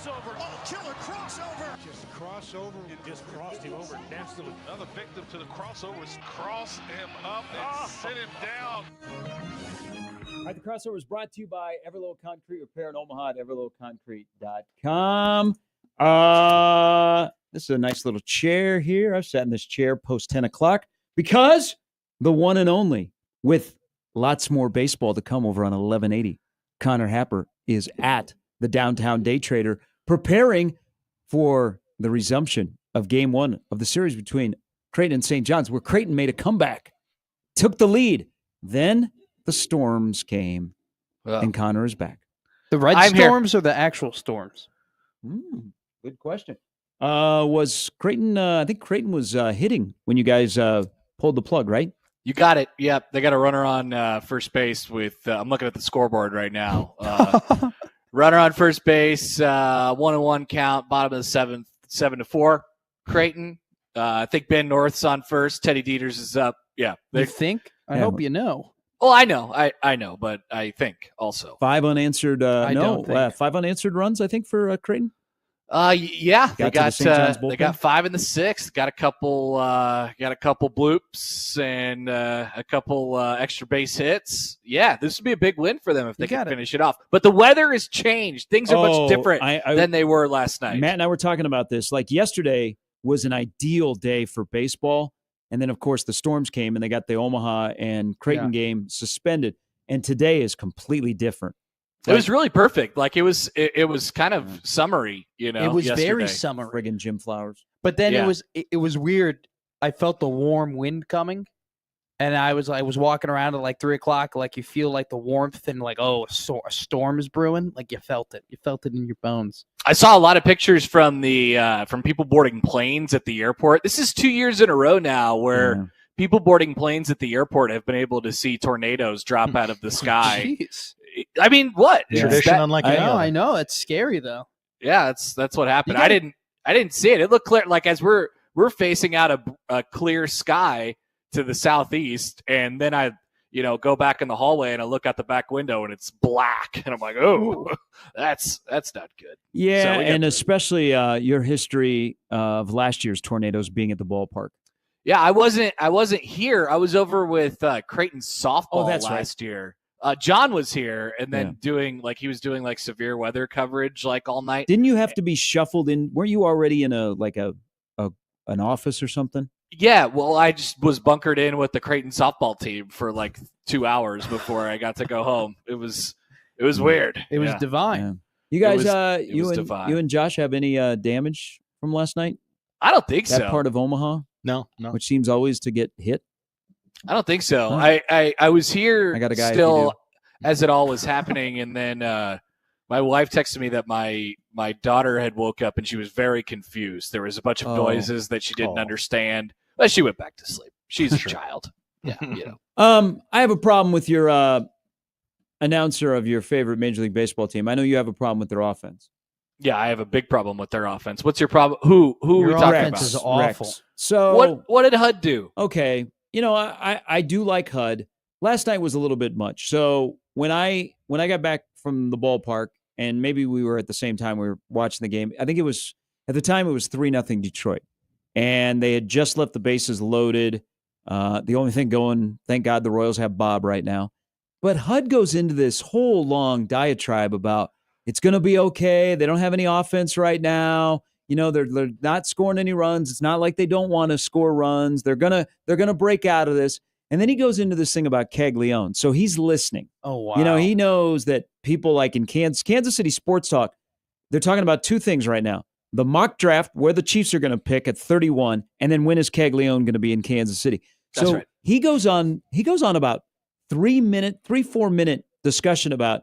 crossover. Oh, killer crossover. Just crossover. It just crossed him over nastily. Another victim to the crossovers. Cross him up and sit him down. All right, the crossover is brought to you by Everlow Concrete Repair in Omaha at everlowconcrete.com. This is a nice little chair here. I've sat in this chair post 10 o'clock because the one and only, with lots more baseball to come over on 1180, Connor Happer is at the Downtown Day Trader preparing for the resumption of Game 1 of the series between Creighton and St. John's, where Creighton made a comeback, took the lead. Then the storms came, and Connor is back. The red storms or the actual storms? Good question. Was Creighton, I think Creighton was hitting when you guys pulled the plug, right? You got it. Yep. They got a runner on first base with, I'm looking at the scoreboard right now. Runner on first base, 1-1 count, bottom of the seventh, 7-4. Creighton. I think Ben North's on first. Teddy Dieters is up. Yeah. You think? I hope you know. Well, I know. I know, but I think also. 5 unanswered. don't think. 5 unanswered runs, I think, for Creighton. Yeah, they got St. John's bullpen. they got 5 in the 6th. Got a couple bloops and a couple extra base hits. Yeah, this would be a big win for them if they can finish it off. But the weather has changed. Things are much different than they were last night. Matt and I were talking about this. Like yesterday was an ideal day for baseball, and then of course the storms came and they got the Omaha and Creighton game suspended. And today is completely different. It was really perfect. Like it was kind of summery, you know. It was yesterday. very summery. Friggin' Jim Flowers. But then it was weird. I felt the warm wind coming, and I was walking around at like 3:00, like you feel like the warmth and like a storm is brewing. Like you felt it. You felt it in your bones. I saw a lot of pictures from from people boarding planes at the airport. This is 2 years in a row now where people boarding planes at the airport have been able to see tornadoes drop out of the sky. Jeez. I mean, what? Tradition unlike any other. I know. It's scary though. Yeah, that's what happened. I didn't see it. It looked clear. Like as we're facing out a clear sky to the southeast, and then I go back in the hallway and I look out the back window and it's black, and I'm like, oh, that's not good. Yeah, and especially your history of last year's tornadoes being at the ballpark. Yeah, I wasn't here. I was over with Creighton softball last year. John was here and then he was doing severe weather coverage all night. Didn't you have to be shuffled in? Weren't you already in an office or something? Yeah, well, I just was bunkered in with the Creighton softball team for 2 hours before I got to go home. It was weird. It was divine. Yeah. You guys, you and Josh have any damage from last night? I don't think so. That part of Omaha? No. Which seems always to get hit. I don't think so. I was here still as it all was happening, and then my wife texted me that my daughter had woke up and she was very confused. There was a bunch of noises that she didn't understand, but she went back to sleep. She's a child. Yeah, I have a problem with your announcer of your favorite Major League Baseball team. I know you have a problem with their offense. Yeah, I have a big problem with their offense. What's your problem? Who are we talking about? Is awful. Rex. So what did HUD do? Okay. I do like HUD. Last night was a little bit much. So when I got back from the ballpark, and maybe we were at the same time we were watching the game, I think it was at the time it was 3-0 Detroit, and they had just left the bases loaded. The only thing going, thank God the Royals have Bob right now. But HUD goes into this whole long diatribe about it's going to be okay. They don't have any offense right now. They're not scoring any runs. It's not like they don't want to score runs. They're gonna break out of this. And then he goes into this thing about Caglione. So he's listening. Oh, wow. He knows that people like in Kansas City Sports Talk, they're talking about two things right now. The mock draft, where the Chiefs are going to pick at 31, and then when is Caglione going to be in Kansas City? That's so right. he goes on about 3-4 minute discussion about,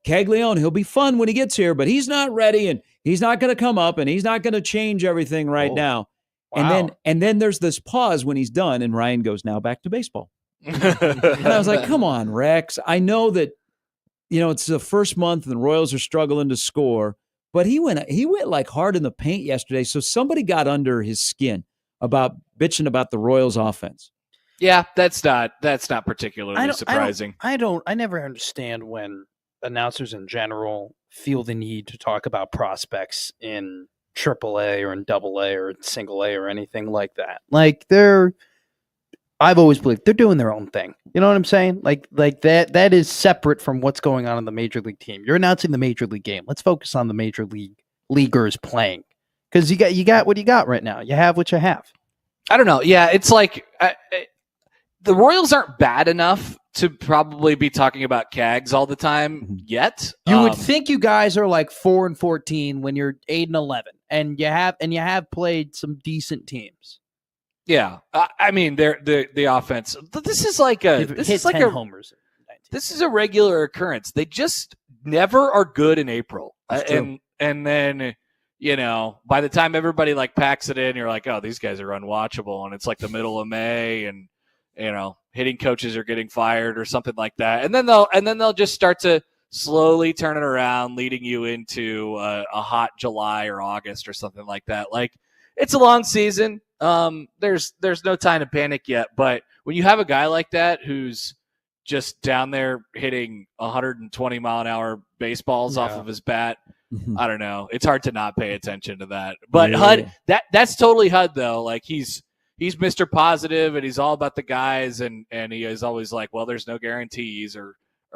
Caglione, he'll be fun when he gets here, but he's not ready, and he's not going to come up, and he's not going to change everything right now. Wow. And then there's this pause when he's done, and Ryan goes, now back to baseball. And I was like, come on, Rex. I know that, it's the first month and the Royals are struggling to score, but he went hard in the paint yesterday. So somebody got under his skin about bitching about the Royals offense. Yeah, that's not particularly surprising. I never understand when announcers in general feel the need to talk about prospects in AAA or in AA or single A or anything like that. Like I've always believed they're doing their own thing. You know what I'm saying? Like that is separate from what's going on in the major league team. You're announcing the major league game. Let's focus on the major leaguers playing, because you got what you got right now. You have what you have. I don't know. Yeah, it's like the Royals aren't bad enough to probably be talking about CAGs all the time yet. You would think you guys are like 4-14 when you're 8-11, and you have played some decent teams. Yeah, I mean, the offense. This is like a homers. This is a regular occurrence. They just never are good in April, and then by the time everybody like packs it in, you're like, oh, these guys are unwatchable, and it's like the middle of May, and hitting coaches are getting fired or something like that, and then they'll just start to slowly turn it around, leading you into a hot July or August or something like that. Like, it's a long season. There's no time to panic yet, but when you have a guy like that who's just down there hitting 120 mile an hour baseballs off of his bat, I don't know. It's hard to not pay attention to that. But HUD, that's totally HUD though. Like he's Mr. Positive, and he's all about the guys, and he is always like, well, there's no guarantees or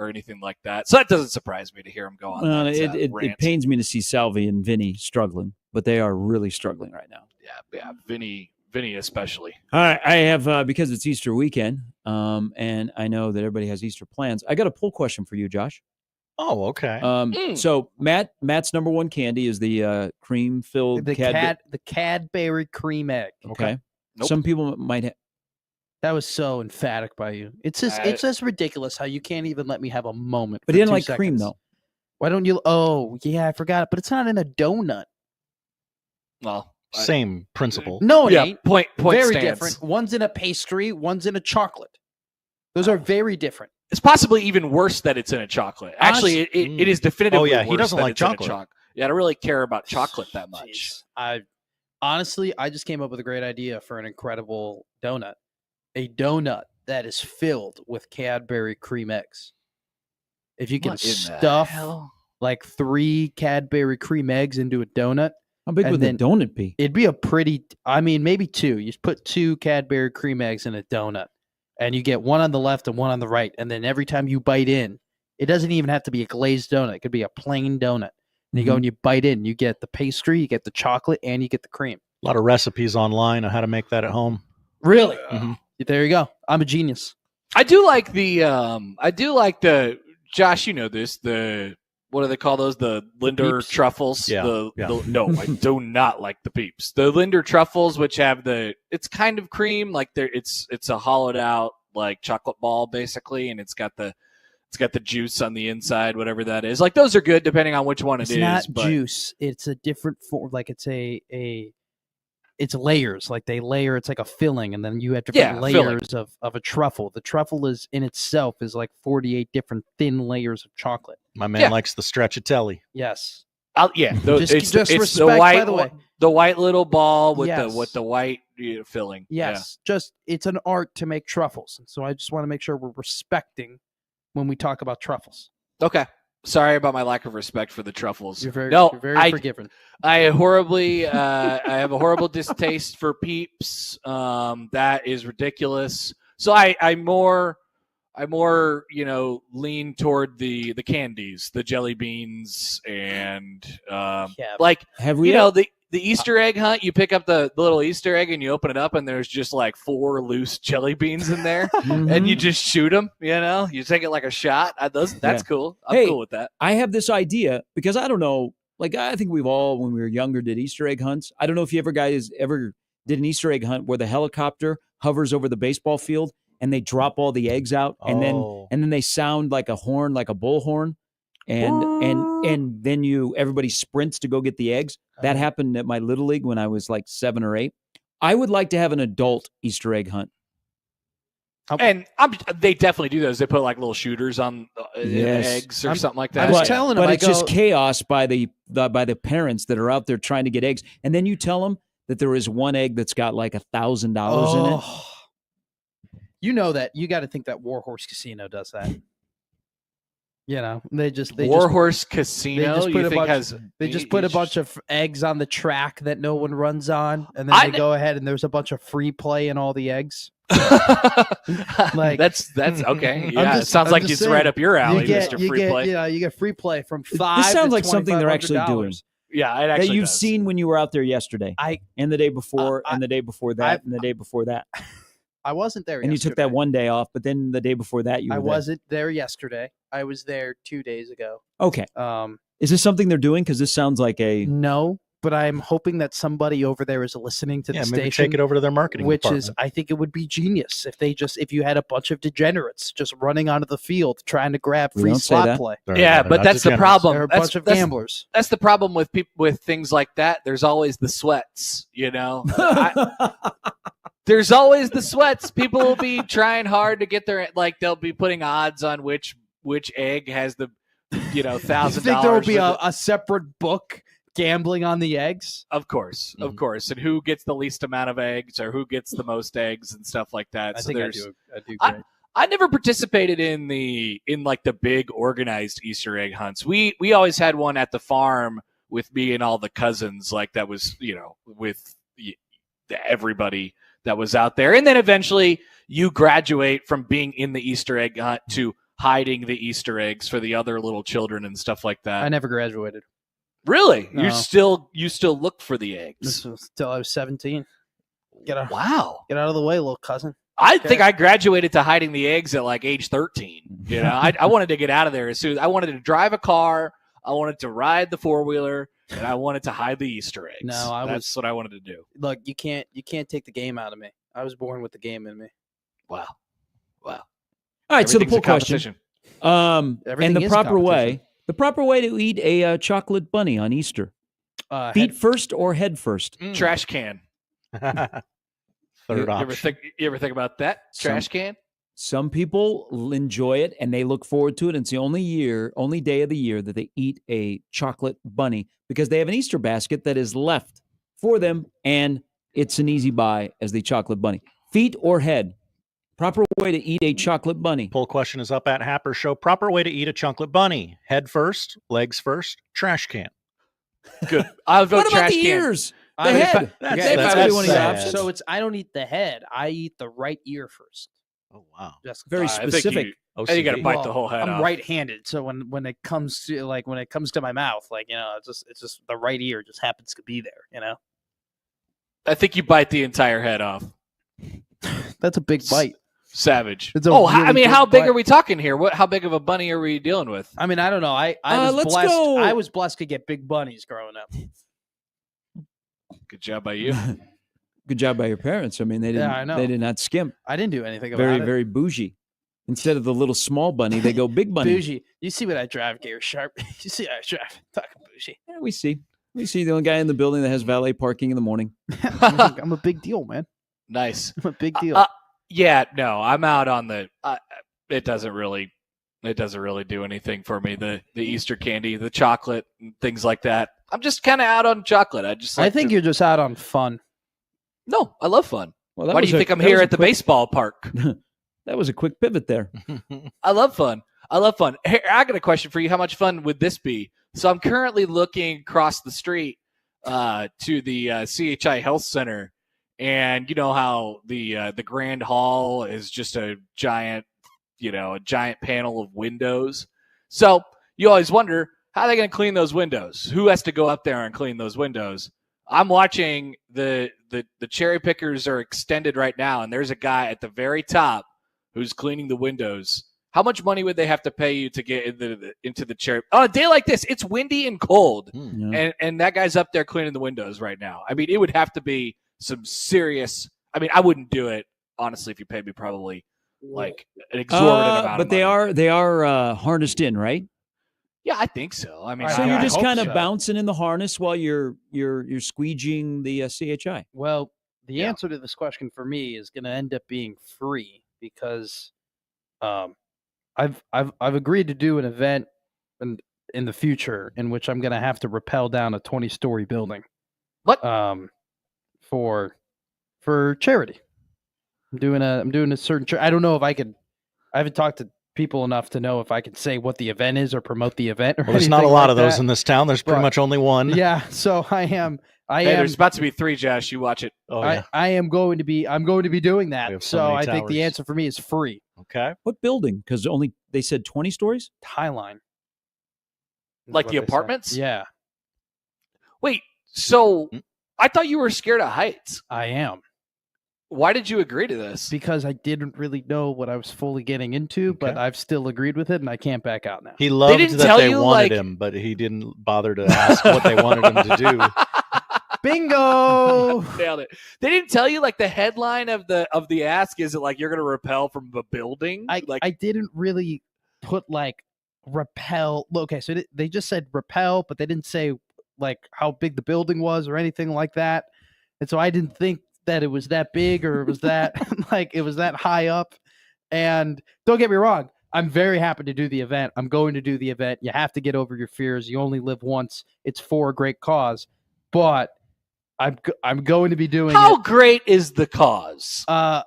anything like that. So that doesn't surprise me to hear him go on. Well, it pains me to see Salvi and Vinny struggling, but they are really struggling right now. Yeah, Vinny especially. All right, I have because it's Easter weekend, and I know that everybody has Easter plans. I got a poll question for you, Josh. Oh, okay. So Matt's number one candy is the cream-filled the Cadbury cream egg. Okay. Nope. Some people might have. That was so emphatic by you. It's just ridiculous how you can't even let me have a moment. But he didn't like cream though. Why don't you? Oh, yeah, I forgot. But it's not in a donut. Well, same principle. No, it ain't. Point very stands. different. One's in a pastry. One's in a chocolate. Those are very different. It's possibly even worse that it's in a chocolate. Actually, it is definitively. Oh yeah, worse he doesn't that like it's in a chocolate. Yeah, I don't really care about chocolate that much. Jeez. Honestly, I just came up with a great idea for an incredible donut. A donut that is filled with Cadbury cream eggs. If you can stuff like 3 Cadbury cream eggs into a donut. How big would the donut be? It'd be maybe 2. You just put 2 Cadbury cream eggs in a donut, and you get one on the left and one on the right. And then every time you bite in, it doesn't even have to be a glazed donut. It could be a plain donut. And you go and you bite in, you get the pastry, you get the chocolate, and you get the cream. A lot of recipes online on how to make that at home. Really? Mm-hmm. There you go. I'm a genius. I do like the Josh, you know this, what do they call those? The Linder Peeps. truffles. Yeah. No, I do not like the Peeps. The Linder truffles, which have it's kind of cream, like it's a hollowed out like chocolate ball basically, and it's got the juice on the inside, whatever that is. Like those are good depending on which one it's not juice. It's a different form. Like it's it's layers. Like they layer. It's like a filling, and then you have different layers of a truffle. The truffle is in itself is like 48 different thin layers of chocolate. My man likes the stracciatella. Yes. It's respect, the white, by the way. The white little ball with the white filling. Yes. It's an art to make truffles, and so I just want to make sure we're respecting when we talk about truffles. Okay. Sorry about my lack of respect for the truffles. You're very forgiven. I have a horrible distaste for Peeps. That is ridiculous. So I more lean toward the candies, the jelly beans, and have we the Easter egg hunt. You pick up the little Easter egg and you open it up, and there's just like 4 loose jelly beans in there, and you just shoot them. You take it like a shot. That's cool. I'm cool with that. I have this idea because I don't know. Like I think we've all, when we were younger, did Easter egg hunts. I don't know if you ever did an Easter egg hunt where the helicopter hovers over the baseball field and they drop all the eggs out, and then they sound like a horn, like a bullhorn. And then everybody sprints to go get the eggs. That happened at my little league when I was like 7 or 8. I would like to have an adult Easter egg hunt. And they definitely do those. They put like little shooters on the eggs or something like that. I was telling them, it's just chaos by the parents that are out there trying to get eggs. And then you tell them that there is one egg that's got like $1,000 in it. You know that. You got to think that Warhorse Casino does that. They just Warhorse Casino. They just put a bunch of eggs on the track that no one runs on, and then they go ahead and there's a bunch of free play in all the eggs. Like that's okay. Yeah, it sounds like it's right up your alley, Mr. Free Play. You get free play from 5. This sounds like something they're actually doing. Yeah, it actually that you've does. seen when you were out there yesterday, and the day before, and the day before that, and the day before that. I wasn't there. And you took that one day off, but then the day before that, you were wasn't there yesterday. I was there 2 days ago. Okay. Is this something they're doing? Because this sounds like no. But I'm hoping that somebody over there is listening to the station. Maybe take it over to their marketing department. I think it would be genius if you had a bunch of degenerates just running onto the field trying to grab free slot play. Yeah, but that's the problem. They're a bunch of gamblers. That's the problem with people with things like that. There's always the sweats, There's always the sweats. People will be trying hard to get their they'll be putting odds on which egg has the $1,000. You think there will be a separate book? Gambling on the eggs? Of course. And who gets the least amount of eggs or who gets the most eggs and stuff like that. I do great. I never participated in the big organized Easter egg hunts. We always had one at the farm with me and all the cousins, that was, with everybody that was out there. And then eventually you graduate from being in the Easter egg hunt to hiding the Easter eggs for the other little children and stuff like that. I never graduated. Really? No. You still look for the eggs? Until I was 17. Wow. Get out of the way, little cousin. I think I graduated to hiding the eggs at age 13. I wanted to get out of there as soon as I wanted to drive a car. I wanted to ride the 4-wheeler, and I wanted to hide the Easter eggs. That's what I wanted to do. Look, you can't take the game out of me. I was born with the game in me. Wow. All right, so the poll question. And the proper way. The proper way to eat a chocolate bunny on Easter. Feet first or head first? Trash can. Third option. You ever think about that? Trash can? Some people enjoy it and they look forward to it. And it's the only day of the year that they eat a chocolate bunny because they have an Easter basket that is left for them. And it's an easy buy as the chocolate bunny. Feet or head? Proper way to eat a chocolate bunny. Poll question is up at Happer Show. Proper way to eat a chocolate bunny. Head first, legs first, trash can. Good. I'll vote what about trash the can. ears? The head. That's one of the options. So I don't eat the head. I eat the right ear first. Oh wow. Just very specific. I think you got to bite the whole head off. I'm right-handed, so when it comes to my mouth, it's just the right ear just happens to be there. I think you bite the entire head off. That's a big bite. Savage. How big are we talking here? How big of a bunny are we dealing with? I don't know. I was blessed. I was blessed to get big bunnies growing up. Good job by you. Good job by your parents. They didn't. Yeah, I know. They did not skimp. I didn't do anything about it. Very, very bougie. Instead of the little small bunny, they go big bunny. Bougie. You see what I drive, Gary Sharp? You see what I drive? Fucking bougie. Yeah, we see. We see the only guy in the building that has valet parking in the morning. I'm a big deal, man. Nice. I'm a big deal. Yeah, no, I'm out on the. It doesn't really do anything for me. The Easter candy, the chocolate, and things like that. I'm just kind of out on chocolate. I think you're just out on fun. No, I love fun. Well, why do you think I'm here at the baseball park? That was a quick pivot there. I love fun. Hey, I got a question for you. How much fun would this be? So I'm currently looking across the street to the CHI Health Center. And you know how the Grand Hall is just a giant panel of windows. So you always wonder, how are they going to clean those windows? Who has to go up there and clean those windows? I'm watching the cherry pickers are extended right now, and there's a guy at the very top who's cleaning the windows. How much money would they have to pay you to get into the cherry? On a day like this, it's windy and cold, and that guy's up there cleaning the windows right now. It would have to be some serious. I wouldn't do it honestly if you paid me probably like an exorbitant amount. But they are harnessed in, right? Yeah, I think so. So you're just kind of bouncing in the harness while you're squeeging the CHI. Well, the answer to this question for me is going to end up being free because I've agreed to do an event in the future in which I'm going to have to rappel down a 20-story building. What? For charity. I'm doing a certain. I don't know if I could. I haven't talked to people enough to know if I can say what the event is or promote the event. Or Well, there's not a anything lot like of those that. in this town. There's pretty But- much only one. Yeah, so I am. There's about to be 3, Josh. You watch it. Oh, yeah. I am going to be. I'm going to be doing We that. have so So many I think the towers. answer for me is free. Okay. What building? Because they said 20 stories. Highline. is Like what the they said. apartments? Yeah, Wait, so I thought you were scared of heights. I am. Why did you agree to this? Because I didn't really know what I was fully getting into, but Okay. I've still agreed with it, and I can't back out now. He loved didn't that tell they you, wanted like- him, but he didn't bother to ask what they wanted him to do. Bingo! Nailed it. They didn't tell you like the headline of the ask. Is it like you're going to repel from the building? I didn't really put like repel. Okay, so they just said repel, but they didn't say like how big the building was or anything like that. And so I didn't think that it was that big or it was that like it was that high up. And don't get me wrong, I'm very happy to do the event. I'm going to do the event. You have to get over your fears. You only live once. It's for a great cause. But I'm going to be doing How it. great is the cause?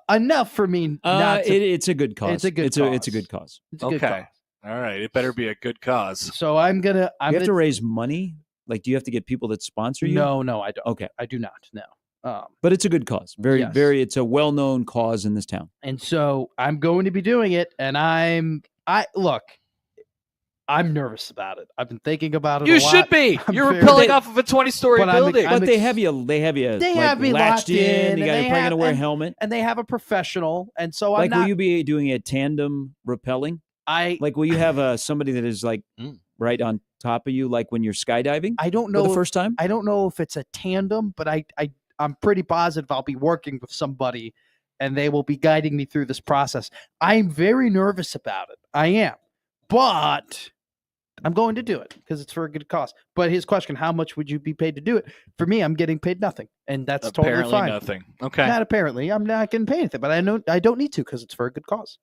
Enough for me not to. It's a good cause. It's a good It's a cause. good cause. It's a good Okay. cause. All right. It better be a good cause. So I'm You have gonna to raise money. Like, do you have to get people that sponsor you? No, I don't. Okay, I do not. No. but it's a good cause. Very, Yes. very. It's a well-known cause in this town. And so I'm going to be doing it, and look, I'm nervous about it. I've been thinking about it. You a lot. should be. I'm You're very- repelling off of a 20-story But I'm- building. I'm But they have you. They have you. They like, have me latched locked in, You and got. they You're probably have- gonna wear a and- helmet. And they have a professional, and so Like, I'm will not. you be doing a tandem rappelling? Like, will you have somebody that is like right on top of you, like when you're skydiving I don't for know the if- first time? I don't know if it's a tandem, but I'm pretty positive I'll be working with somebody, and they will be guiding me through this process. I'm very nervous about it. I am, but I'm going to do it because it's for a good cause. But his question, how much would you be paid to do it? For me, I'm getting paid nothing, and that's Apparently totally fine. nothing. Okay. Not apparently, I'm not getting paid anything, but I don't need to because it's for a good cause.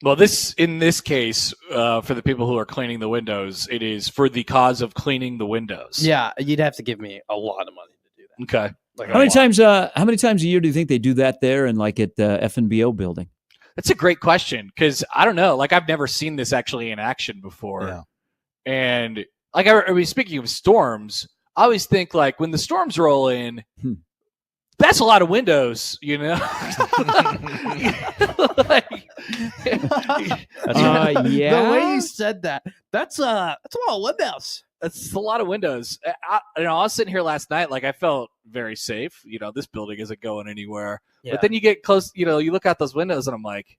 Well, in this case, for the people who are cleaning the windows, it is for the cause of cleaning the windows. Yeah, you'd have to give me a lot of money to do that. Okay. Like How many times a year do you think they do that there and like at the FNBO building? That's a great question because I don't know. Like, I've never seen this actually in action before. Yeah. And like, I mean, speaking of storms, I always think like when the storms roll in, that's a lot of windows, you know? Yeah. The way you said that, that's a lot of windows. That's a lot of windows. I was sitting here last night, like I felt very safe. You know, this building isn't going anywhere. Yeah. But then you get close, you know, you look out those windows and I'm like,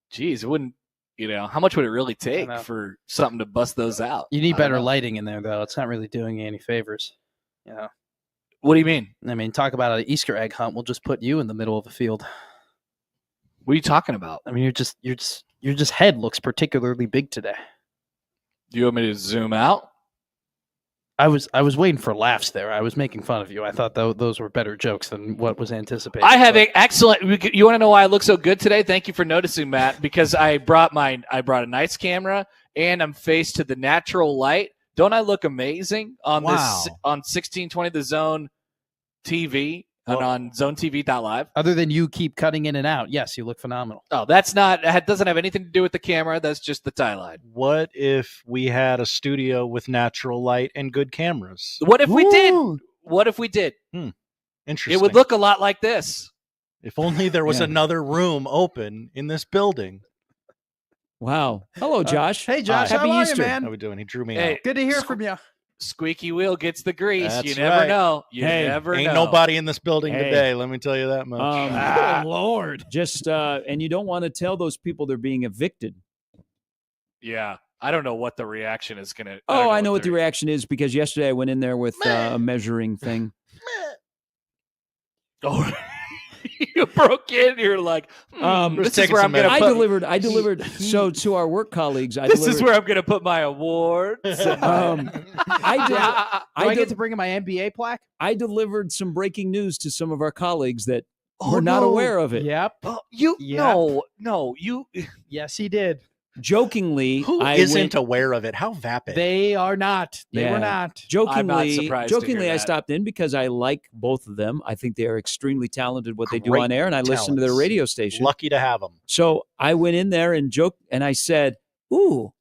geez, it wouldn't, you know, how much would it really take know. for something to bust those out? You need I don't better know. lighting in there, though. It's not really doing you any favors. You know, What do you mean? I mean, talk about an Easter egg hunt. We'll just put you in the middle of the field. What are you talking about? I mean, your head looks particularly big today. Do you want me to zoom out? I was waiting for laughs there. I was making fun of you. I thought those were better jokes than what was anticipated. I have but- an excellent. You want to know why I look so good today? Thank you for noticing, Matt. Because I brought a nice camera and I'm faced to the natural light. Don't I look amazing on this on 1620 The Zone TV and on ZoneTV.live? Other than you keep cutting in and out, yes, you look phenomenal. Oh, that doesn't have anything to do with the camera. That's just the tie line. What if we had a studio with natural light and good cameras? What if we did? Ooh. What if we did? Interesting. It would look a lot like this. If only there was Yeah. another room open in this building. Wow. Hello, Josh. Hey, Josh, Happy how are Easter. you, man? How we doing? He drew me Hey, out. Good to hear from you. Squeaky wheel gets the grease. That's You never right. know. You Hey, never Ain't know. nobody in this building Hey. today. Let me tell you that much. Oh, Lord. Just and you don't want to tell those people they're being evicted. Yeah. I don't know what the reaction is going to. Oh, I know what the reaction is because yesterday I went in there with a measuring thing. Oh, you broke in. You're like, this is taking where some I'm going to I put. delivered. So to our work colleagues, This is where I'm going to put my awards. I Do I get to bring in my NBA plaque? I delivered some breaking news to some of our colleagues that were not aware of it. Yep. Oh, you Yep. no, you. Yes, he did. jokingly, Who isn't aware of it? How vapid. They are not. They were not. Jokingly, I stopped in because I like both of them. I think they are extremely talented what they do on air, and I listen to their radio station. Lucky to have them. So I went in there and joked, and I said, "Ooh,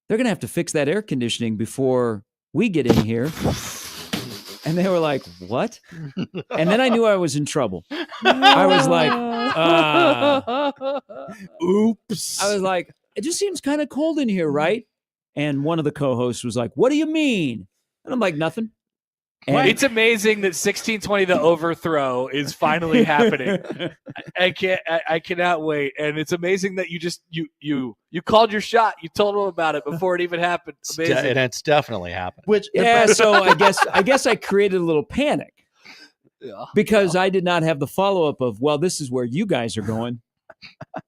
they're going to have to fix that air conditioning before we get in here." And they were like, "What?" And then I knew I was in trouble. I was like, oops. I was like, it just seems kind of cold in here, right? And one of the co-hosts was like, "What do you mean?" And I'm like, "Nothing." And it's amazing that 1620 the overthrow is finally happening. I cannot wait. And it's amazing that you called your shot. You told them about it before it even happened. Amazing. And it's definitely happened. So I guess I created a little panic. Because I did not have the follow-up of, well, this is where you guys are going.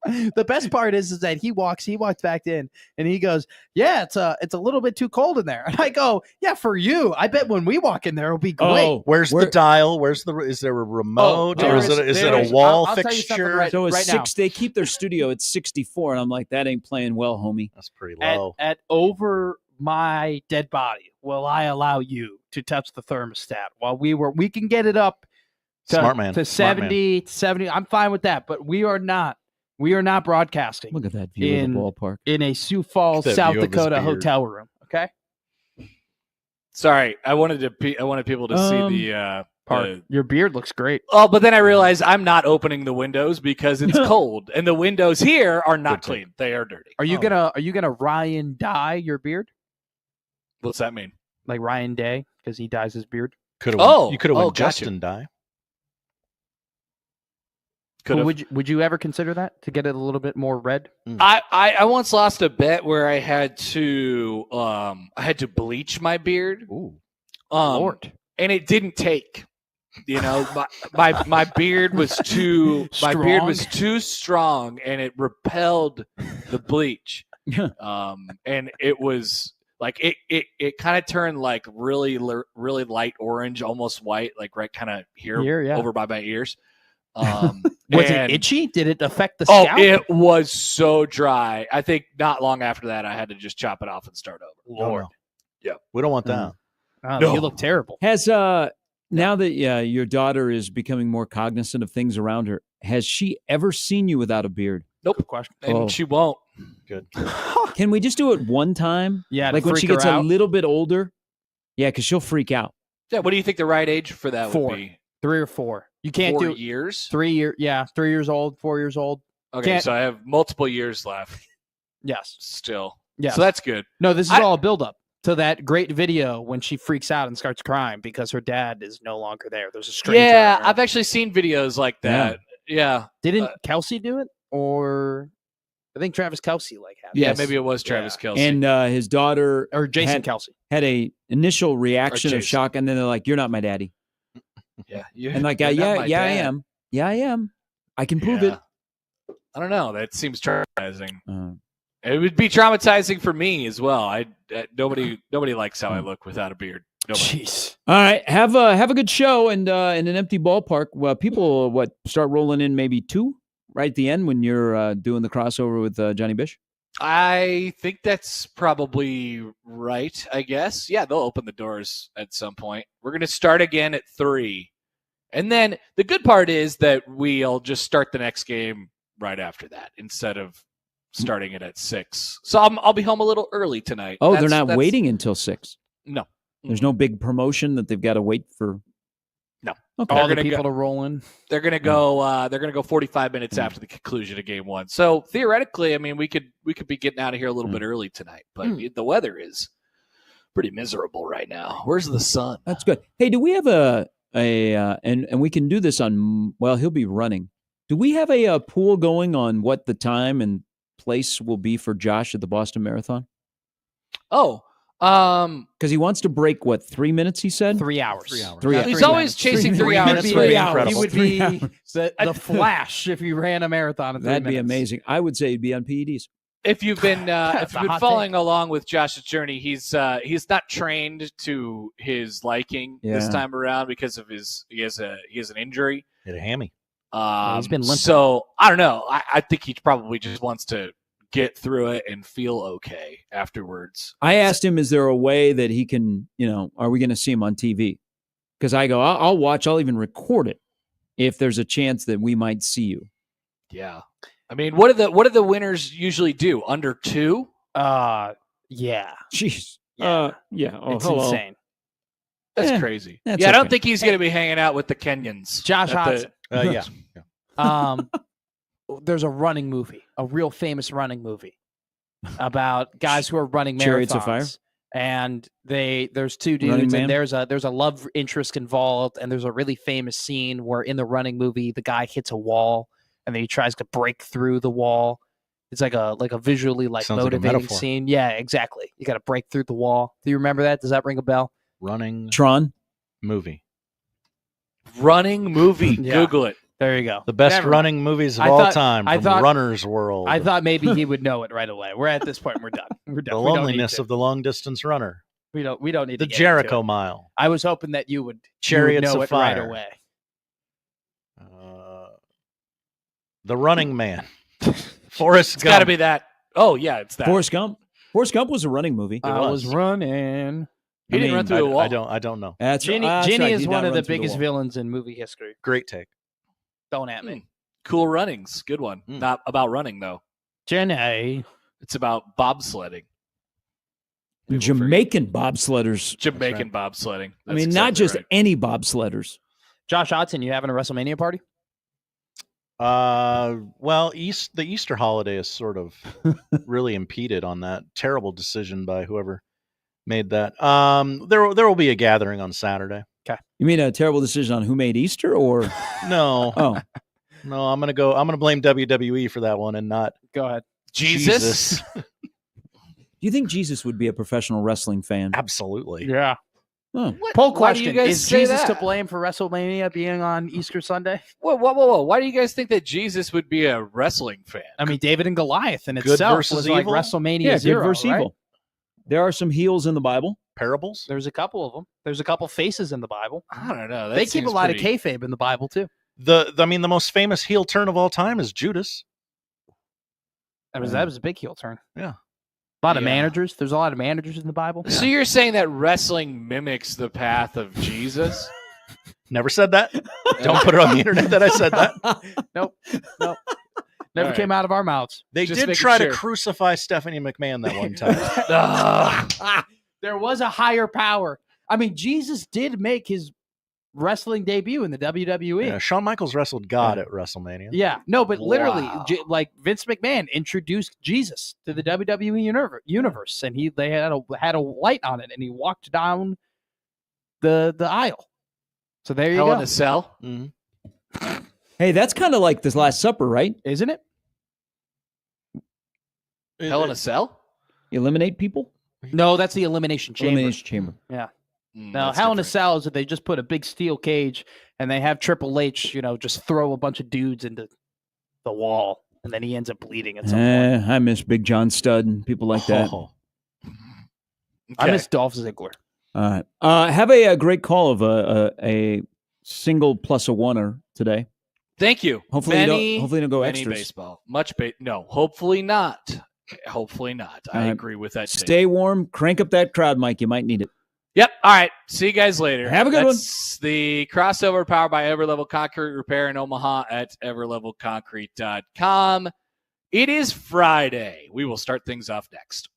The best part is that he walks back in and he goes, "Yeah, it's a little bit too cold in there." And I go, "Yeah, for you. I bet when we walk in there, it'll be great." Oh, where's the dial? Is there a remote? Or is it a wall fixture? So it's they keep their studio at 64, and I'm like, that ain't playing well, homie. That's pretty low. At over my dead body, will I allow you to touch the thermostat while we can get it up to 70. I'm fine with that, but we are not broadcasting. Look at that view of the ballpark in a Sioux Falls, South Dakota hotel room. Okay. Sorry, I wanted people to see the part. Your beard looks great. Oh, but then I realized I'm not opening the windows because it's cold, and the windows here are not clean. They are dirty. Are you gonna Ryan dye your beard? What's that mean? Like Ryan Day because he dyes his beard. You could have went Justin dye. Would you ever consider that to get it a little bit more red? I once lost a bet where I had to bleach my beard. Ooh, Lord. And it didn't take. You know, my beard was too strong and it repelled the bleach. And it was like it kind of turned like really light orange, almost white, like right kind of here over by my ears. Was it itchy? Did it affect the scalp? Oh, it was so dry. I think not long after that, I had to just chop it off and start over. Lord. Yeah. We don't want that. No. You look terrible. Has now that your daughter is becoming more cognizant of things around her, has she ever seen you without a beard? Nope. Good question. And she won't. Good. Can we just do it one time? Yeah. Like when she gets a little bit older? Yeah, because she'll freak out. Yeah. What do you think the right age for that would be? 3 or 4. You can't 4 do years. 3 years. Yeah, 3 years old, 4 years old. Okay, so I have multiple years left. Yes. Still. Yeah. So that's good. No, this is all a build-up to that great video when she freaks out and starts crying because her dad is no longer there. There's a stranger. Yeah, I've actually seen videos like that. Yeah. Didn't Kelsey do it? Or I think Travis Kelsey had it. Yeah, maybe it was Travis Kelsey. And his daughter or Jason Kelsey had a initial reaction of shock, and then they're like, "You're not my daddy." Yeah. And like, I am. Yeah, I am. I can prove it. I don't know. That seems traumatizing. It would be traumatizing for me as well. Nobody likes how I look without a beard. Jeez. All right, have a good show, and in an empty ballpark, well, people start rolling in maybe 2 right at the end when you're doing the crossover with Johnny Bish. I think that's probably right, I guess. Yeah, they'll open the doors at some point. We're going to start again at 3. And then the good part is that we'll just start the next game right after that instead of starting it at 6. So I'll be home a little early tonight. Oh, they're not waiting until 6? No. There's no big promotion that they've got to wait for? No. Okay. All the people to roll in? They're going to go 45 minutes after the conclusion of game 1. So theoretically, I mean, we could be getting out of here a little bit early tonight, but the weather is pretty miserable right now. Where's the sun? That's good. Hey, do we have and we can do this on, well, he'll be running. Do we have a pool going on what the time and place will be for Josh at the Boston Marathon? Oh, because he wants to break 3 minutes? He said 3 hours. 3 hours. 3 hours. He's always chasing 3 hours. He would be the Flash if he ran a marathon. That'd be amazing. I would say he'd be on PEDs. If you've been following along with Josh's journey, he's not trained to his liking this time around because of he has an injury. Hit a hammy. He's been limping. So I don't know. I think he probably just wants to get through it and feel okay afterwards. I asked him, is there a way that he can, are we going to see him on TV? Because I go, I'll watch, I'll even record it if there's a chance that we might see you. Yeah. I mean, what do the winners usually do? Under 2? Yeah. Jeez. Yeah. Oh, it's hello. insane. That's crazy. That's I don't okay. think he's going to be hanging out with the Kenyans. Josh Hodgson. Yeah. There's a running movie, a real famous running movie about guys who are running marathons. Chariots of Fire? And there's 2 Running dudes, Man? and there's a love interest involved, and there's a really famous scene where in the running movie the guy hits a wall, and then he tries to break through the wall. It's like a visually Sounds like a motivating metaphor. scene. Yeah, exactly. You got to break through the wall. Do you remember that? Does that ring a bell? Running Tron? movie. Running movie. Yeah. Google it. There you go. The best Never. running movies of I all thought- time I from thought- Runner's World. I thought maybe he would know it right away. We're at this point. We're done. We're done. The We don't need loneliness to. of the long-distance runner. We don't need The to get Jericho into it. Mile. I was hoping that you would Chariots know of it Fire. right away. The Running Man. Forrest It's Gump. got to be that. Oh, yeah, it's that. Forrest Gump? Forrest Gump was a running movie. I was running. He didn't run through the wall. I don't know. That's Ginny, that's Ginny right. is He did one not of run the through biggest wall. villains in movie history. Great take. Don't at me. Cool Runnings. Good one. Mm. Not about running, though. Jenny. It's about bobsledding. Jamaican bobsledders. Jamaican bobsledding. I That's mean, not exactly just right. any bobsledders. Josh Hodgson, you having a WrestleMania party? Well, the Easter holiday is sort of really impeded on that terrible decision by whoever made that. There will be a gathering on Saturday. You mean a terrible decision on who made Easter, or No, oh, no, I'm gonna blame WWE for that one and not Go ahead. Jesus. do you think Jesus would be a professional wrestling fan? Absolutely. Yeah. Oh. Poll Why do you question. guys Is say Jesus that? to blame for WrestleMania being on Easter Sunday? Whoa. Why do you guys think that Jesus would be a wrestling fan? I mean, David and Goliath in Good itself versus was like evil? WrestleMania Yeah, Zero, good versus right? evil. There are some heels in the Bible. Parables. There's a couple of them. There's a couple faces in the Bible. I don't know. That They keep a seems lot pretty- of kayfabe in the Bible, too. The most famous heel turn of all time is Judas. That was a big heel turn. Yeah. A lot of Yeah. managers. There's a lot of managers in the Bible. So you're saying that wrestling mimics the path of Jesus? Never said that. Don't put it on the internet that I said that. Nope. Never All right. came out of our mouths. They Just did making try sure. to crucify Stephanie McMahon that one time. There was a higher power. I mean, Jesus did make his wrestling debut in the WWE. Yeah, Shawn Michaels wrestled God at WrestleMania. Yeah, no, but literally, Wow. like Vince McMahon introduced Jesus to the WWE universe, and they had a light on it, and he walked down the aisle. So there you Hell go, in a Cell? Mhm. Hey, that's kind of like this Last Supper, right? isn't it? Hell in a Cell? Eliminate people. No, that's the Elimination Chamber. Elimination Chamber. Now, That's Hell in a different. Cell is that they just put a big steel cage, and they have Triple H, just throw a bunch of dudes into the wall, and then he ends up bleeding at some point. I miss Big John Studd and people like that. Oh. I Okay. miss Dolph Ziggler. All right. Have a great call of a single plus a oneer today. Thank you. Hopefully you don't go Benny extras. baseball. No, hopefully not. Hopefully not. I All right. agree with that. take. Stay warm. Crank up that crowd, Mike. You might need it. Yep. All right. See you guys later. Have a good That's the crossover powered by Everlevel Concrete Repair in Omaha at everlevelconcrete.com. It is Friday. We will start things off next.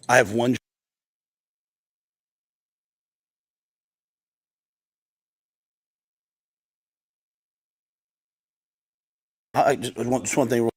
I have one. Just one thing.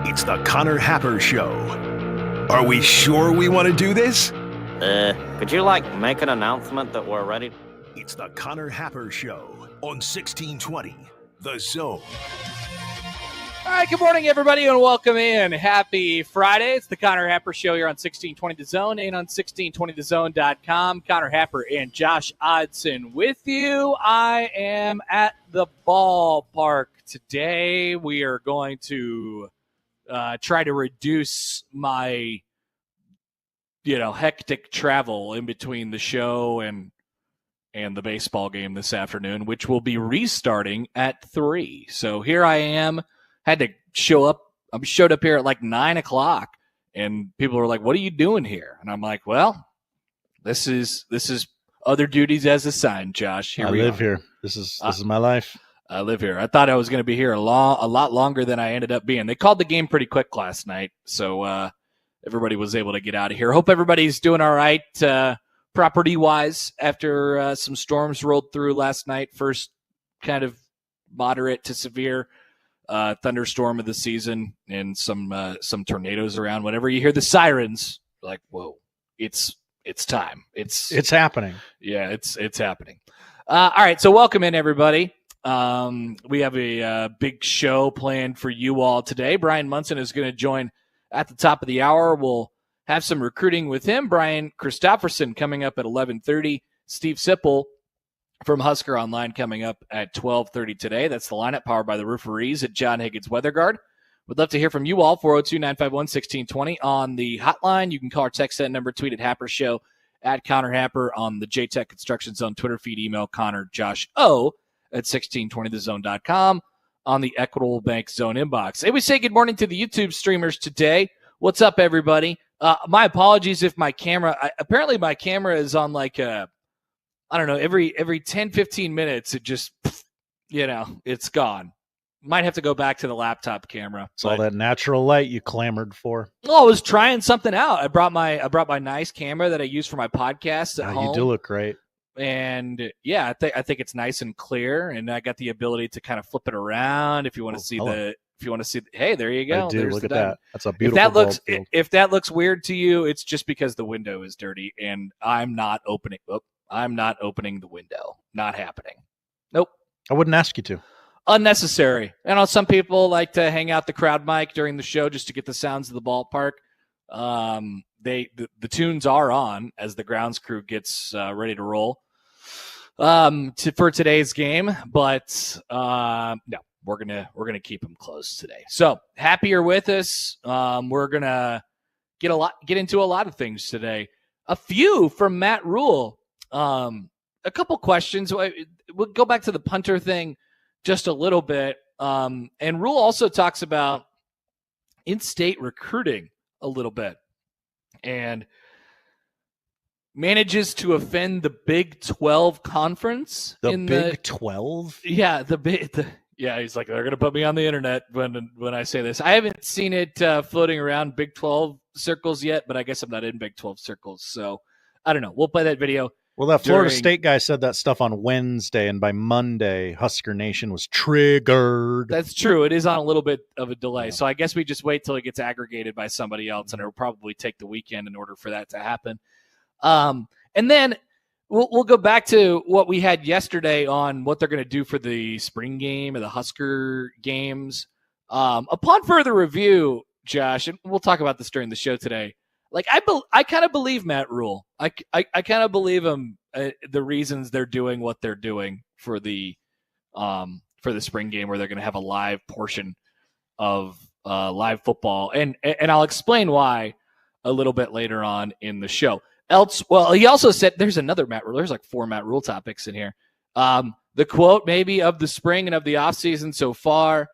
It's the Connor Happer Show. Are we sure we want to do this? Could you, make an announcement that we're ready? It's the Connor Happer Show on 1620, The Zone. All right, good morning, everybody, and welcome in. Happy Friday. It's the Connor Happer Show here on 1620 The Zone and on 1620thezone.com. Connor Happer and Josh Odson with you. I am at the ballpark today. We are going to try to reduce my, hectic travel in between the show and the baseball game this afternoon, which will be restarting at 3. So here I am. Had to show up. I showed up here at 9 o'clock, and people were like, "What are you doing here?" And I'm like, "Well, this is other duties as assigned, Josh. Here I we live are. here. This is my life. I live here. I thought I was going to be here a lot longer than I ended up being. They called the game pretty quick last night, so everybody was able to get out of here. Hope everybody's doing all right property-wise after some storms rolled through last night. First kind of moderate to severe thunderstorm of the season and some tornadoes around. Whenever you hear the sirens, you're like, whoa, it's time. It's happening. Yeah, it's happening. All right, so welcome in, everybody. We have a big show planned for you all today. Bryan Munson is going to join at the top of the hour. We'll have some recruiting with him. Brian Christopherson coming up at 11:30. Steve Sipple from Husker Online coming up at 12:30 today. That's the lineup powered by the Rooferees at John Higgins Weather Guard. Would love to hear from you all. 402-951-1620 on the hotline. You can call or text that number. Tweet at Happer Show at Connor Happer on the JTech Construction Zone Twitter feed. Email Connor Josh O at 1620thezone.com on the Equitable Bank Zone inbox. Hey, we say good morning to the YouTube streamers today. What's up, everybody? My apologies if my camera, apparently my camera is on every 10, 15 minutes, it just, it's gone. might have to go back to the laptop camera. It's all that natural light you clamored for. Well, I was trying something out. I brought my nice camera that I use for my podcast at home. You do look great. And yeah, I think it's nice and clear, and I got the ability to kind of flip it around if you want to see hey, there you go. I do. There's look the at diamond. that. That's a beautiful If that looks weird to you, it's just because the window is dirty, and I'm not opening the window. Not happening. Nope. I wouldn't ask you to. Unnecessary. I know some people like to hang out the crowd mic during the show just to get the sounds of the ballpark. The tunes are on as the grounds crew gets ready to roll for today's game, but no, we're gonna keep them closed today. So happy you're with us. We're gonna get into a lot of things today. A few from Matt Rhule. A couple questions. We'll go back to the punter thing just a little bit. And Rhule also talks about in-state recruiting a little bit and manages to offend the Big 12 conference. Big 12? Yeah, yeah, he's like, they're going to put me on the internet when I say this. I haven't seen it floating around Big 12 circles yet, but I guess I'm not in Big 12 circles. So I don't know. We'll play that video. Well, that Florida State guy said that stuff on Wednesday, and by Monday, Husker Nation was triggered. That's true. It is on a little bit of a delay. Yeah. So I guess we just wait till it gets aggregated by somebody else, and it'll probably take the weekend in order for that to happen. And then we'll go back to what we had yesterday on what they're going to do for the spring game or the Husker Games. Upon further review, Josh, and we'll talk about this during the show today, like I kind of believe Matt Rhule. I kind of believe him. The reasons they're doing what they're doing for the spring game, where they're going to have a live portion of live football, and I'll explain why a little bit later on in the show. Well, he also said there's another Matt Rhule. There's like 4 Matt Rhule topics in here. The quote maybe of the spring and of the offseason so far.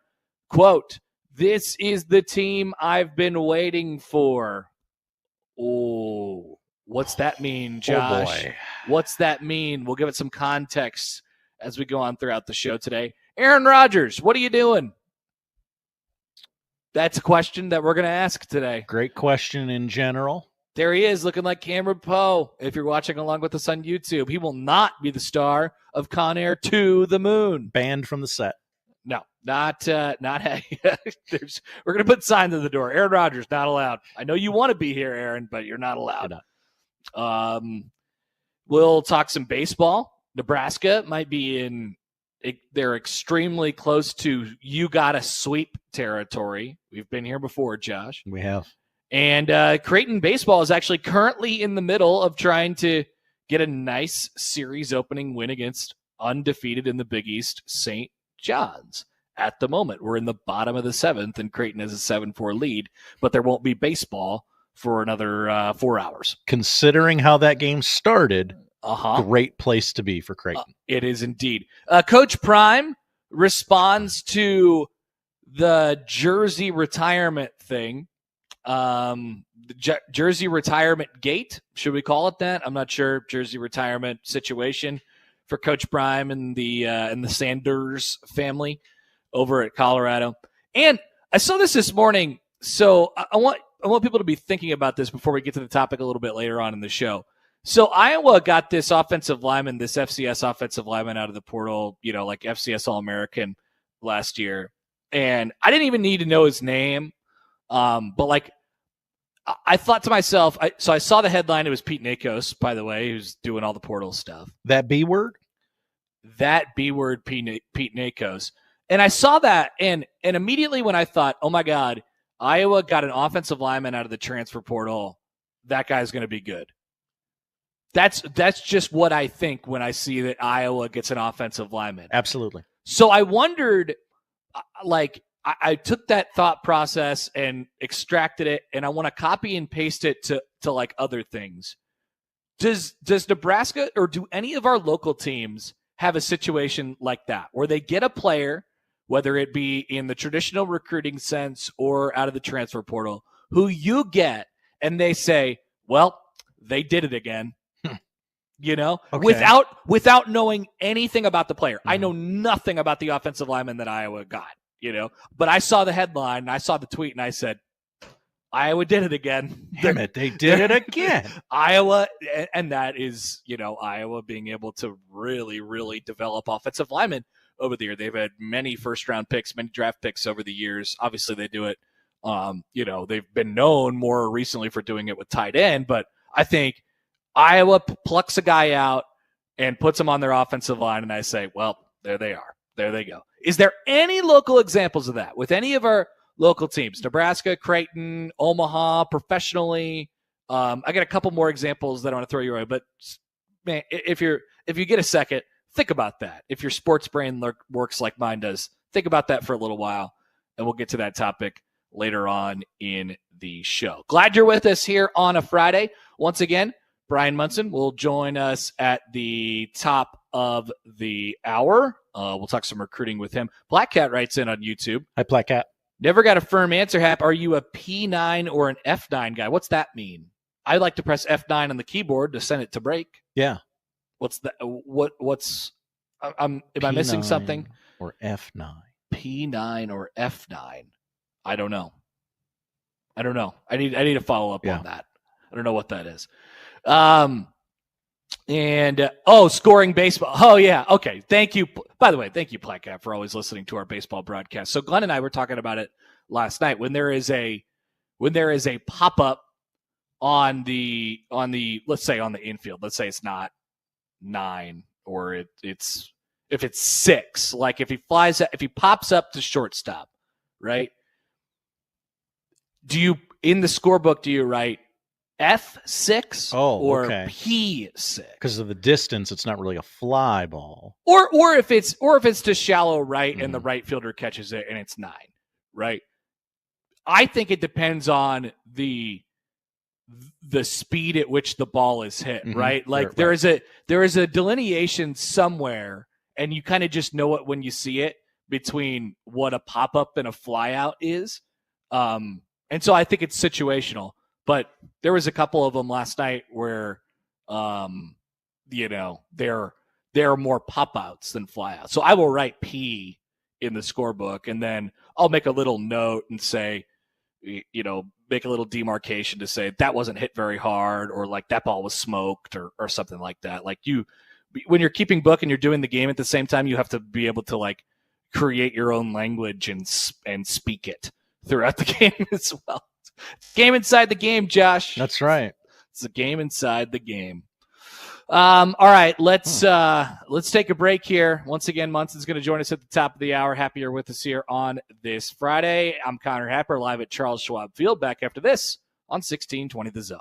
Quote: "This is the team I've been waiting for." Oh, what's that mean, Josh? Oh boy. What's that mean? We'll give it some context as we go on throughout the show today. Aaron Rodgers, what are you doing? That's a question that we're going to ask today. Great question in general. There he is, looking like Cameron Poe. If you're watching along with us on YouTube, he will not be the star of Con Air to the Moon. Banned from the set. No, not. We're going to put signs at the door. Aaron Rodgers, not allowed. I know you want to be here, Aaron, but you're not allowed. You're not. We'll talk some baseball. Nebraska might be they're extremely close to you gotta sweep territory. We've been here before, Josh. We have. And Creighton baseball is actually currently in the middle of trying to get a nice series opening win against undefeated in the Big East St. John's. At the moment, we're in the bottom of the 7th, and Creighton has a 7-4 lead, but there won't be baseball for another 4 hours. Considering how that game started, great place to be for Creighton. It is indeed. Coach Prime responds to the jersey retirement thing. The jersey retirement gate, should we call it that? I'm not sure. Jersey retirement situation for Coach Prime and the Sanders family over at Colorado. And I saw this morning, so I want people to be thinking about this before we get to the topic a little bit later on in the show. So Iowa got this offensive lineman, this FCS offensive lineman out of the portal, like FCS All-American last year. And I didn't even need to know his name. But I thought to myself, so I saw the headline. It was Pete Nakos, by the way, who's doing all the portal stuff. That B word? That B word, Pete Nakos. And I saw that, and immediately when I thought, oh my God, Iowa got an offensive lineman out of the transfer portal, that guy's going to be good. That's just what I think when I see that Iowa gets an offensive lineman. Absolutely. So I wondered, I took that thought process and extracted it, and I want to copy and paste it to other things. Does Nebraska or do any of our local teams have a situation like that where they get a player, whether it be in the traditional recruiting sense or out of the transfer portal, who you get and they say, well, they did it again. Okay. Without knowing anything about the player. I know nothing about the offensive lineman that Iowa got. But I saw the headline, and I saw the tweet, and I said, Iowa did it again. Damn it, they did it again. Iowa, and that is, Iowa being able to really, really develop offensive linemen over the year. They've had many first-round picks, many draft picks over the years. Obviously, they do it. They've been known more recently for doing it with tight end, but I think Iowa plucks a guy out and puts him on their offensive line, and I say, well, there they are. There they go. Is there any local examples of that with any of our local teams? Nebraska, Creighton, Omaha, professionally. I got a couple more examples that I want to throw your way, but man, if you get a second, think about that. If your sports brain works like mine does, think about that for a little while, and we'll get to that topic later on in the show. Glad you're with us here on a Friday. Once again, Bryan Munson will join us at the top of the hour. We'll talk some recruiting with him. Black Cat writes in on YouTube. Hi, Black Cat. Never got a firm answer, Hap. Are you a P9 or an F9 guy? What's that mean? I like to press F9 on the keyboard to send it to break. Yeah. What's that? Am I missing something? Or F9. P9 or F9? I don't know. I need to follow up on that. I don't know what that is. Scoring baseball. Oh yeah. Okay. Thank you. By the way, thank you, Black Cat, for always listening to our baseball broadcast. So Glenn and I were talking about it last night. When there is a pop-up on the let's say on the infield, let's say it's not 9 or it's if it's 6, like if he pops up to shortstop, right? In the scorebook, do you write F6 or P6? Because of the distance, it's not really a fly ball. Or if it's to shallow right and the right fielder catches it and it's 9, right? I think it depends on the speed at which the ball is hit, right? Like there is a delineation somewhere, and you kind of just know it when you see it between what a pop-up and a fly-out is. And so I think it's situational. But there was a couple of them last night where, there are more pop-outs than fly-outs. So I will write P in the scorebook, and then I'll make a little note and say, make a little demarcation to say that wasn't hit very hard, or like that ball was smoked, or something like that. Like when you're keeping book and you're doing the game at the same time, you have to be able to like create your own language and speak it throughout the game as well. It's a game inside the game, Josh. That's right. It's a game inside the game. All right, let's take a break here. Once again, Munson's going to join us at the top of the hour. Happy you're with us here on this Friday. I'm Connor Happer, live at Charles Schwab Field. Back after this on 1620 The Zone.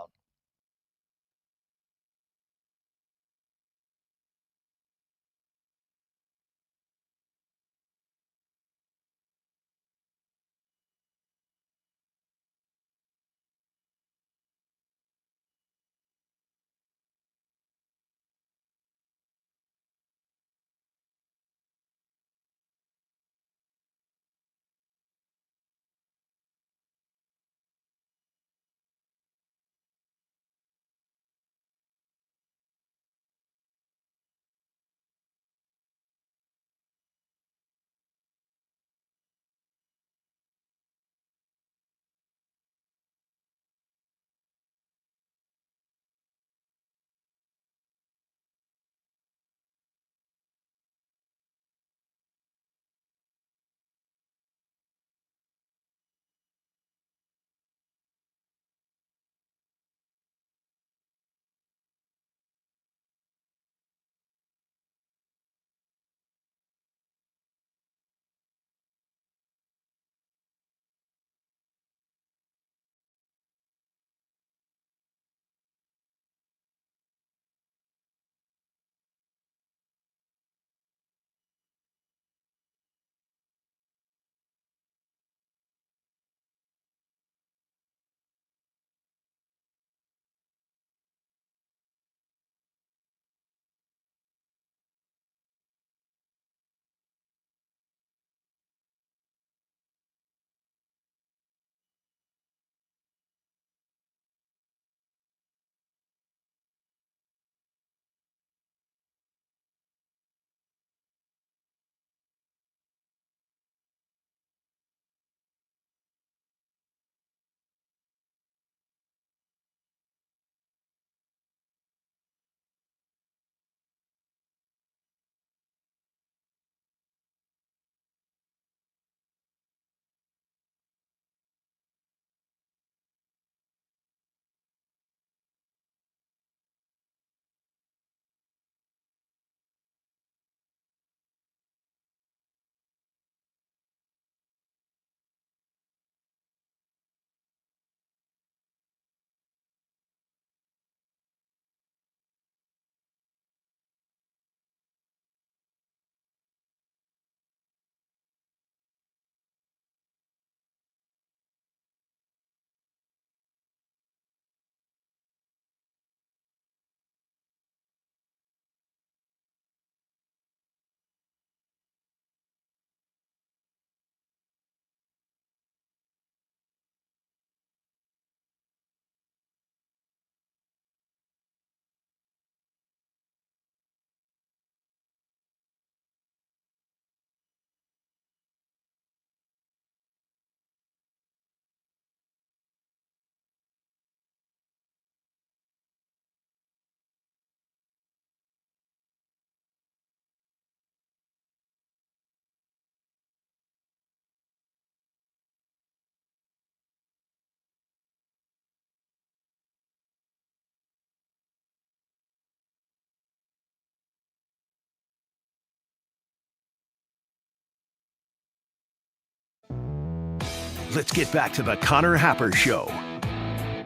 let's get back to the Connor Happer Show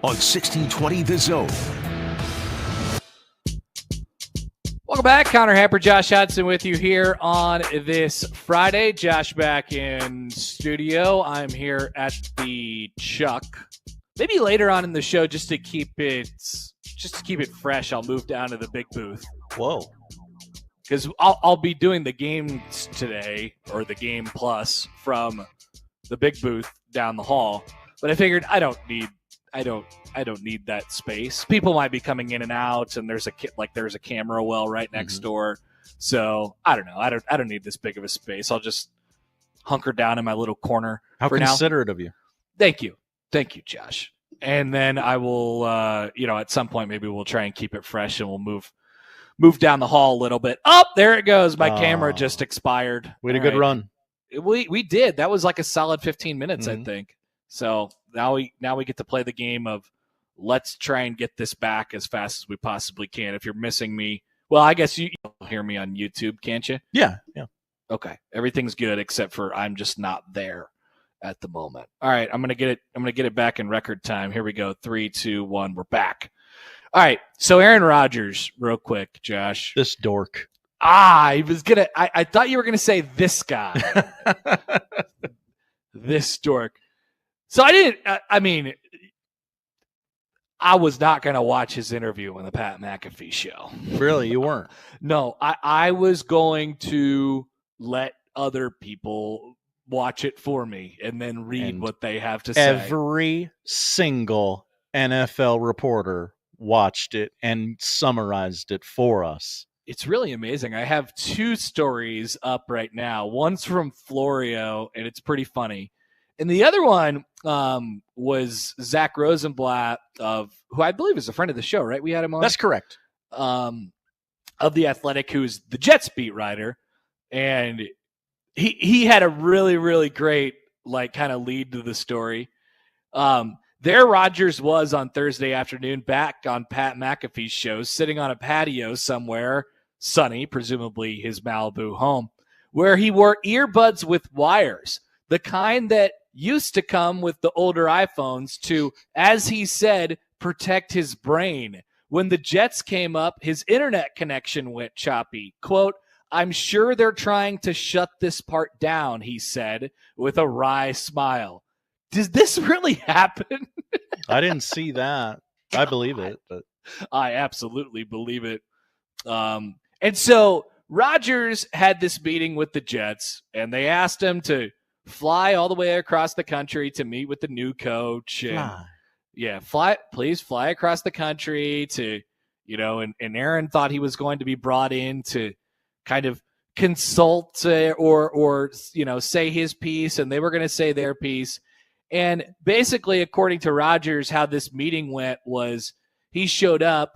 on 1620 The Zone. Welcome back. Connor Happer, Josh Hodson with you here on this Friday. Josh back in studio. I'm here at the Chuck. Maybe later on in the show, just to keep it fresh, I'll move down to the big booth. Whoa. Because I'll be doing the games today, or the game plus, from the big booth down the hall. But I figured I don't need that space. People might be coming in and out, and there's a camera well right next door. So I don't know. I don't need this big of a space. I'll just hunker down in my little corner. How for considerate now. of you. Thank you, Josh. And then I will, at some point maybe we'll try and keep it fresh, and we'll move down the hall a little bit. Oh, there it goes. My camera just expired. We had a good run. We did. That was like a solid 15 minutes, I think. So now we get to play the game of let's try and get this back as fast as we possibly can. If you're missing me, well, I guess you'll hear me on YouTube, can't you? Yeah. Okay. Everything's good except for I'm just not there at the moment. All right, I'm gonna get it back in record time. Here we go. 3, 2, 1. We're back. All right. So Aaron Rodgers, real quick, Josh. This dork. I thought you were gonna say this guy. This dork. So I was not going to watch his interview on the Pat McAfee show. Really? You weren't? No, I was going to let other people watch it for me and then read what they have to say. Every single NFL reporter watched it and summarized it for us. It's really amazing. I have 2 stories up right now. One's from Florio, and it's pretty funny. And the other one was Zach Rosenblatt, who I believe is a friend of the show, right? We had him on. That's correct. Of The Athletic, who's the Jets beat writer. And he had a really, really great kind of lead to the story. There Rodgers was on Thursday afternoon back on Pat McAfee's show, sitting on a patio somewhere, sunny, presumably his Malibu home, where he wore earbuds with wires, the kind that used to come with the older iPhones to, as he said, protect his brain. When the Jets came up, his internet connection went choppy. Quote, "I'm sure they're trying to shut this part down," he said with a wry smile. Does this really happen? I didn't see that. I believe it, but I absolutely believe it. And so Rodgers had this meeting with the Jets, and they asked him to fly all the way across the country to meet with the new coach. Please fly across the country to, and Aaron thought he was going to be brought in to kind of consult or say his piece, and they were going to say their piece. And basically, according to Rodgers, how this meeting went was he showed up,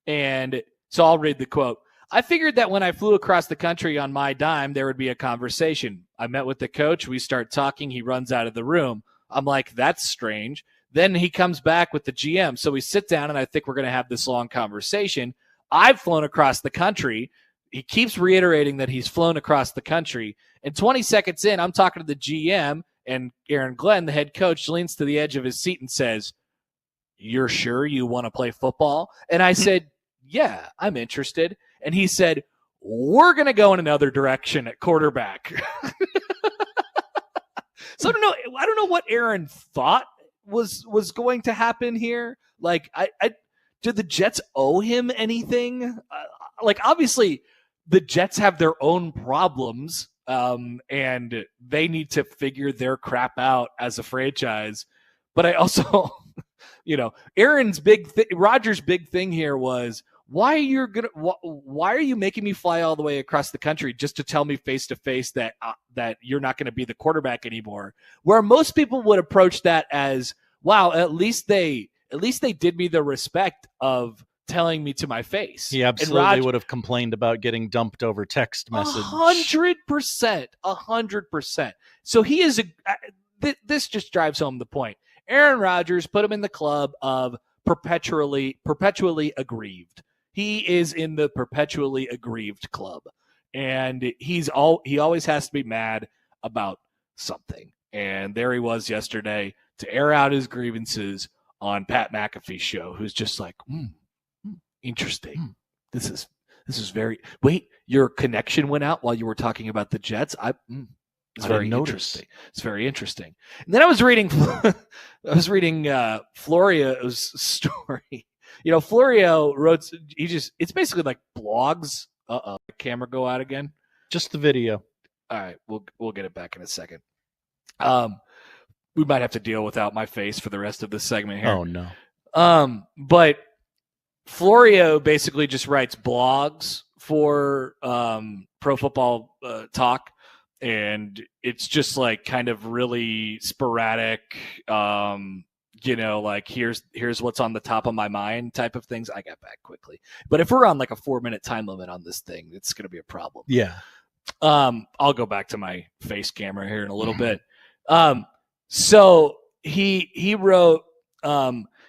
and so I'll read the quote. "I figured that when I flew across the country on my dime, there would be a conversation. I met with the coach. We start talking. He runs out of the room. I'm like, that's strange. Then he comes back with the GM. So we sit down, and I think we're going to have this long conversation. I've flown across the country." He keeps reiterating that he's flown across the country. And 20 seconds in, I'm talking to the GM, and Aaron Glenn, the head coach, leans to the edge of his seat and says, "You're sure you want to play football?" And I said, "Yeah, I'm interested." And he said, "We're going to go in another direction at quarterback." So I don't know what Aaron thought was going to happen here. Did the Jets owe him anything? Obviously the Jets have their own problems, and they need to figure their crap out as a franchise. But I also, Aaron's Rodgers' big thing here was, why are you making me fly all the way across the country just to tell me face to face that you're not going to be the quarterback anymore? Where most people would approach that as, wow, at least they did me the respect of telling me to my face. He absolutely would have complained about getting dumped over text message. 100%. So he is this just drives home the point. Aaron Rodgers put him in the club of perpetually aggrieved. He is in the perpetually aggrieved club, and he always has to be mad about something. And there he was yesterday to air out his grievances on Pat McAfee's show, who's just like, interesting. This is very. Wait, your connection went out while you were talking about the Jets. It's very interesting. It's very interesting. And then I was reading Florio's story. Florio wrote. It's basically like blogs. Camera go out again. Just the video. All right, we'll get it back in a second. We might have to deal without my face for the rest of this segment here. Oh no. But Florio basically just writes blogs for Pro Football Talk, and it's just like kind of really sporadic. Like here's what's on the top of my mind type of things. I got back quickly, but if we're on like a 4-minute time limit on this thing, it's going to be a problem. Yeah. I'll go back to my face camera here in a little bit. So he wrote,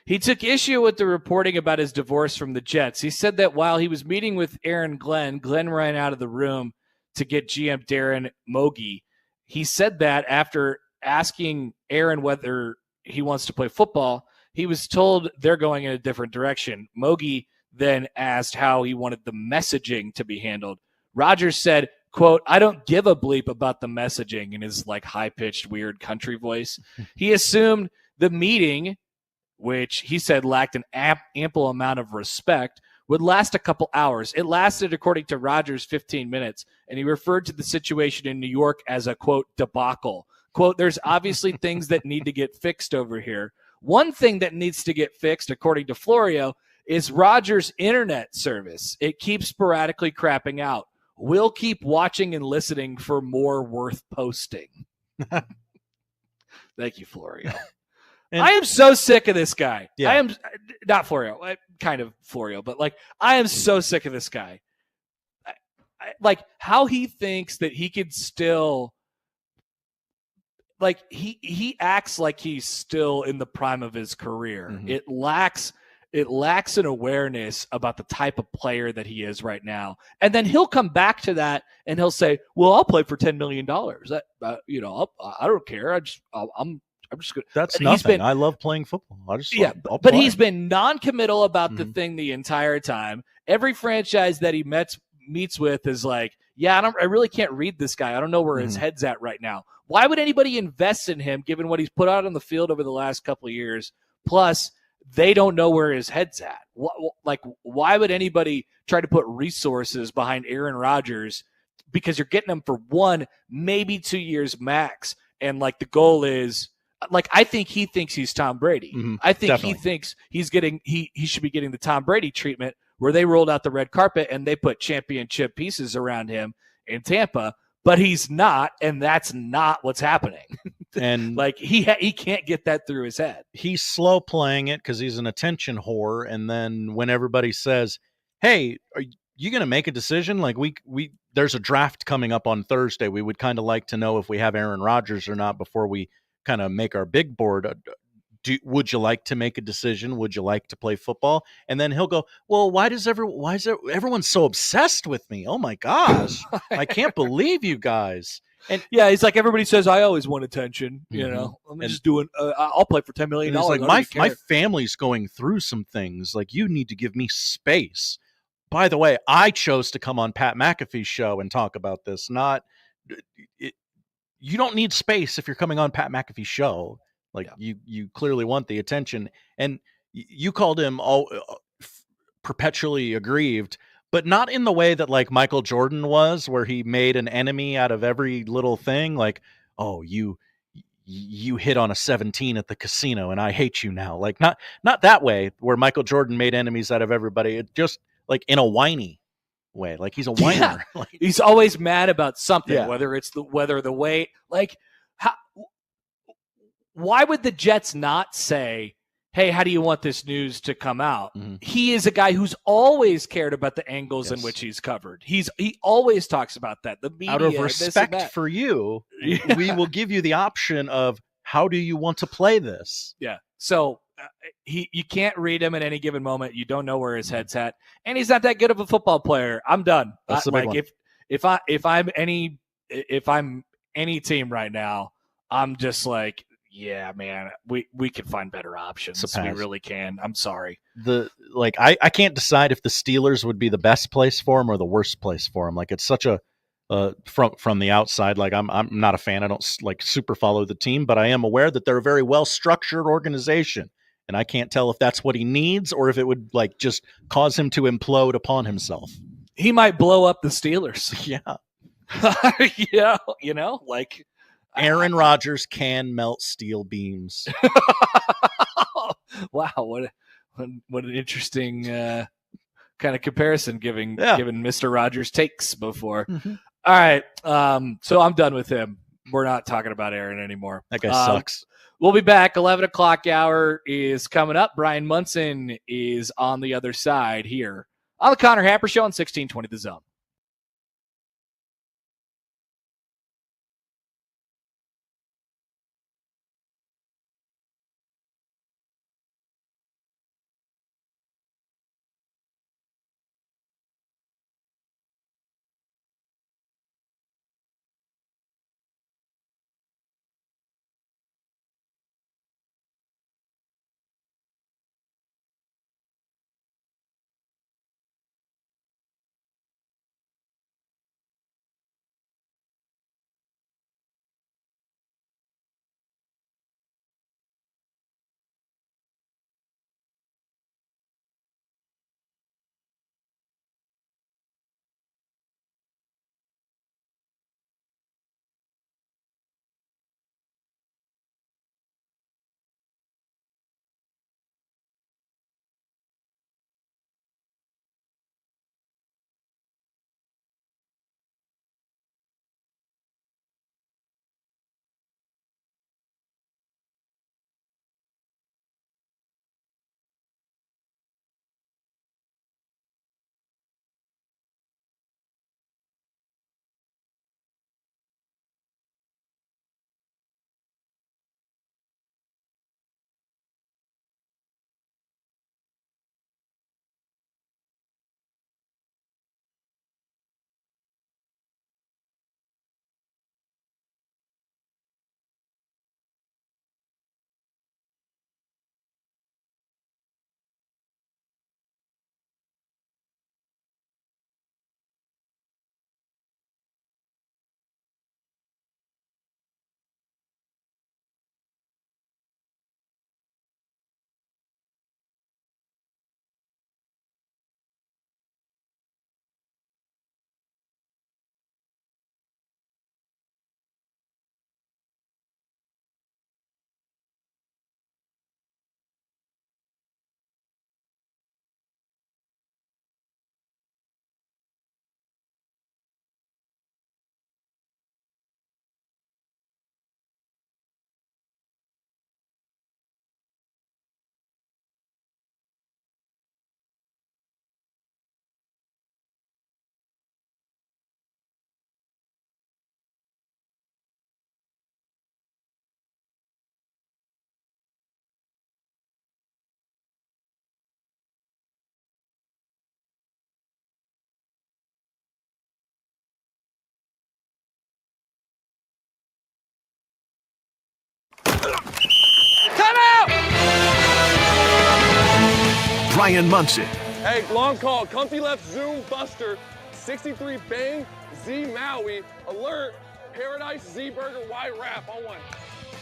he took issue with the reporting about his divorce from the Jets. He said that while he was meeting with Aaron Glenn ran out of the room to get GM Darren Mogi. He said that after asking Aaron whether he wants to play football, he was told they're going in a different direction. Mogi then asked how he wanted the messaging to be handled. Rodgers said, quote, "I don't give a bleep about the messaging," in his like high-pitched, weird country voice. He assumed the meeting, which he said lacked an ample amount of respect, would last a couple hours. It lasted, according to Rodgers, 15 minutes, and he referred to the situation in New York as a, quote, debacle. Quote, "There's obviously things that need to get fixed over here. One thing that needs to get fixed, according to Florio, is Rodgers' internet service. It keeps sporadically crapping out. We'll keep watching and listening for more worth posting." Thank you, Florio. I am so sick of this guy. Yeah. I am not Florio, kind of Florio, but like I am so sick of this guy. Like how he thinks that he could still, like he acts like he's still in the prime of his career. Mm-hmm. It lacks an awareness about the type of player that he is right now. And then he'll come back to that and he'll say, "Well, I'll play for $10 million. I don't care. I'm just good." That's nothing. I love playing football. But he's been non-committal about the thing the entire time. Every franchise that he meets with is like, "Yeah, I really can't read this guy. I don't know where his head's at right now." Why would anybody invest in him given what he's put out on the field over the last couple of years? Plus, they don't know where his head's at. Why would anybody try to put resources behind Aaron Rodgers? Because you're getting him for 1, maybe 2 years max. And like the goal is, like, I think he thinks he's Tom Brady. I think definitely. he thinks he should be getting the Tom Brady treatment where they rolled out the red carpet and they put championship pieces around him in Tampa. But he's not, and that's not what's happening. And like he can't get that through his head. He's slow playing it because he's an attention whore. And then when everybody says, "Hey, are you going to make a decision? Like we there's a draft coming up on Thursday. We would kind of like to know if we have Aaron Rodgers or not before we kind of make our big board. Would you like to make a decision? Would you like to play football?" And then he'll go, "Well, why is everyone so obsessed with me? Oh my gosh, I can't believe you guys." And yeah, he's like, everybody says I always want attention. I'm just doing. I'll play for $10 million. He's like, my family's going through some things. Like, you need to give me space. By the way, I chose to come on Pat McAfee's show and talk about this. You don't need space if you're coming on Pat McAfee's show. Like you clearly want the attention, and you called him all perpetually aggrieved, but not in the way that like Michael Jordan was, where he made an enemy out of every little thing. Like, "Oh, you hit on a 17 at the casino and I hate you now." Like not that way where Michael Jordan made enemies out of everybody. It just like in a whiny way. Like he's a whiner. Yeah. He's always mad about something, whether it's the weight, like how. Why would the Jets not say, "Hey, how do you want this news to come out?" He is a guy who's always cared about the angles in which he's covered. He always talks about that. The media, out of respect for you, we will give you the option of how do you want to play this. Yeah. So you can't read him at any given moment. You don't know where his head's at, and he's not that good of a football player. I'm done. That's the big one. If I'm any team right now, I'm just like, yeah, man, we can find better options. We really can. I'm sorry. I can't decide if the Steelers would be the best place for him or the worst place for him. Like, it's such a from the outside. Like, I'm not a fan. I don't like super follow the team, but I am aware that they're a very well structured organization, and I can't tell if that's what he needs or if it would like just cause him to implode upon himself. He might blow up the Steelers. Yeah. Yeah, like Aaron Rodgers can melt steel beams. Wow, what an interesting kind of comparison given Mr. Rodgers takes before. Mm-hmm. All right, so I'm done with him. We're not talking about Aaron anymore. That guy sucks. We'll be back. 11 o'clock hour is coming up. Bryan Munson is on the other side here on the Connor Happer Show on 1620 The Zone. Bryan Munson. Hey, long call. Comfy left zoom buster. 63 bang Z Maui. Alert. Paradise Z Burger Y wrap on one.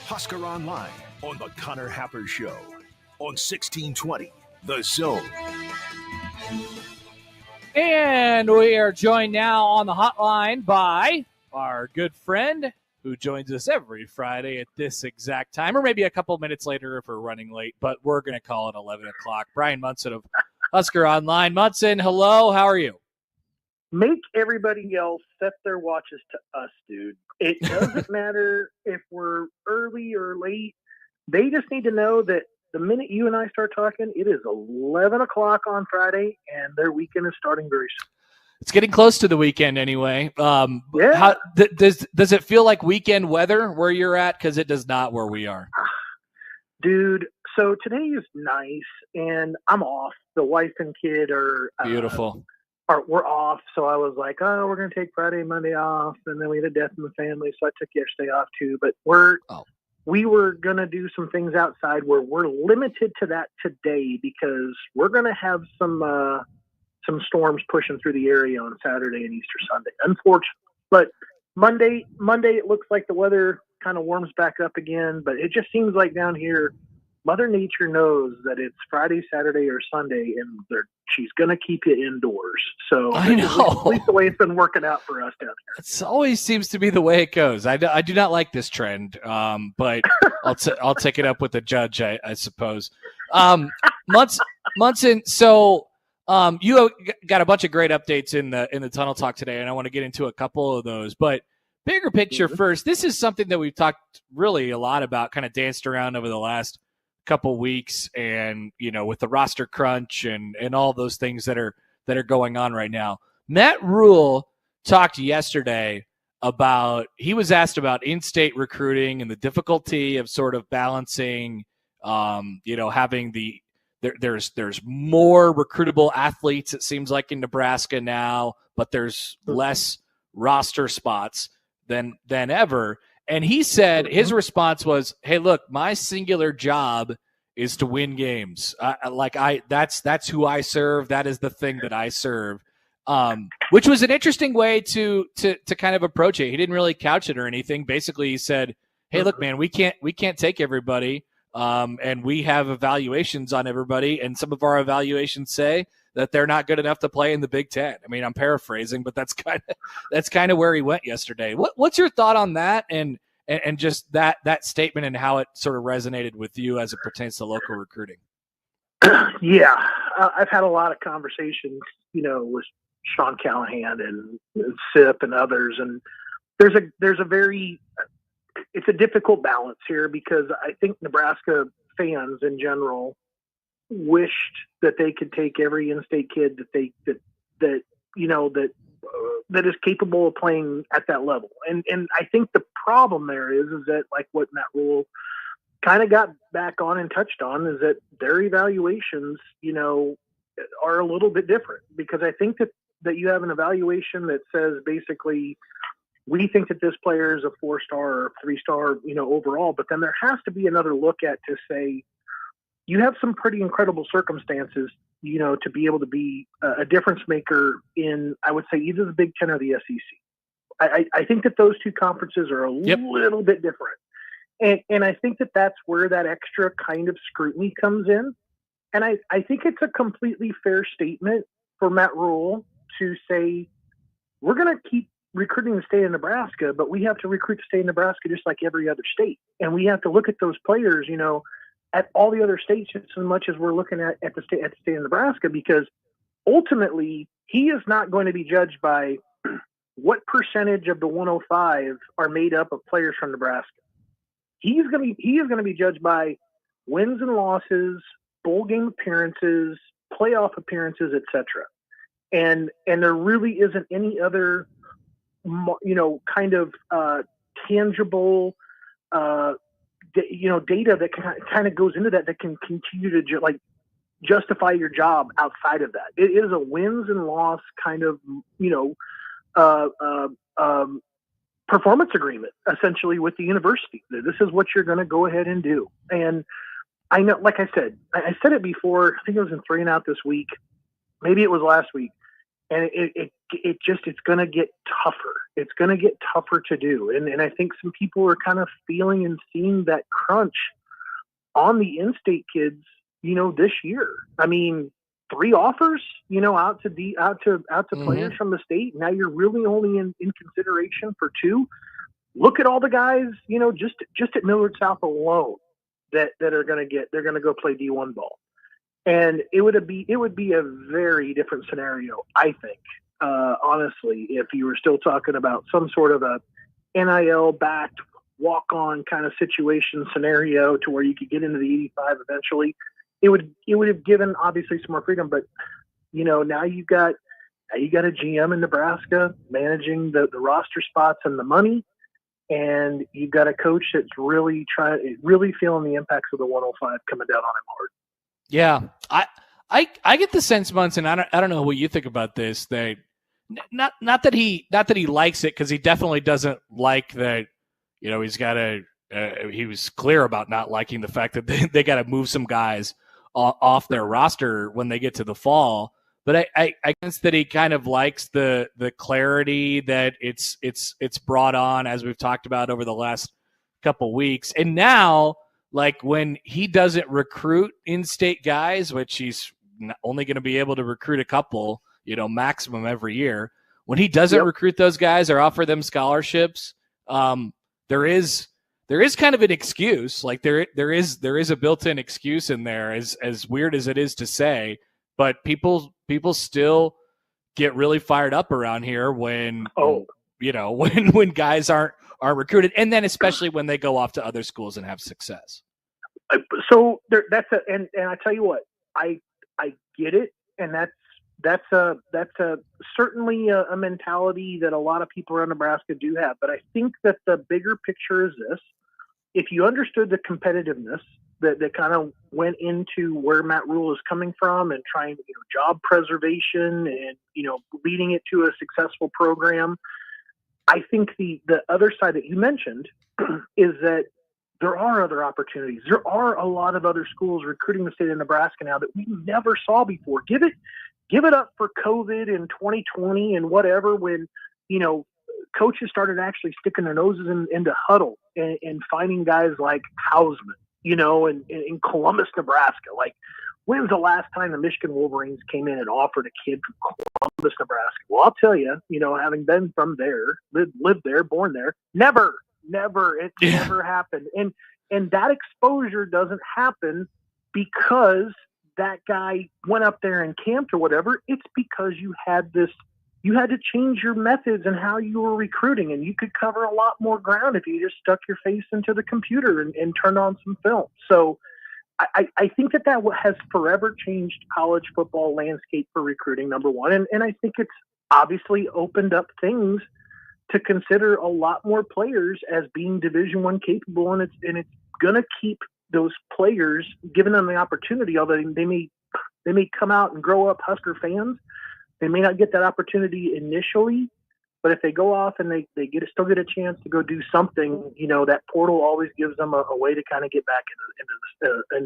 Husker Online on the Connor Happer Show on 1620 The Zone. And we are joined now on the hotline by our good friend who joins us every Friday at this exact time, or maybe a couple minutes later if we're running late, but we're going to call it 11 o'clock. Bryan Munson of Husker Online. Munson, hello. How are you? Make everybody else set their watches to us, dude. It doesn't matter if we're early or late. They just need to know that the minute you and I start talking, it is 11 o'clock on Friday, and their weekend is starting very soon. It's getting close to the weekend anyway. Yeah. How, does it feel like weekend weather where you're at? Because it does not where we are. Dude, so today is nice, and I'm off. The wife and kid are beautiful. were off. So I was like, oh, we're going to take Friday and Monday off. And then we had a death in the family. So I took yesterday off too. But we were going to do some things outside where we're limited to that today because we're going to have some storms pushing through the area on Saturday and Easter Sunday, unfortunately. But Monday, it looks like the weather kind of warms back up again. But it just seems like down here, Mother Nature knows that it's Friday, Saturday, or Sunday, and she's going to keep you indoors. So I know. At least the way it's been working out for us down here. It always seems to be the way it goes. I do not like this trend, but I'll take it up with the judge, I suppose. Munson, so you got a bunch of great updates in the Tunnel Talk today, and I want to get into a couple of those. But bigger picture first, this is something that we've talked really a lot about, kind of danced around over the last couple weeks, and with the roster crunch and all those things that are going on right now. Matt Rhule talked yesterday about, he was asked about in-state recruiting and the difficulty of sort of balancing having there's more recruitable athletes, it seems like, in Nebraska now, but there's less roster spots than ever. And he said his response was, hey, look, my singular job is to win games. That's who I serve. That is the thing that I serve, which was an interesting way to kind of approach it. He didn't really couch it or anything. Basically, he said, hey, look, man, we can't take everybody, and we have evaluations on everybody, and some of our evaluations say that they're not good enough to play in the Big Ten. I mean, I'm paraphrasing, but that's kind of where he went yesterday. What's your thought on that, and just that statement and how it sort of resonated with you as it pertains to local recruiting? Yeah, I've had a lot of conversations, with Sean Callahan and Sip and others, and there's a very, it's a difficult balance here because I think Nebraska fans in general wished that they could take every in-state kid that is capable of playing at that level. And I think the problem there is that, like what Matt Rhule kind of got back on and touched on, is that their evaluations, are a little bit different, because I think that you have an evaluation that says basically, we think that this player is a 4-star or 3-star, overall, but then there has to be another look at to say, you have some pretty incredible circumstances, to be able to be a difference maker in, I would say, either the Big Ten or the SEC. I think that those two conferences are a little bit different. And I think that that's where that extra kind of scrutiny comes in. And I think it's a completely fair statement for Matt Rhule to say, we're going to keep recruiting to stay in Nebraska, but we have to recruit to stay in Nebraska just like every other state. And we have to look at those players, at all the other states just as much as we're looking at the state of Nebraska, because ultimately he is not going to be judged by what percentage of the 105 are made up of players from Nebraska. He is going to be judged by wins and losses, bowl game appearances, playoff appearances, etc. And there really isn't any other, kind of tangible, data that kind of goes into that can continue to justify your job outside of that. It is a wins and loss kind of, performance agreement essentially with the university. This is what you're going to go ahead and do. And I know, like I said it before, I think it was in 3 and Out this week. Maybe it was last week. And it's going to get tougher. It's going to get tougher to do. And I think some people are kind of feeling and seeing that crunch on the in-state kids, this year. I mean, 3 offers, out to players from the state. Now you're really only in consideration for 2. Look at all the guys, just at Millard South alone that are going to go play D1 ball. And it would be a very different scenario, I think, honestly, if you were still talking about some sort of a NIL-backed walk-on kind of situation scenario to where you could get into the 85 eventually. It would have given obviously some more freedom, but now you got a GM in Nebraska managing the roster spots and the money, and you've got a coach that's really feeling the impacts of the 105 coming down on him hard. Yeah, I get the sense, Munson, I don't know what you think about this, that not that he likes it, because he definitely doesn't like that, he's got to he was clear about not liking the fact that they got to move some guys off their roster when they get to the fall. But I guess that he kind of likes the clarity that it's brought on, as we've talked about over the last couple weeks. And now, like, when he doesn't recruit in-state guys, which he's only going to be able to recruit a couple, maximum every year. When he doesn't recruit those guys or offer them scholarships, there is kind of an excuse. Like there is a built-in excuse in there, as weird as it is to say, but people still get really fired up around here when when guys aren't recruited, and then especially when they go off to other schools and have success. So that's and I tell you what, I get it, and that's certainly a mentality that a lot of people around Nebraska do have. But I think that the bigger picture is this: if you understood the competitiveness that kind of went into where Matt Rhule is coming from and trying, job preservation and, leading it to a successful program, I think the other side that you mentioned is that there are other opportunities. There are a lot of other schools recruiting the state of Nebraska now that we never saw before. Give it up for COVID in 2020 and whatever, when, coaches started actually sticking their noses into Huddle and finding guys like Hausman, in Columbus, Nebraska. Like, when was the last time the Michigan Wolverines came in and offered a kid from Columbus, Nebraska? Well, I'll tell you, having been from there, lived there, born there, never. It never happened. And that exposure doesn't happen because that guy went up there and camped or whatever. It's because you had to change your methods and how you were recruiting, and you could cover a lot more ground if you just stuck your face into the computer and turned on some film. So I think that has forever changed college football landscape for recruiting, number one. And I think it's obviously opened up things to consider a lot more players as being Division I capable, and it's going to keep those players, giving them the opportunity, although they may come out and grow up Husker fans. They may not get that opportunity initially, but if they go off and they still get a chance to go do something, that portal always gives them a way to kind of get back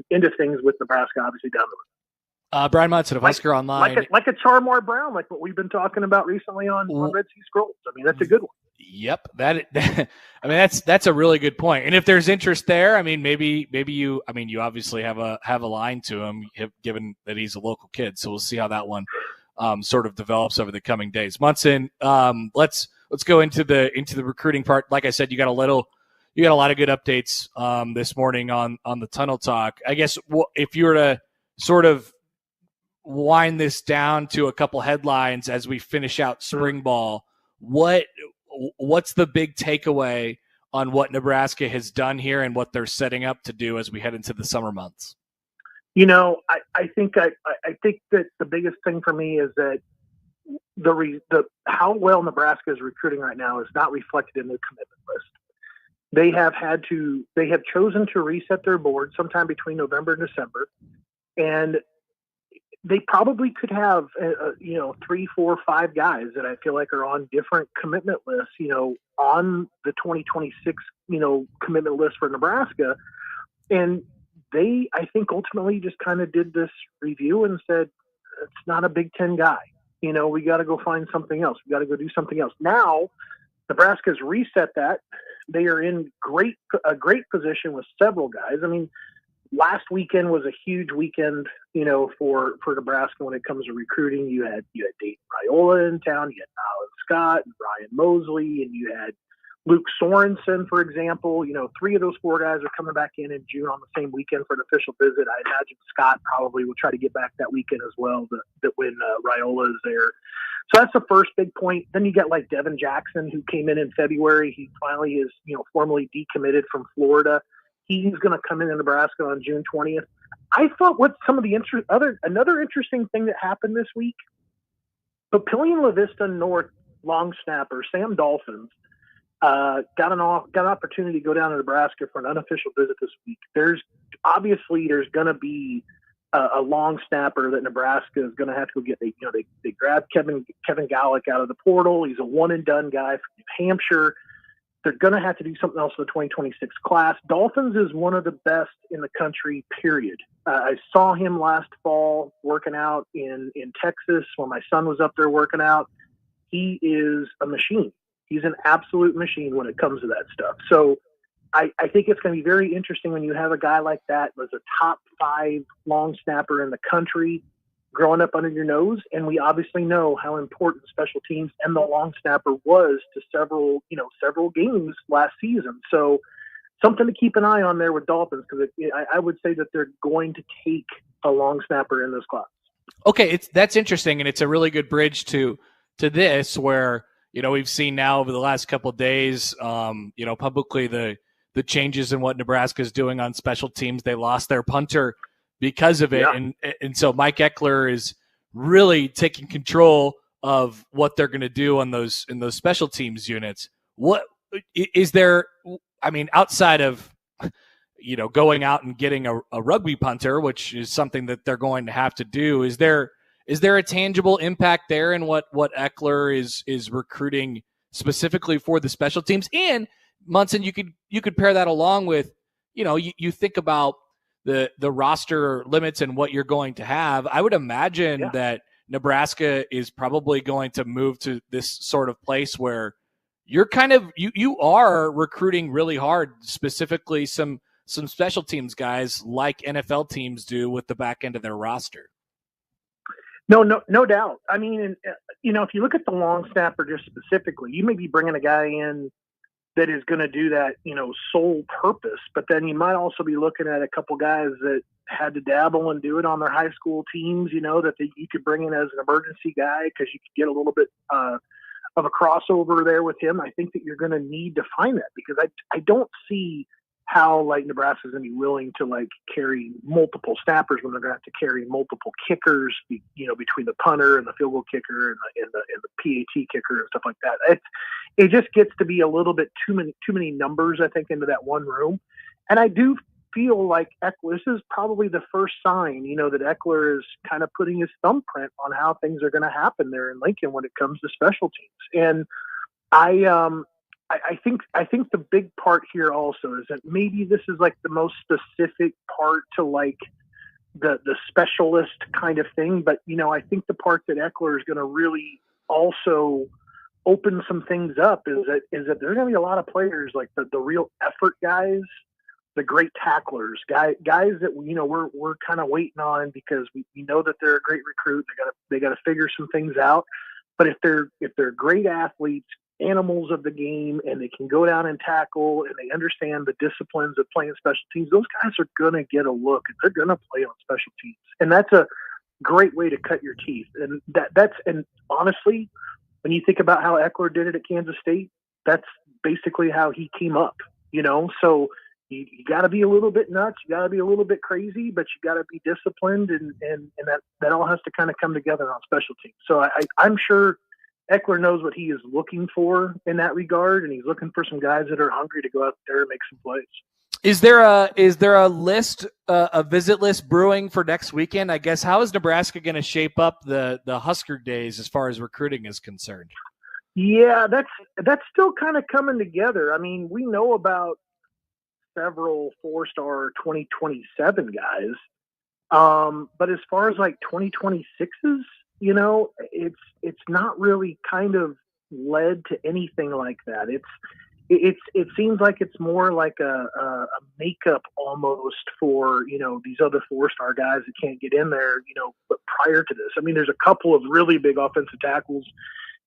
into things with Nebraska, obviously down the road. Bryan Munson of Husker Online. Like a Charmar Brown, like what we've been talking about recently on Red Sea Scrolls. I mean, that's a good one. Yep. That's a really good point. And if there's interest there, maybe you obviously have a line to him, given that he's a local kid. So we'll see how that one sort of develops over the coming days. Munson, let's go into the recruiting part. Like I said, you got a lot of good updates this morning on the Tunnel Talk. I guess if you were to sort of wind this down to a couple headlines as we finish out spring ball, what's the big takeaway on what Nebraska has done here and what they're setting up to do as we head into the summer months? I think that the biggest thing for me is that the how well Nebraska is recruiting right now is not reflected in their commitment list. They have chosen to reset their board sometime between November and December, and they probably could have 3, 4, 5 guys that I feel like are on different commitment lists, on the 2026 commitment list for Nebraska, and they, I think, ultimately just kind of did this review and said, it's not a Big Ten guy. We got to go find something else. We got to go do something else. Now, Nebraska's reset that. They are in a great position with several guys. I mean, last weekend was a huge weekend, for Nebraska when it comes to recruiting. You had Dayton Raiola in town. You had Alan Scott and Brian Mosley, and you had Luke Sorensen, for example. 3 of those 4 guys are coming back in June on the same weekend for an official visit. I imagine Scott probably will try to get back that weekend as well, that when Raiola is there. So that's the first big point. Then you got like Devin Jackson, who came in February. He finally is, formally decommitted from Florida. He's going to come in Nebraska on June 20th. I thought what some of the another interesting thing that happened this week, Papillion La Vista North long snapper Sam Dolphins got an opportunity to go down to Nebraska for an unofficial visit this week. There's going to be a long snapper that Nebraska is going to have to go get. They grabbed Kevin Gallick out of the portal. He's a one and done guy from New Hampshire. They're going to have to do something else in the 2026 class. Dolphins is one of the best in the country, period. I saw him last fall working out in Texas when my son was up there working out. He is a machine. He's an absolute machine when it comes to that stuff. So I think it's going to be very interesting when you have a guy like that was a top 5 long snapper in the country growing up under your nose. And we obviously know how important special teams and the long snapper was to several games last season. So something to keep an eye on there with Dolphins, because I would say that they're going to take a long snapper in this class. Okay, that's interesting, and it's a really good bridge to this, where we've seen now over the last couple of days, publicly the changes in what Nebraska is doing on special teams. They lost their punter because of it, yeah. and so Mike Eckler is really taking control of what they're going to do in those special teams units. What is there? I mean, outside of going out and getting a rugby punter, which is something that they're going to have to do, is there a tangible impact there in what Eckler is recruiting specifically for the special teams? And Munson, you could pair that along with you think about the roster limits and what you're going to have. I would imagine that Nebraska is probably going to move to this sort of place where you're you are recruiting really hard, specifically some special teams guys like NFL teams do with the back end of their roster. No doubt. I mean, if you look at the long snapper just specifically, you may be bringing a guy in that is going to do that, sole purpose. But then you might also be looking at a couple guys that had to dabble and do it on their high school teams, that you could bring in as an emergency guy because you could get a little bit of a crossover there with him. I think that you're going to need to find that, because I don't see how Nebraska is going to be willing to carry multiple snappers when they're going to have to carry multiple kickers, between the punter and the field goal kicker and the PAT kicker and stuff like that. It just gets to be a little bit too many numbers, I think, into that one room. And I do feel like Eckler, this is probably the first sign, that Eckler is kind of putting his thumbprint on how things are going to happen there in Lincoln when it comes to special teams. And I think the big part here also is that maybe this is the most specific part to the specialist kind of thing. But, I think the part that Eckler is going to really also open some things up is that there's going to be a lot of players the real effort guys, the great tacklers, guys that we're kind of waiting on, because we know that they're a great recruit. They got to figure some things out. But if they're great athletes, animals of the game, and they can go down and tackle, and they understand the disciplines of playing special teams, those guys are going to get a look, and they're going to play on special teams. And that's a great way to cut your teeth. And and honestly, when you think about how Eckler did it at Kansas State, that's basically how he came up, so you got to be a little bit nuts. You got to be a little bit crazy, but you got to be disciplined, and that all has to kind of come together on special teams. So I'm sure Eckler knows what he is looking for in that regard, and he's looking for some guys that are hungry to go out there and make some plays. Is there a list, a visit list brewing for next weekend? I guess, how is Nebraska going to shape up the Husker days as far as recruiting is concerned? Yeah, that's still kind of coming together. I mean, we know about several 4-star 2027 guys, but as far as 2026s, it's not really kind of led to anything like that. It seems like it's more like a makeup almost for, these other 4-star guys that can't get in there, but prior to this, I mean, there's a couple of really big offensive tackles,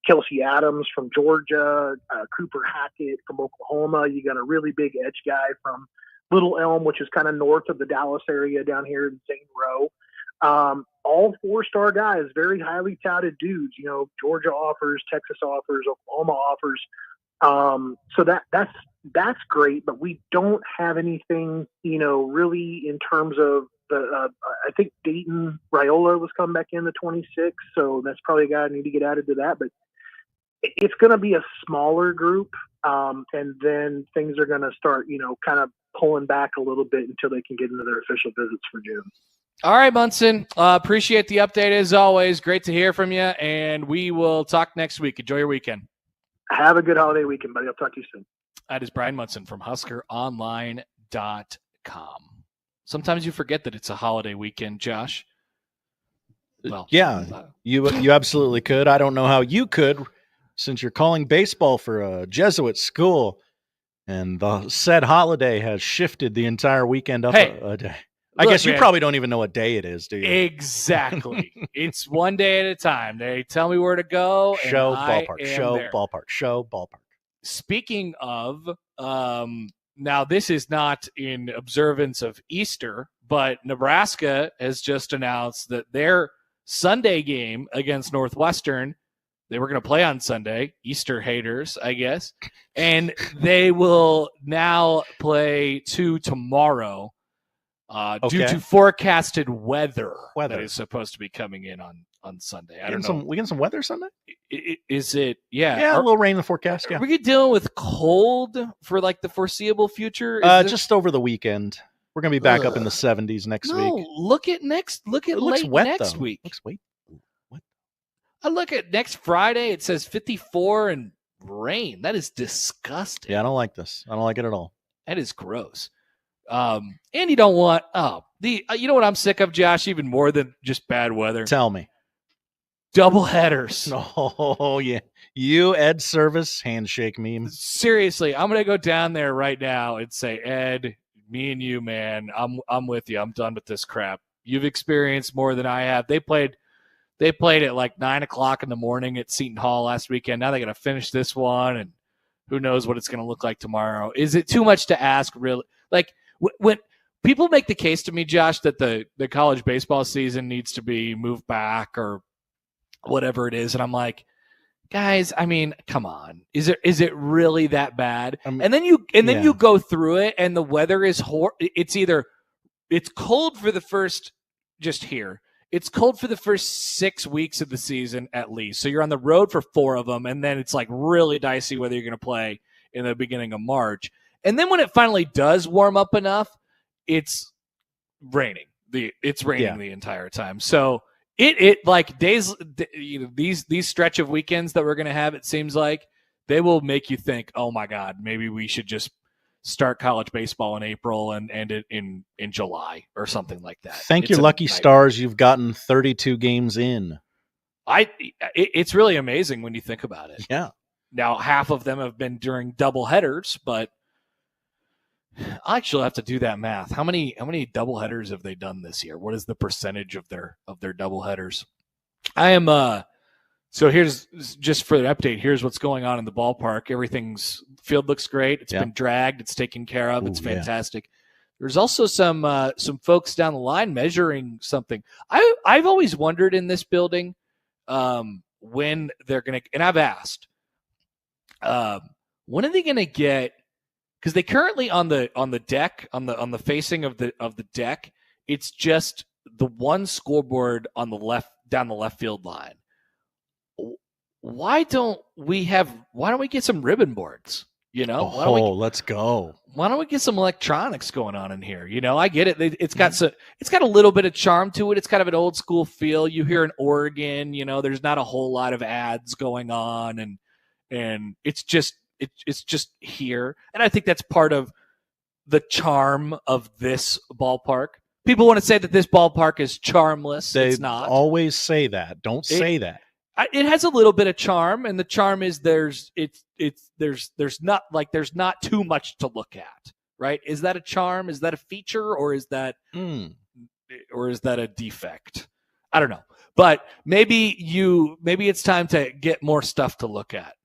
Kelsey Adams from Georgia, Cooper Hackett from Oklahoma. You got a really big edge guy from Little Elm, which is kind of north of the Dallas area down here in Zane Rowe. All 4-star guys, very highly touted dudes. Georgia offers, Texas offers, Oklahoma offers. So that's great, but we don't have anything, really in terms of I think Dayton Raiola was coming back in the 26, so that's probably a guy I need to get added to that. But it's going to be a smaller group, and then things are going to start, kind of pulling back a little bit until they can get into their official visits for June. All right, Munson. Appreciate the update as always. Great to hear from you, and we will talk next week. Enjoy your weekend. Have a good holiday weekend, buddy. I'll talk to you soon. That is Bryan Munson from HuskerOnline.com. Sometimes you forget that it's a holiday weekend, Josh. Well, yeah, you absolutely could. I don't know how you could, since you're calling baseball for a Jesuit school, and the said holiday has shifted the entire weekend up a day. I guess you probably don't even know what day it is, do you? Exactly. It's one day at a time. They tell me where to go. Show ballpark. Show ballpark. Speaking of, now this is not in observance of Easter, but Nebraska has just announced that their Sunday game against Northwestern, they were going to play on Sunday, Easter haters, I guess, and they will now play tomorrow. Due to forecasted weather that is supposed to be coming in on Sunday. I don't know. We getting some weather Sunday? Is it? Yeah. Yeah, a little rain in the forecast. Yeah. Are we dealing with cold for like the foreseeable future? Just over the weekend. We're going to be back up in the 70s next week. Look at late next week. Looks wet. I look at next Friday. It says 54 and rain. That is disgusting. Yeah, I don't like this. I don't like it at all. That is gross. And you don't want you know what I'm sick of, Josh, even more than just bad weather? Tell me. Double headers. Oh yeah. You Ed Service handshake meme. Seriously, I'm gonna go down there right now and say, Ed, me and you, man, I'm with you. I'm done with this crap. You've experienced more than I have. They played at like 9:00 in the morning at Seton Hall last weekend. Now they gotta finish this one, and who knows what it's gonna look like tomorrow. Is it too much to ask, really? Like, when people make the case to me, Josh, that the college baseball season needs to be moved back or whatever it is, and I'm like, guys, I mean, come on, is it really that bad? And then you go through it, and the weather is it's cold for the first It's cold for the first 6 weeks of the season at least. So you're on the road for 4 of them, and then it's like really dicey whether you're going to play in the beginning of March. And then when it finally does warm up enough, it's raining. It's raining the entire time. So it like days, these stretch of weekends that we're going to have, it seems like they will make you think, oh my God, maybe we should just start college baseball in April and end it in July or something like that. Thank your lucky stars. You've gotten 32 games in. It's really amazing when you think about it. Yeah. Now, half of them have been during double headers, but I actually have to do that math. How many double headers have they done this year? What is the percentage of their double headers? I am so here's just for the update. Here's what's going on in the ballpark. Field looks great. It's been dragged. It's taken care of. It's fantastic. Yeah. There's also some folks down the line measuring something. I've always wondered in this building when they're gonna, and I've asked, when are they gonna get? Because they currently on the deck, on the facing of the deck, it's just the one scoreboard on the left, down the left field line. Why don't we get some ribbon boards? Let's go. Why don't we get some electronics going on in here? I get it. It's got a little bit of charm to it. It's kind of an old school feel. You hear in Oregon, there's not a whole lot of ads going on, and it's just here. And I think that's part of the charm of this ballpark. People want to say that this ballpark is charmless. It's not. Always say that. Don't say that. It has a little bit of charm, and the charm is there's not too much to look at, right? Is that a charm? Is that a feature, or is that a defect? I don't know. But maybe it's time to get more stuff to look at.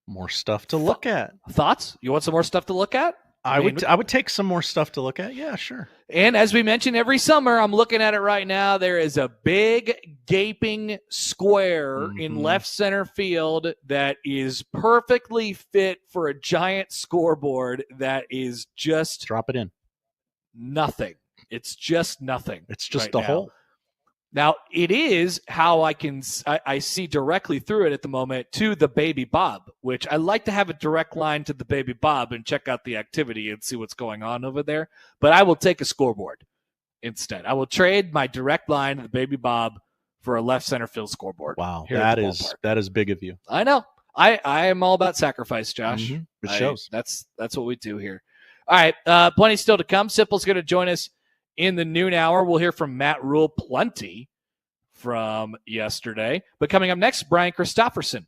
More stuff to look at. Thoughts? You want some more stuff to look at? I would take some more stuff to look at. Yeah, sure. And as we mentioned every summer, I'm looking at it right now. There is a big gaping square in left center field that is perfectly fit for a giant scoreboard that is just drop it in. Nothing. It's just nothing. It's just a hole. Now, it is how I see directly through it at the moment to the Baby Bob, which I like to have a direct line to the Baby Bob and check out the activity and see what's going on over there. But I will take a scoreboard. instead. I will trade my direct line to the Baby Bob for a left center field scoreboard. Wow, here at the that is big of you. I know. I am all about sacrifice, Josh. It shows. That's what we do here. All right, plenty still to come. Sipple's going to join us in the noon hour. We'll hear from Matt Rhule plenty from yesterday. But coming up next, Brian Christopherson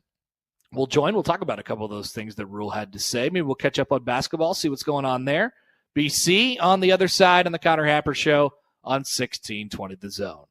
will join. We'll talk about a couple of those things that Rhule had to say. Maybe we'll catch up on basketball, see what's going on there. BC on the other side on the Connor Happer Show on 1620 The Zone.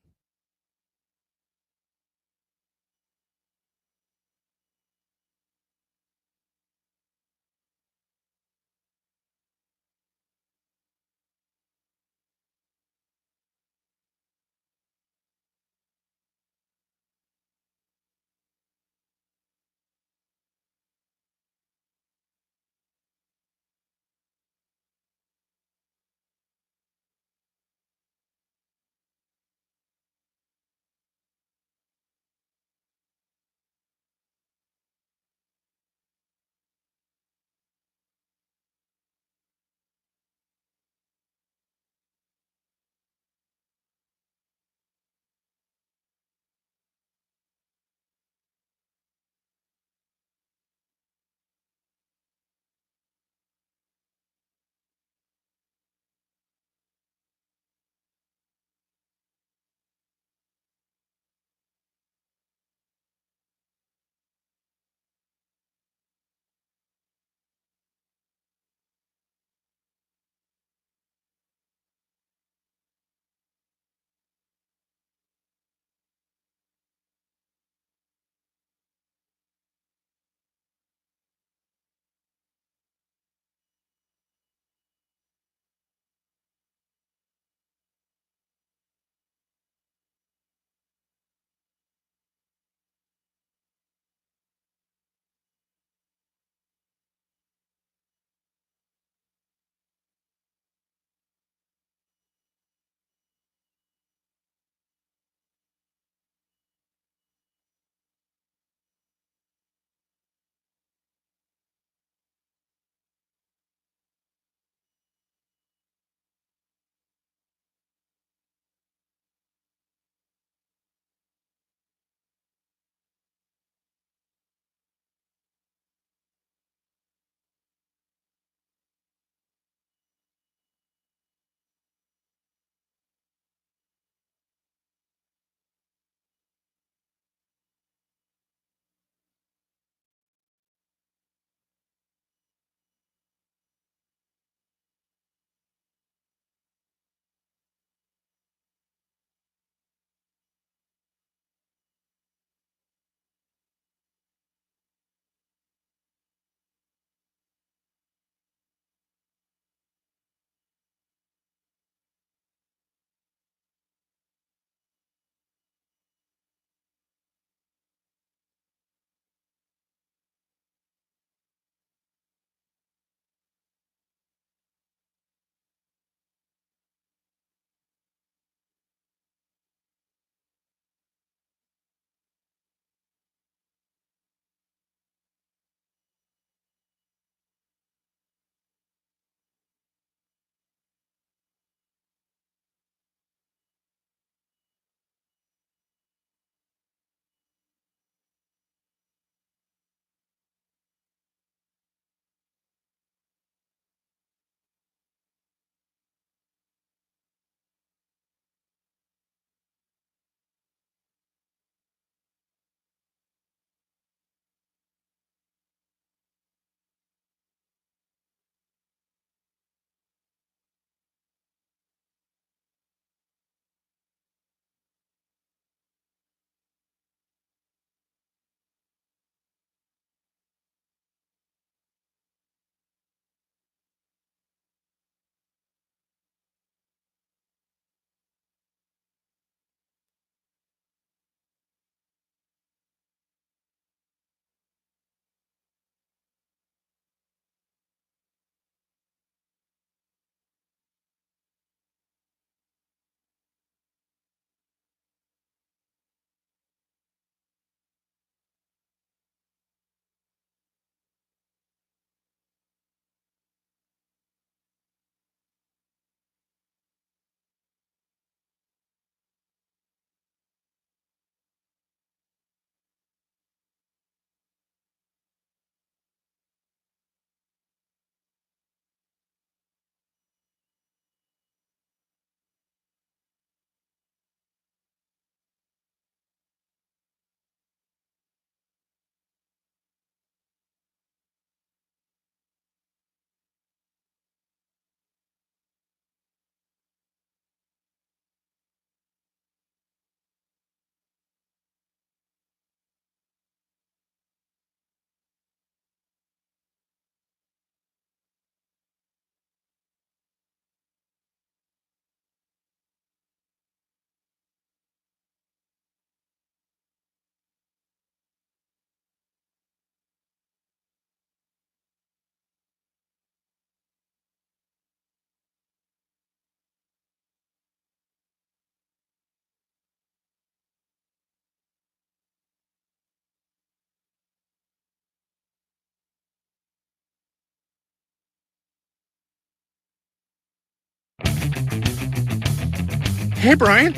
Hey, Brian.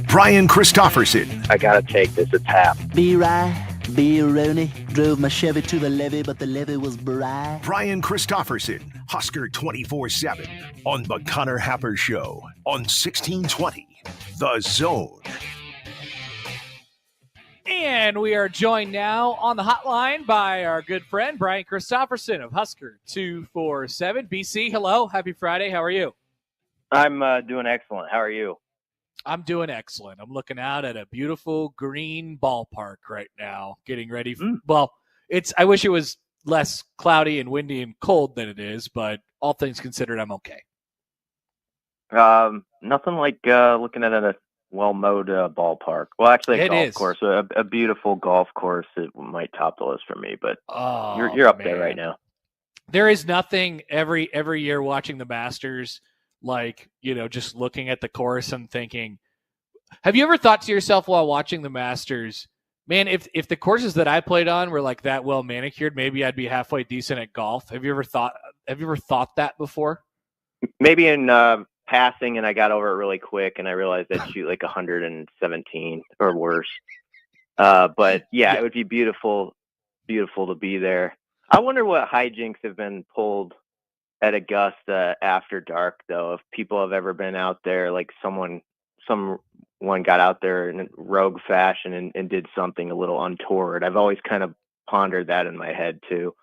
Bryan Christopherson. I gotta take this. It's Hap. B. Rooney drove my Chevy to the levee, but the levee was dry. Bryan Christopherson, Husker 24/7 on the Connor Happer Show on 1620 The Zone. And we are joined now on the hotline by our good friend Bryan Christopherson of Husker 247. BC, hello, happy Friday. How are you? I'm doing excellent. How are you? I'm doing excellent. I'm looking out at a beautiful green ballpark right now, getting ready. Well, I wish it was less cloudy and windy and cold than it is, but all things considered, I'm okay. Nothing like looking at a well-mowed ballpark. Well, actually, a golf course, a beautiful golf course. It might top the list for me, but you're up there right now. There is nothing every year watching the Masters like, just looking at the course and thinking, have you ever thought to yourself while watching the Masters, man, if the courses that I played on were like that well manicured, maybe I'd be halfway decent at golf. Have you ever thought that before? Maybe in passing, and I got over it really quick, and I realized I'd shoot like 117 or worse. But yeah, it would be beautiful to be there. I wonder what hijinks have been pulled at Augusta after dark, though. If people have ever been out there, like someone got out there in rogue fashion and did something a little untoward. I've always kind of pondered that in my head too.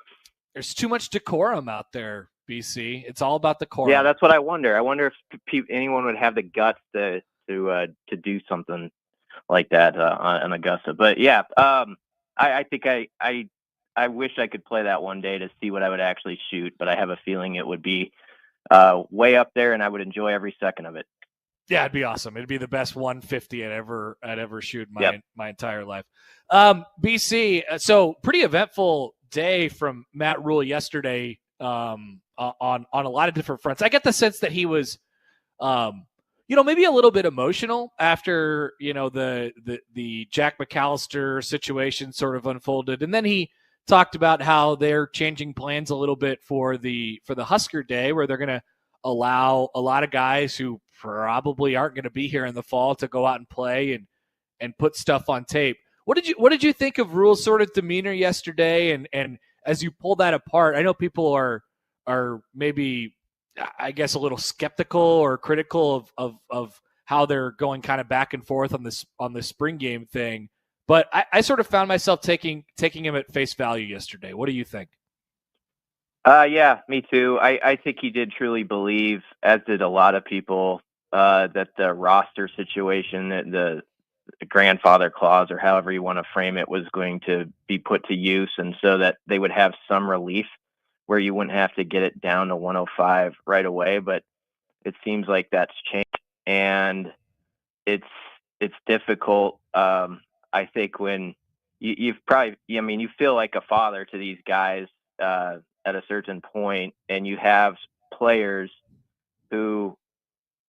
There's too much decorum out there, BC. It's all about the decorum. Yeah, that's what I wonder. I wonder if anyone would have the guts to do something like that on Augusta. But yeah, I think I wish I could play that one day to see what I would actually shoot, but I have a feeling it would be way up there, and I would enjoy every second of it. Yeah, it'd be awesome. It'd be the best 150 I'd ever shoot my entire life. BC, so pretty eventful day from Matt Rhule yesterday on a lot of different fronts. I get the sense that he was, maybe a little bit emotional after the Jack McAllister situation sort of unfolded, and then he talked about how they're changing plans a little bit for the Husker Day, where they're going to allow a lot of guys who probably aren't going to be here in the fall to go out and play and put stuff on tape. What did you think of Rhule's sort of demeanor yesterday? And as you pull that apart, I know people are maybe, I guess, a little skeptical or critical of how they're going kind of back and forth on the spring game thing. But I sort of found myself taking him at face value yesterday. What do you think? Yeah, me too. I think he did truly believe, as did a lot of people, that the roster situation, the grandfather clause, or however you want to frame it, was going to be put to use, and so that they would have some relief where you wouldn't have to get it down to 105 right away. But it seems like that's changed, and it's difficult. I think when you feel like a father to these guys at a certain point, and you have players who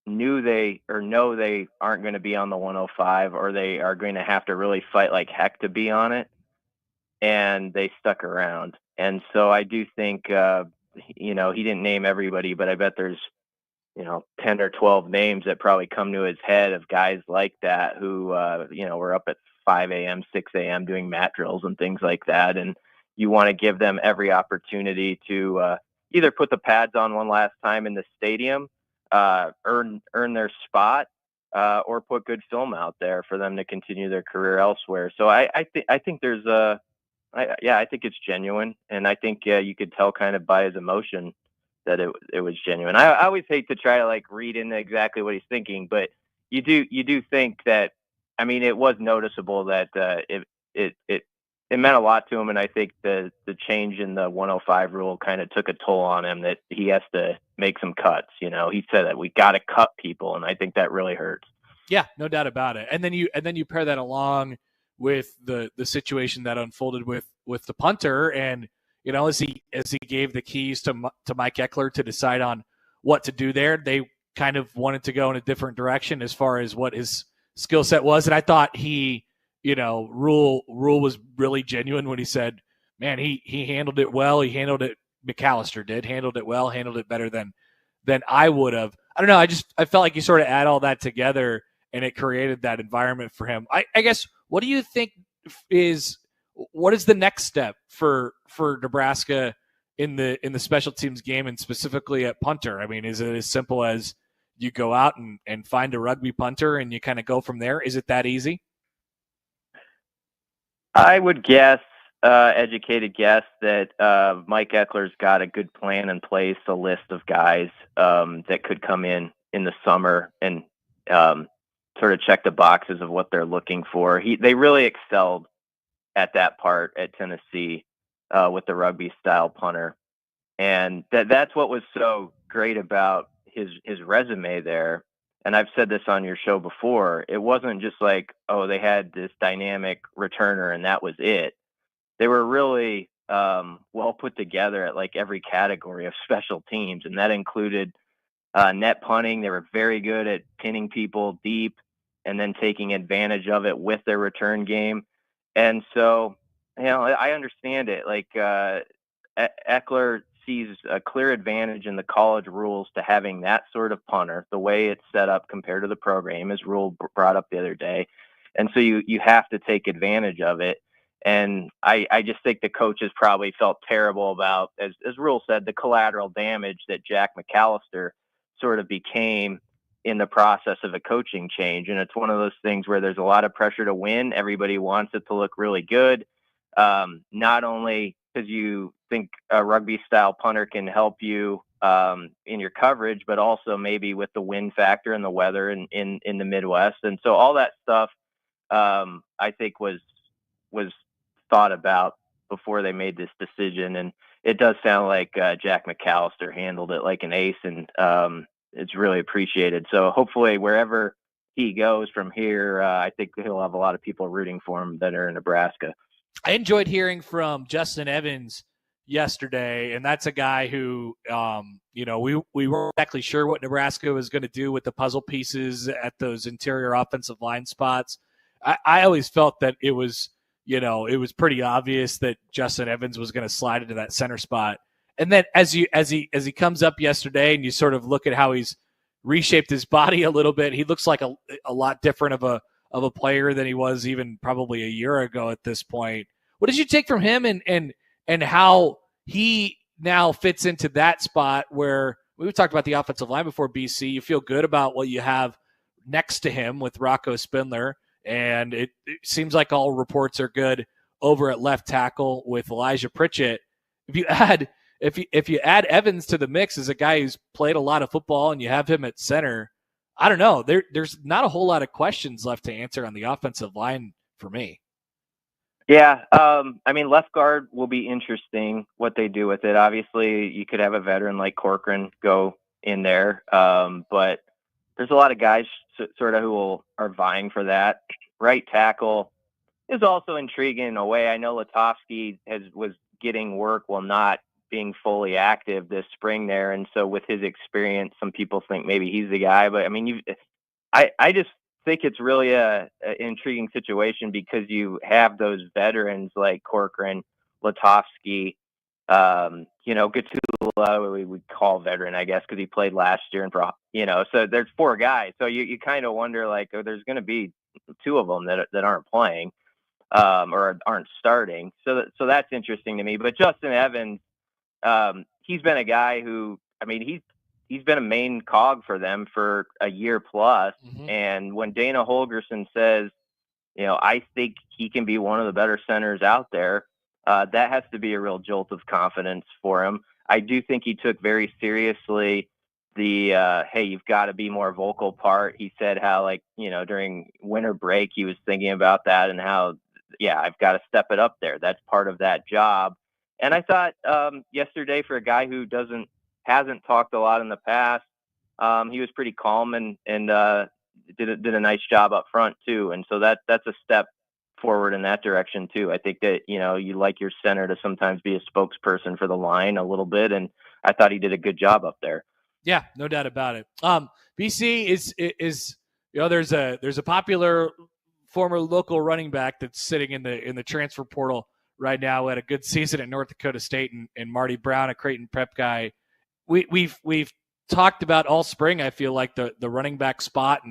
know they aren't going to be on the 105, or they are going to have to really fight like heck to be on it, and they stuck around. And so I do think, he didn't name everybody, but I bet there's 10 or 12 names that probably come to his head of guys like that who were up at 5 a.m., 6 a.m. doing mat drills and things like that. And you want to give them every opportunity to either put the pads on one last time in the stadium, earn their spot, or put good film out there for them to continue their career elsewhere. So I think there's I think it's genuine, and I think you could tell kind of by his emotion that it was genuine. I always hate to try to read into exactly what he's thinking, but you do think that. I mean, it was noticeable that it meant a lot to him, and I think the change in the 105 rule kind of took a toll on him, that he has to make some cuts. He said that we got to cut people, and I think that really hurts. Yeah, no doubt about it. And then you pair that along with the situation that unfolded with the punter, and as he gave the keys to Mike Eckler to decide on what to do there, they kind of wanted to go in a different direction as far as what his skill set was. And I thought Rhule was really genuine when he said, man, he handled it well. He handled it. McAllister handled it well, handled it better than than I would have. I don't know. I felt like you sort of add all that together and it created that environment for him. I guess, what do you think what is the next step for Nebraska in the special teams game, and specifically at punter? I mean, is it as simple as you go out and find a rugby punter and you kind of go from there? Is it that easy? I would guess, educated guess, that Mike Eckler's got a good plan in place, a list of guys that could come in the summer and sort of check the boxes of what they're looking for. They really excelled at that part at Tennessee with the rugby style punter. And that's what was so great about his resume there. And I've said this on your show before. It wasn't just like, oh, they had this dynamic returner and that was it. They were really well put together at like every category of special teams. And that included net punting. They were very good at pinning people deep and then taking advantage of it with their return game. And so, I understand it. Like Eckler sees a clear advantage in the college rules to having that sort of punter, the way it's set up compared to the program, as Rhule brought up the other day. And so you have to take advantage of it. And I just think the coaches probably felt terrible about, as Rhule said, the collateral damage that Jack McAllister sort of became in the process of a coaching change. And it's one of those things where there's a lot of pressure to win. Everybody wants it to look really good. Not only because you think a rugby style punter can help you in your coverage, but also maybe with the wind factor and the weather in the Midwest. And so all that stuff, I think was thought about before they made this decision. And it does sound like Jack McAllister handled it like an ace, and it's really appreciated. So hopefully wherever he goes from here, I think he'll have a lot of people rooting for him that are in Nebraska. I enjoyed hearing from Justin Evans yesterday, and that's a guy who, we weren't exactly sure what Nebraska was going to do with the puzzle pieces at those interior offensive line spots. I always felt that it was pretty obvious that Justin Evans was going to slide into that center spot. And then as he comes up yesterday and you sort of look at how he's reshaped his body a little bit, he looks like a lot different of a player than he was even probably a year ago at this point. What did you take from him and how he now fits into that spot where we talked about the offensive line before, BC? You feel good about what you have next to him with Rocco Spindler, and it seems like all reports are good over at left tackle with Elijah Pritchett. If you add Evans to the mix as a guy who's played a lot of football and you have him at center, I don't know. There's not a whole lot of questions left to answer on the offensive line for me. Yeah. Left guard will be interesting what they do with it. Obviously, you could have a veteran like Corcoran go in there. But there's a lot of guys sort of who are vying for that. Right tackle is also intriguing in a way. I know Letofsky was getting work while not being fully active this spring there. And so with his experience, some people think maybe he's the guy. But I just think it's really an intriguing situation because you have those veterans like Corcoran, Letofsky, Gatula, we would call veteran, I guess, because he played last year. And so there's four guys. So you kind of wonder, like, there's going to be two of them that aren't playing or aren't starting. So that's interesting to me. But Justin Evans, he's been a guy who, he's been a main cog for them for a year plus. Mm-hmm. And when Dana Holgerson says, I think he can be one of the better centers out there, that has to be a real jolt of confidence for him. I do think he took very seriously the, hey, you've got to be more vocal part. He said how, during winter break, he was thinking about that and how, I've got to step it up there. That's part of that job. And I thought yesterday, for a guy who hasn't talked a lot in the past, he was pretty calm and did a nice job up front too. And so that's a step forward in that direction too. I think that, you like your center to sometimes be a spokesperson for the line a little bit. And I thought he did a good job up there. Yeah, no doubt about it. BC is there's a popular former local running back that's sitting in the transfer portal right now. Had a good season at North Dakota State, and Marty Brown, a Creighton prep guy. We've talked about all spring, I feel like the running back spot,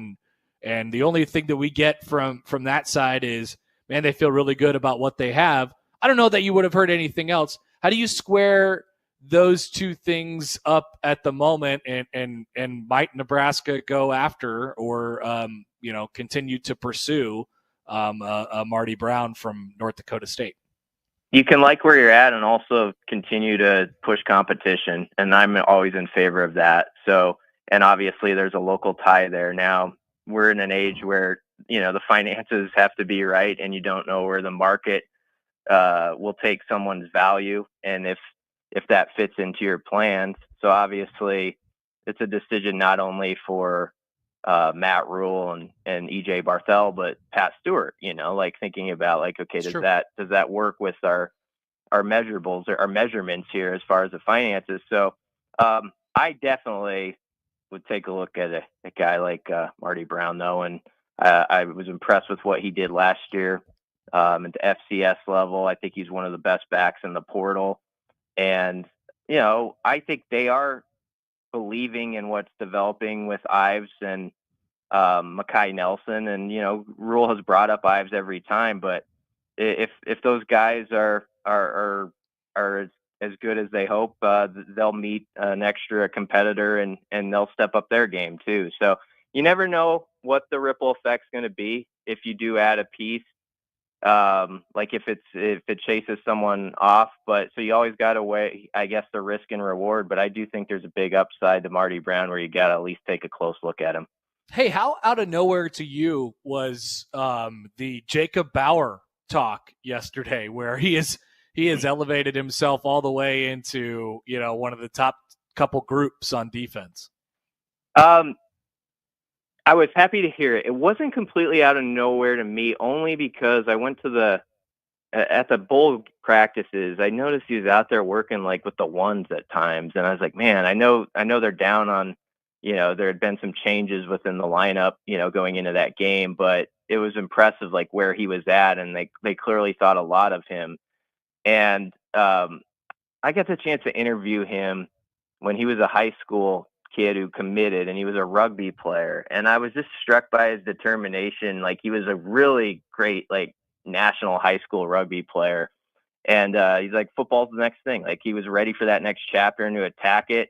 and the only thing that we get from that side is, man, they feel really good about what they have. I don't know that you would have heard anything else. How do you square those two things up at the moment, and might Nebraska go after or continue to pursue Marty Brown from North Dakota State? You can like where you're at and also continue to push competition, and I'm always in favor of that. So, and obviously there's a local tie there. Now we're in an age where, the finances have to be right, and you don't know where the market will take someone's value, and if that fits into your plans. So obviously it's a decision not only for Matt Rhule and EJ Barthel, but Pat Stewart, thinking about okay, does that work with our measurables or our measurements here as far as the finances? So I definitely would take a look at a guy like Marty Brown though. And I was impressed with what he did last year at the FCS level. I think he's one of the best backs in the portal. And, I think they are believing in what's developing with Ives and Mekhi Nelson, and Rhule has brought up Ives every time, but if those guys are as good as they hope, they'll meet an extra competitor and they'll step up their game too. So you never know what the ripple effect's going to be if you do add a piece, if it chases someone off. But so you always got to weigh, I guess, the risk and reward. But I do think there's a big upside to Marty Brown where you got to at least take a close look at him. Hey, how out of nowhere to you was the Jacob Bauer talk yesterday, where he has elevated himself all the way into one of the top couple groups on defense? I was happy to hear it. It wasn't completely out of nowhere to me, only because I went to at the bowl practices. I noticed he was out there working with the ones at times, and I was like, man, I know they're down on. There had been some changes within the lineup, going into that game, but it was impressive, where he was at, and they clearly thought a lot of him. And I got the chance to interview him when he was a high school kid who committed, and he was a rugby player. And I was just struck by his determination. He was a really great, national high school rugby player. And he's like, football's the next thing. He was ready for that next chapter and to attack it.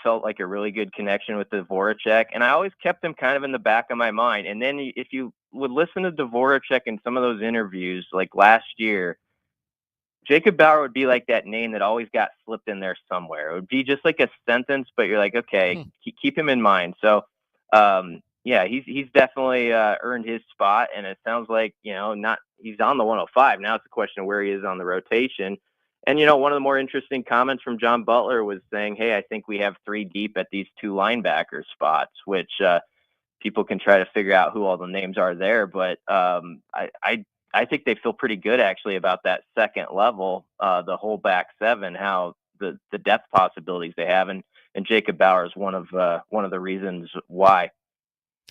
Felt like a really good connection with Dvorak, and I always kept him kind of in the back of my mind. And then if you would listen to Dvorak in some of those interviews, last year, Jacob Bauer would be that name that always got slipped in there somewhere. It would be just a sentence, but you're like, okay, keep him in mind. So, he's definitely earned his spot, and it sounds like, he's on the 105. Now it's a question of where he is on the rotation. And, one of the more interesting comments from John Butler was saying, hey, I think we have 3 deep at these 2 linebacker spots, which people can try to figure out who all the names are there. But I think they feel pretty good, actually, about that second level, the whole back 7, how the depth possibilities they have. And Jacob Bauer is one of the reasons why.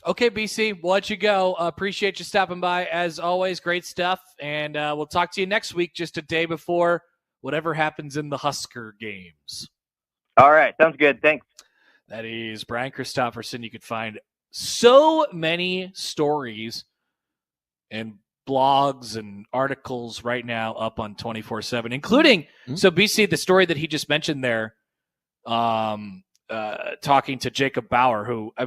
Okay, BC, we'll let you go. Appreciate you stopping by, as always. Great stuff. And we'll talk to you next week, just a day before whatever happens in the Husker games. All right. Sounds good. Thanks. That is Bryan Christopherson. You can find so many stories and blogs and articles right now up on 24/7, including, so BC, the story that he just mentioned there, talking to Jacob Bauer, who, I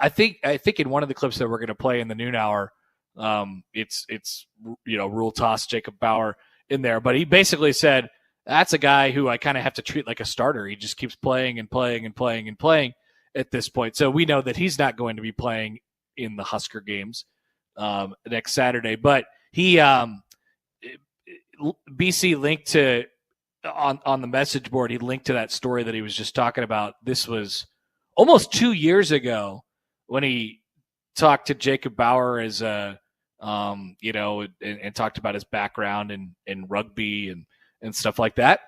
think in one of the clips that we're going to play in the noon hour, it's Rhule toss Jacob Bauer in there, but he basically said, that's a guy who I kind of have to treat like a starter. He just keeps playing and playing and playing and playing at this point. So we know that he's not going to be playing in the Husker games next Saturday. But he BC linked to on the message board. He linked to that story that he was just talking about. This was almost 2 years ago when he talked to Jacob Bauer as a and talked about his background in rugby and stuff like that.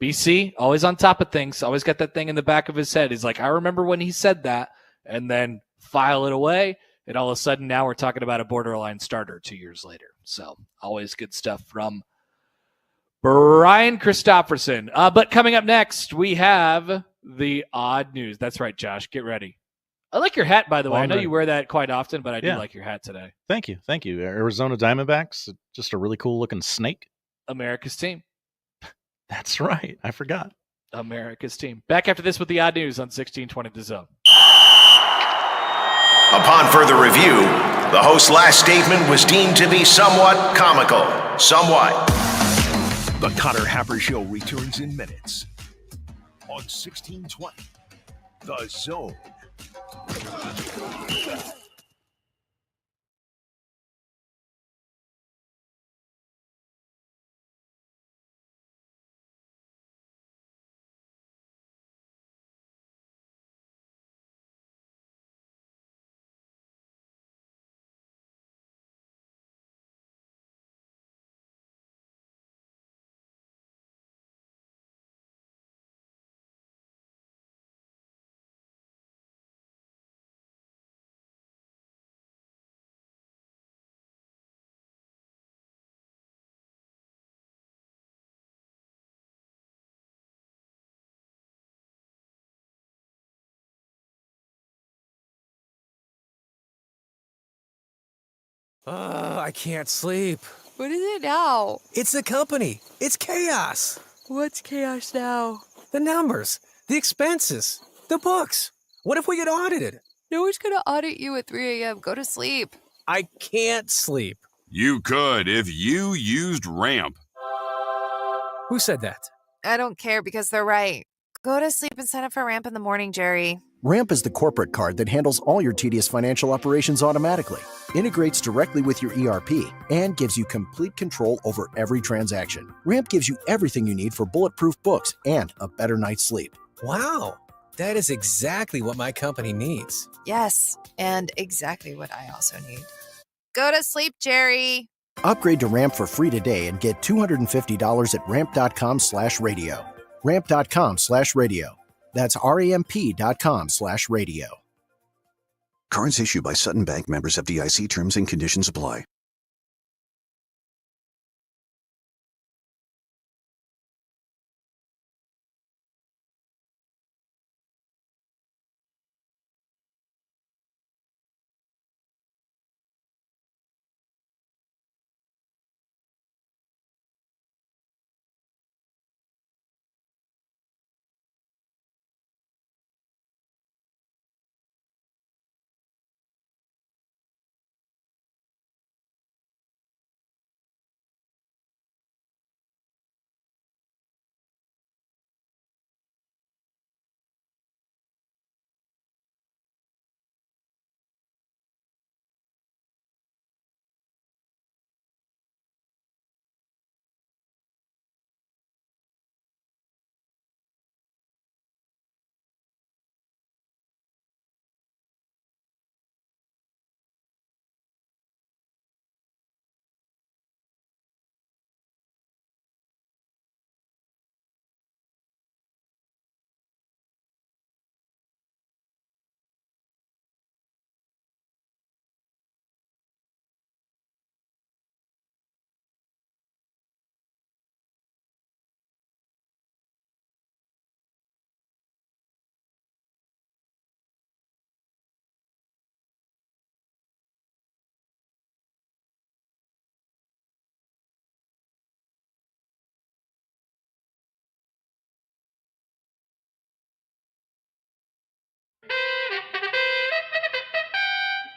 BC, always on top of things, always got that thing in the back of his head. He's like, I remember when he said that, and then file it away, and all of a sudden now we're talking about a borderline starter 2 years later. So always good stuff from Bryan Christopherson. But coming up next, we have The odd news. That's right, Josh. Get ready. I like your hat, by the way. I know you wear that quite often, but I do like your hat today. Thank you. Arizona Diamondbacks, just a really cool looking snake. America's team. That's right. I forgot. America's team. Back after this with the odd news on 1620 The Zone. Upon further review, the host's last statement was deemed to be somewhat comical. Somewhat. The Connor Happer Show returns in minutes on 1620 The Zone. I can't sleep. What is it now? It's the company. It's chaos. What's chaos now? The numbers, the expenses, the books. What if we get audited? No one's gonna audit you at 3 a.m. Go to sleep. I can't sleep. You could if you used Ramp. Who said that? I don't care because they're right. Go to sleep and sign up for Ramp in the morning, Jerry. Ramp is the corporate card that handles all your tedious financial operations automatically, integrates directly with your ERP, and gives you complete control over every transaction. Ramp gives you everything you need for bulletproof books and a better night's sleep. Wow, that is exactly what my company needs. Yes, and exactly what I also need. Go to sleep, Jerry. Upgrade to Ramp for free today and get $250 at ramp.com/radio. Ramp.com/radio. That's ramp.com/radio. Cards issued by Sutton Bank, members FDIC. Terms and conditions apply.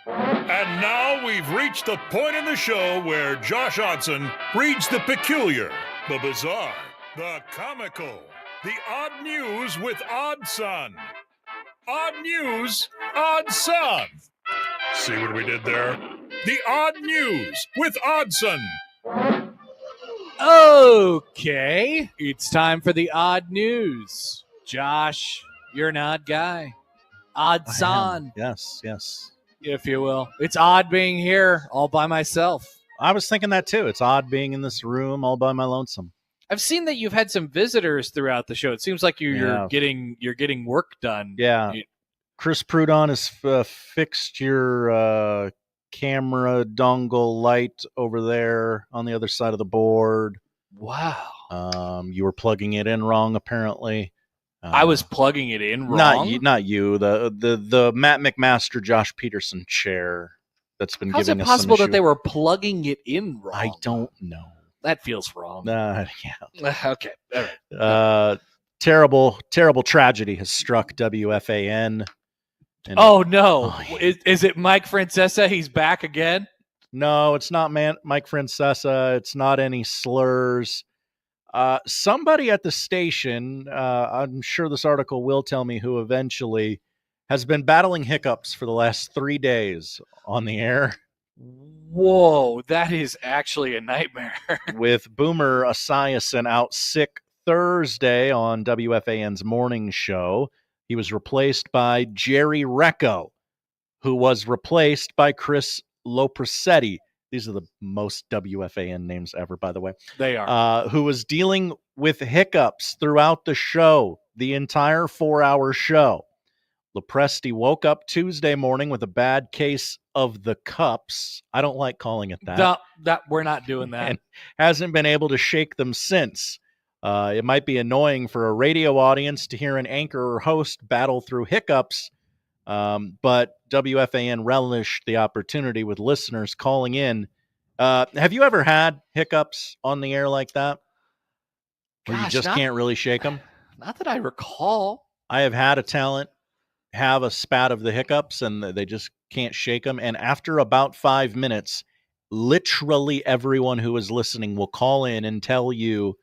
And now we've reached the point in the show where Josh Odson reads the peculiar, the bizarre, the comical, the odd news with Odd Son. Odd news, Odd Son. See what we did there? The odd news with Oddson. Okay, it's time for the odd news. Josh, you're an odd guy. Odd son. Yes, yes. If you will. It's odd being here all by myself. I was thinking that too. It's odd being in this room all by my lonesome. I've seen that you've had some visitors throughout the show. It seems like you're getting work done. Yeah. Chris Prudon has fixed your camera dongle light over there on the other side of the board. Wow. You were plugging it in wrong, apparently. I was plugging it in wrong. Not you. The Matt McMaster, Josh Peterson chair that's been How's giving it us some possible that issue. they were plugging it in wrong? I don't know. That feels wrong. Yeah. Okay. All right. Terrible tragedy has struck WFAN. Oh, no. Is it Mike Francesa? He's back again? No, it's not Mike Francesa. It's not any slurs. Somebody at the station, I'm sure this article will tell me who eventually, has been battling hiccups for the last 3 days on the air. Whoa, that is actually a nightmare. With Boomer Esiason out sick Thursday on WFAN's morning show. He was replaced by Jerry Recco, who was replaced by Chris Lopresetti. These are the most WFAN names ever, by the way. They are. Who was dealing with hiccups throughout the show, the entire 4-hour show. Lopresti woke up Tuesday morning with a bad case of the cups. I don't like calling it that. We're not doing that. And hasn't been able to shake them since. It might be annoying for a radio audience to hear an anchor or host battle through hiccups, but WFAN relished the opportunity with listeners calling in. Have you ever had hiccups on the air like that? Where you just can't really shake them? Not that I recall. I have had a talent have a spat of the hiccups and they just can't shake them. And after about 5 minutes, literally everyone who is listening will call in and tell you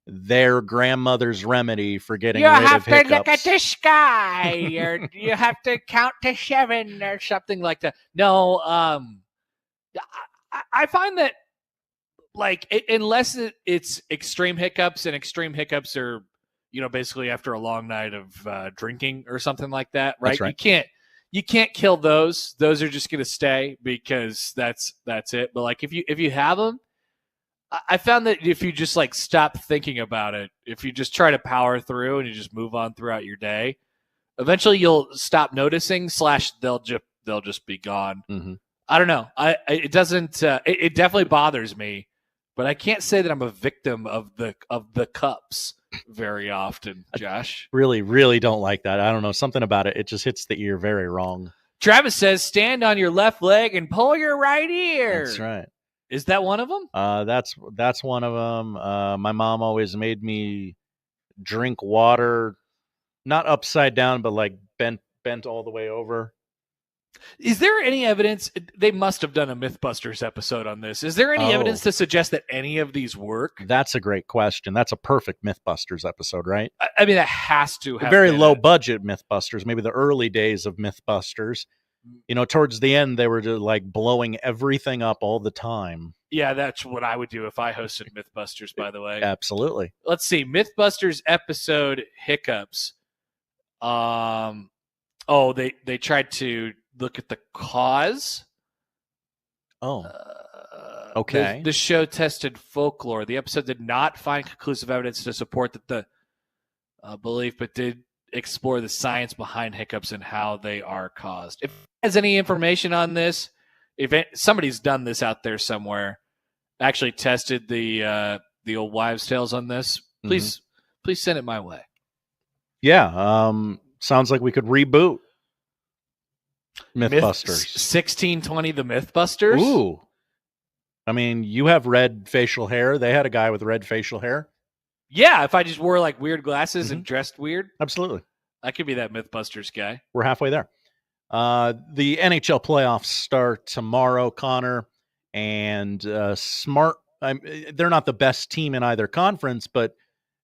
their grandmother's remedy for getting rid of hiccups. You have to look at the sky, or you have to count to 7 or something like that. No, I find that, like, unless it's extreme hiccups, and extreme hiccups are, basically after a long night of drinking or something like that, right? That's right. You can't kill those. Those are just going to stay because that's it. But like if you have them, I found that if you just like stop thinking about it, if you just try to power through and you just move on throughout your day, eventually you'll stop noticing. / they'll just be gone. Mm-hmm. I don't know. It doesn't. It definitely bothers me, but I can't say that I'm a victim of the cups very often. Josh, really, really don't like that. I don't know, something about it. It just hits the ear very wrong. Travis says, "Stand on your left leg and pull your right ear." That's right. Is that one of them? That's one of them. My mom always made me drink water, not upside down, but like bent all the way over. Is there any evidence? They must have done a Mythbusters episode on this. Is there any evidence to suggest that any of these work? That's a great question. That's a perfect Mythbusters episode, right? I mean, that has to have very been low budget Mythbusters, maybe the early days of Mythbusters. Towards the end, they were just like blowing everything up all the time. Yeah, that's what I would do if I hosted Mythbusters, by the way. Absolutely. Let's see. Mythbusters episode hiccups. They tried to look at the cause. Oh. Okay. The show tested folklore. The episode did not find conclusive evidence to support the belief, but did explore the science behind hiccups and how they are caused. If has any information on this, if somebody's done this out there somewhere, actually tested the old wives' tales on this, please send it my way. Yeah, sounds like we could reboot Mythbusters. 1620 The Mythbusters. Ooh, I mean, you have red facial hair. They had a guy with red facial hair. Yeah, if I just wore like weird glasses and dressed weird. Absolutely. I could be that Mythbusters guy. We're halfway there. The NHL playoffs start tomorrow, Connor, and they're not the best team in either conference, but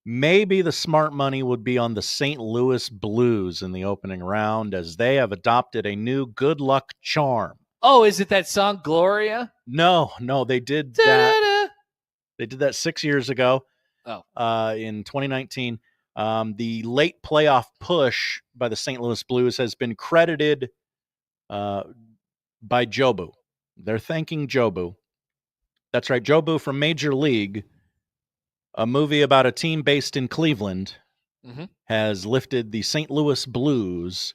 maybe the smart money would be on the St. Louis Blues in the opening round, as they have adopted a new good luck charm. Oh, is it that song Gloria? No, they did that. They did that 6 years ago. In 2019. The late playoff push by the St. Louis Blues has been credited by Jobu. They're thanking Jobu. That's right, Jobu from Major League, a movie about a team based in Cleveland, has lifted the St. Louis Blues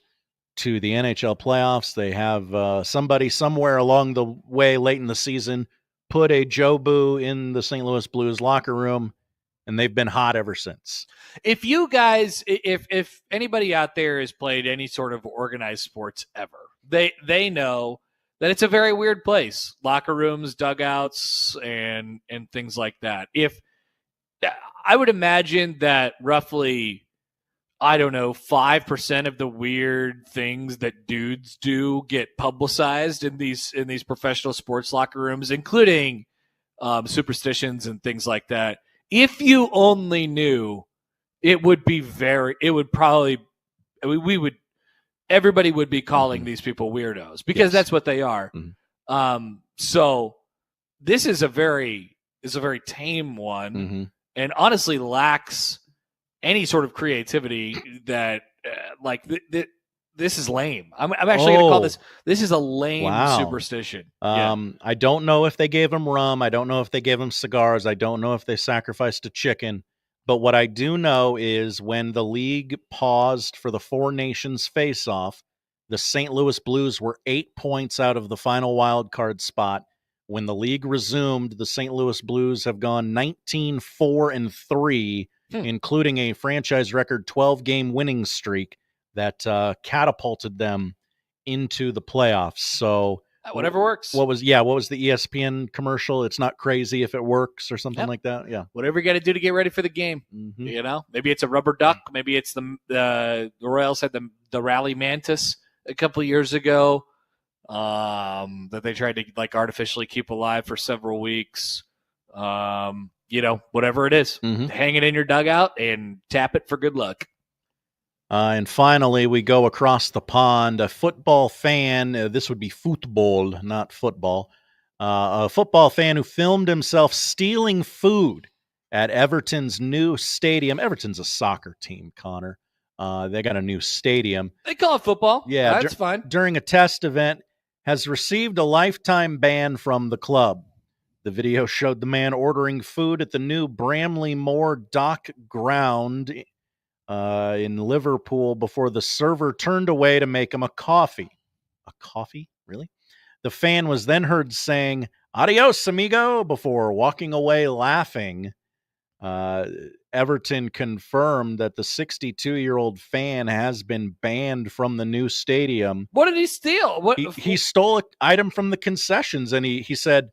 to the NHL playoffs. They have somebody somewhere along the way late in the season put a Jobu in the St. Louis Blues locker room, and they've been hot ever since. If you guys, if anybody out there has played any sort of organized sports ever, they know that it's a very weird place. Locker rooms, dugouts, and things like that. If I would imagine that roughly, I don't know, 5% of the weird things that dudes do get publicized in these professional sports locker rooms, including superstitions and things like that. If you only knew, everybody would be calling these people weirdos because that's what they are. So this is a very tame one, and honestly lacks any sort of creativity that this is lame. I'm actually going to call this is a lame superstition. I don't know if they gave him rum. I don't know if they gave him cigars. I don't know if they sacrificed a chicken. But what I do know is when the league paused for the Four Nations face-off, the St. Louis Blues were 8 points out of the final wild card spot. When the league resumed, the St. Louis Blues have gone 19-4-3, including a franchise record 12-game winning streak that catapulted them into the playoffs. So whatever works. What was the ESPN commercial? It's not crazy if it works or something like that. Yeah. Whatever you got to do to get ready for the game. You know, maybe it's a rubber duck. Maybe it's the Royals had the rally mantis a couple of years ago that they tried to artificially keep alive for several weeks. Whatever it is, hang it in your dugout and tap it for good luck. And finally, we go across the pond. A football fan, this would be football, not football, a football fan who filmed himself stealing food at Everton's new stadium. Everton's a soccer team, Connor. They got a new stadium. They call it football. Yeah, that's fine. During a test event, has received a lifetime ban from the club. The video showed the man ordering food at the new Bramley Moor Dock Ground in Liverpool before the server turned away to make him a coffee. A coffee? Really? The fan was then heard saying, "Adios, amigo," before walking away laughing. Everton confirmed that the 62-year-old fan has been banned from the new stadium. What did he steal? He stole an item from the concessions, and he said,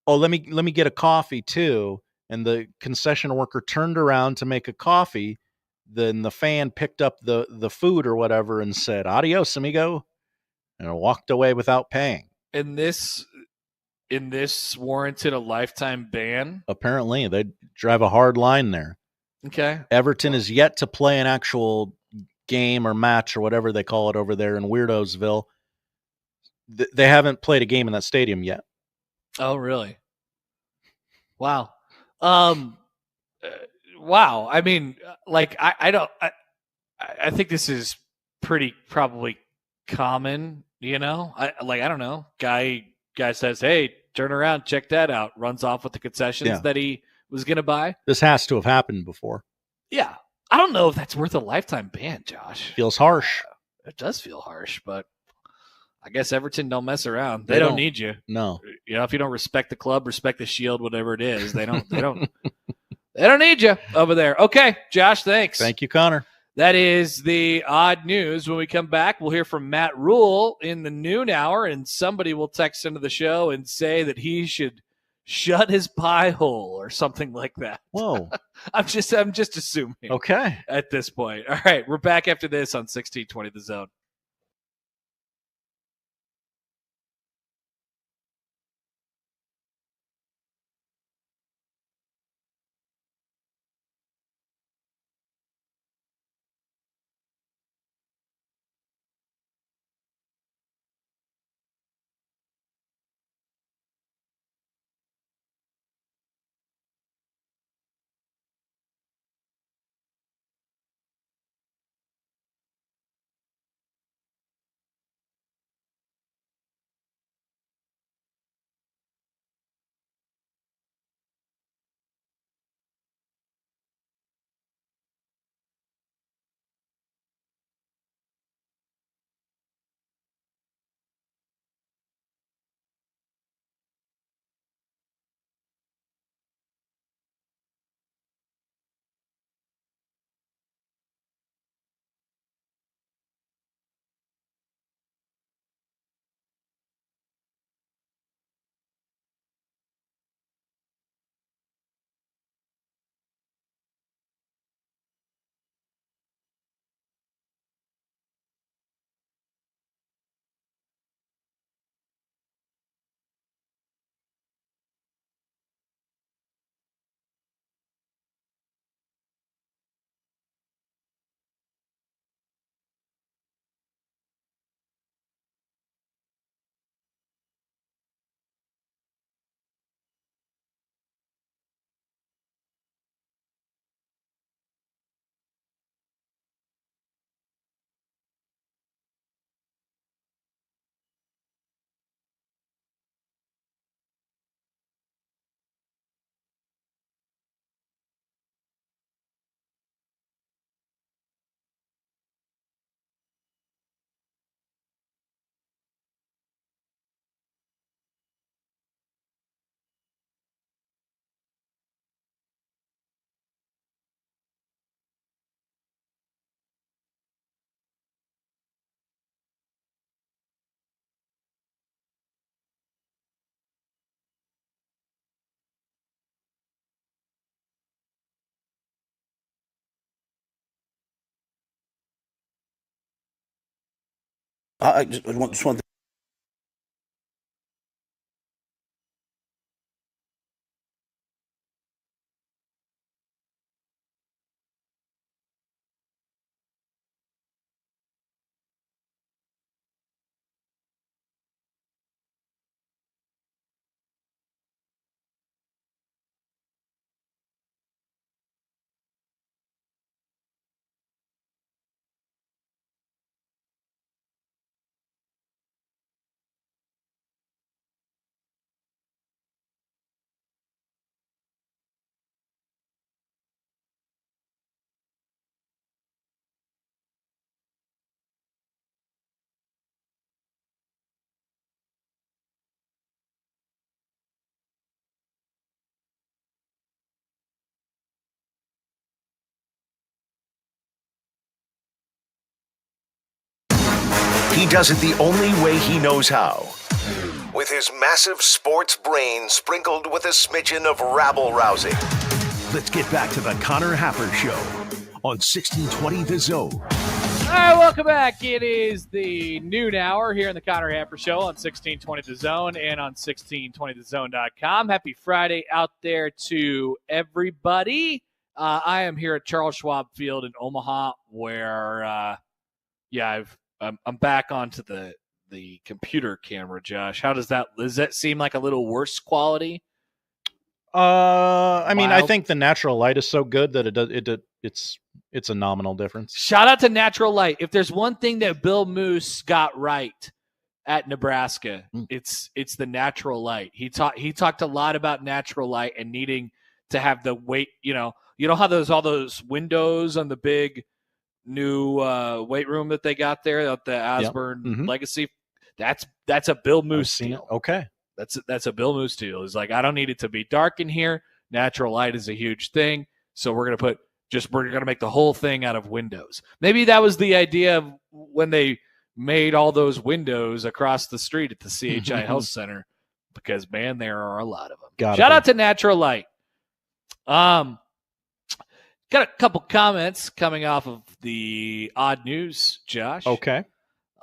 "Oh, let me get a coffee too." And the concession worker turned around to make a coffee. Then the fan picked up the food or whatever and said, "Adios, amigo," and walked away without paying. And this warranted a lifetime ban? Apparently, they drive a hard line there. Okay. Everton is yet to play an actual game or match or whatever they call it over there in Weirdosville. They haven't played a game in that stadium yet. Oh, really? Wow. Wow. I mean, I think this is probably common, I don't know. Guy says, "Hey, turn around, check that out." Runs off with the concessions that he was going to buy. This has to have happened before. Yeah. I don't know if that's worth a lifetime ban, Josh. Feels harsh. It does feel harsh, but I guess Everton don't mess around. They don't need you. No. If you don't respect the club, respect the shield, whatever it is, they don't they don't need you over there. Okay, Josh, thanks. Thank you, Connor. That is the odd news. When we come back, we'll hear from Matt Rhule in the noon hour, and somebody will text into the show and say that he should shut his pie hole or something like that. Whoa. I'm just assuming. Okay. At this point. All right, we're back after this on 1620 The Zone. I just want He does it the only way he knows how. With his massive sports brain sprinkled with a smidgen of rabble-rousing. Let's get back to the Connor Happer Show on 1620 The Zone. All right, welcome back. It is the noon hour here in the Connor Happer Show on 1620 The Zone and on 1620thezone.com. Happy Friday out there to everybody. I am here at Charles Schwab Field in Omaha where, I'm back onto the computer camera, Josh. Does that seem like a little worse quality? I mean, I think the natural light is so good that it's a nominal difference. Shout out to natural light. If there's one thing that Bill Moose got right at Nebraska, it's the natural light. He talked a lot about natural light and needing to have the weight. You know how all those windows on the big new weight room that they got there at the Osborne Legacy. That's a Bill Moose deal. Okay. That's a Bill Moose deal. He's like, I don't need it to be dark in here. Natural light is a huge thing. So we're going to make the whole thing out of windows. Maybe that was the idea of when they made all those windows across the street at the CHI Health Center, because man, there are a lot of them. Shout out to natural light. Got a couple comments coming off of the odd news, Josh. Okay.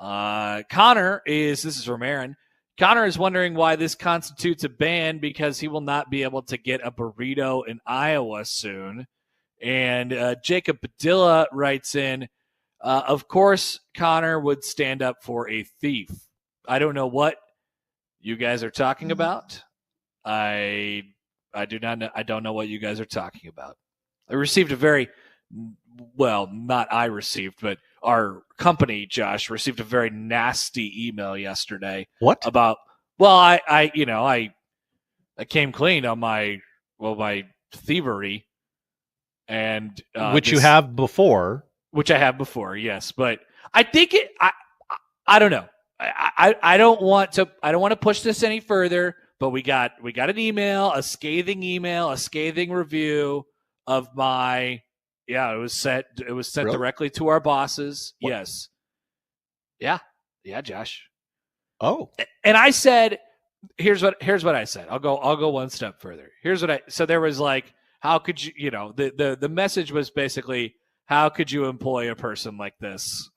This is from Aaron. Connor is wondering why this constitutes a ban because he will not be able to get a burrito in Iowa soon. And Jacob Padilla writes in, of course, Connor would stand up for a thief. I don't know what you guys are talking about. I do not know. I don't know what you guys are talking about. I received but our company, Josh, received a very nasty email yesterday. What? About, I came clean on my thievery. And which you have before. Which I have before, yes. But I think I don't know. I don't want to push this any further, but we got an email, a scathing review of my, it was sent really? Directly to our bosses. What? Yes. Yeah, Josh. Oh. And I said, here's what I said. I'll go one step further. So there was like, how could you, the message was basically, how could you employ a person like this?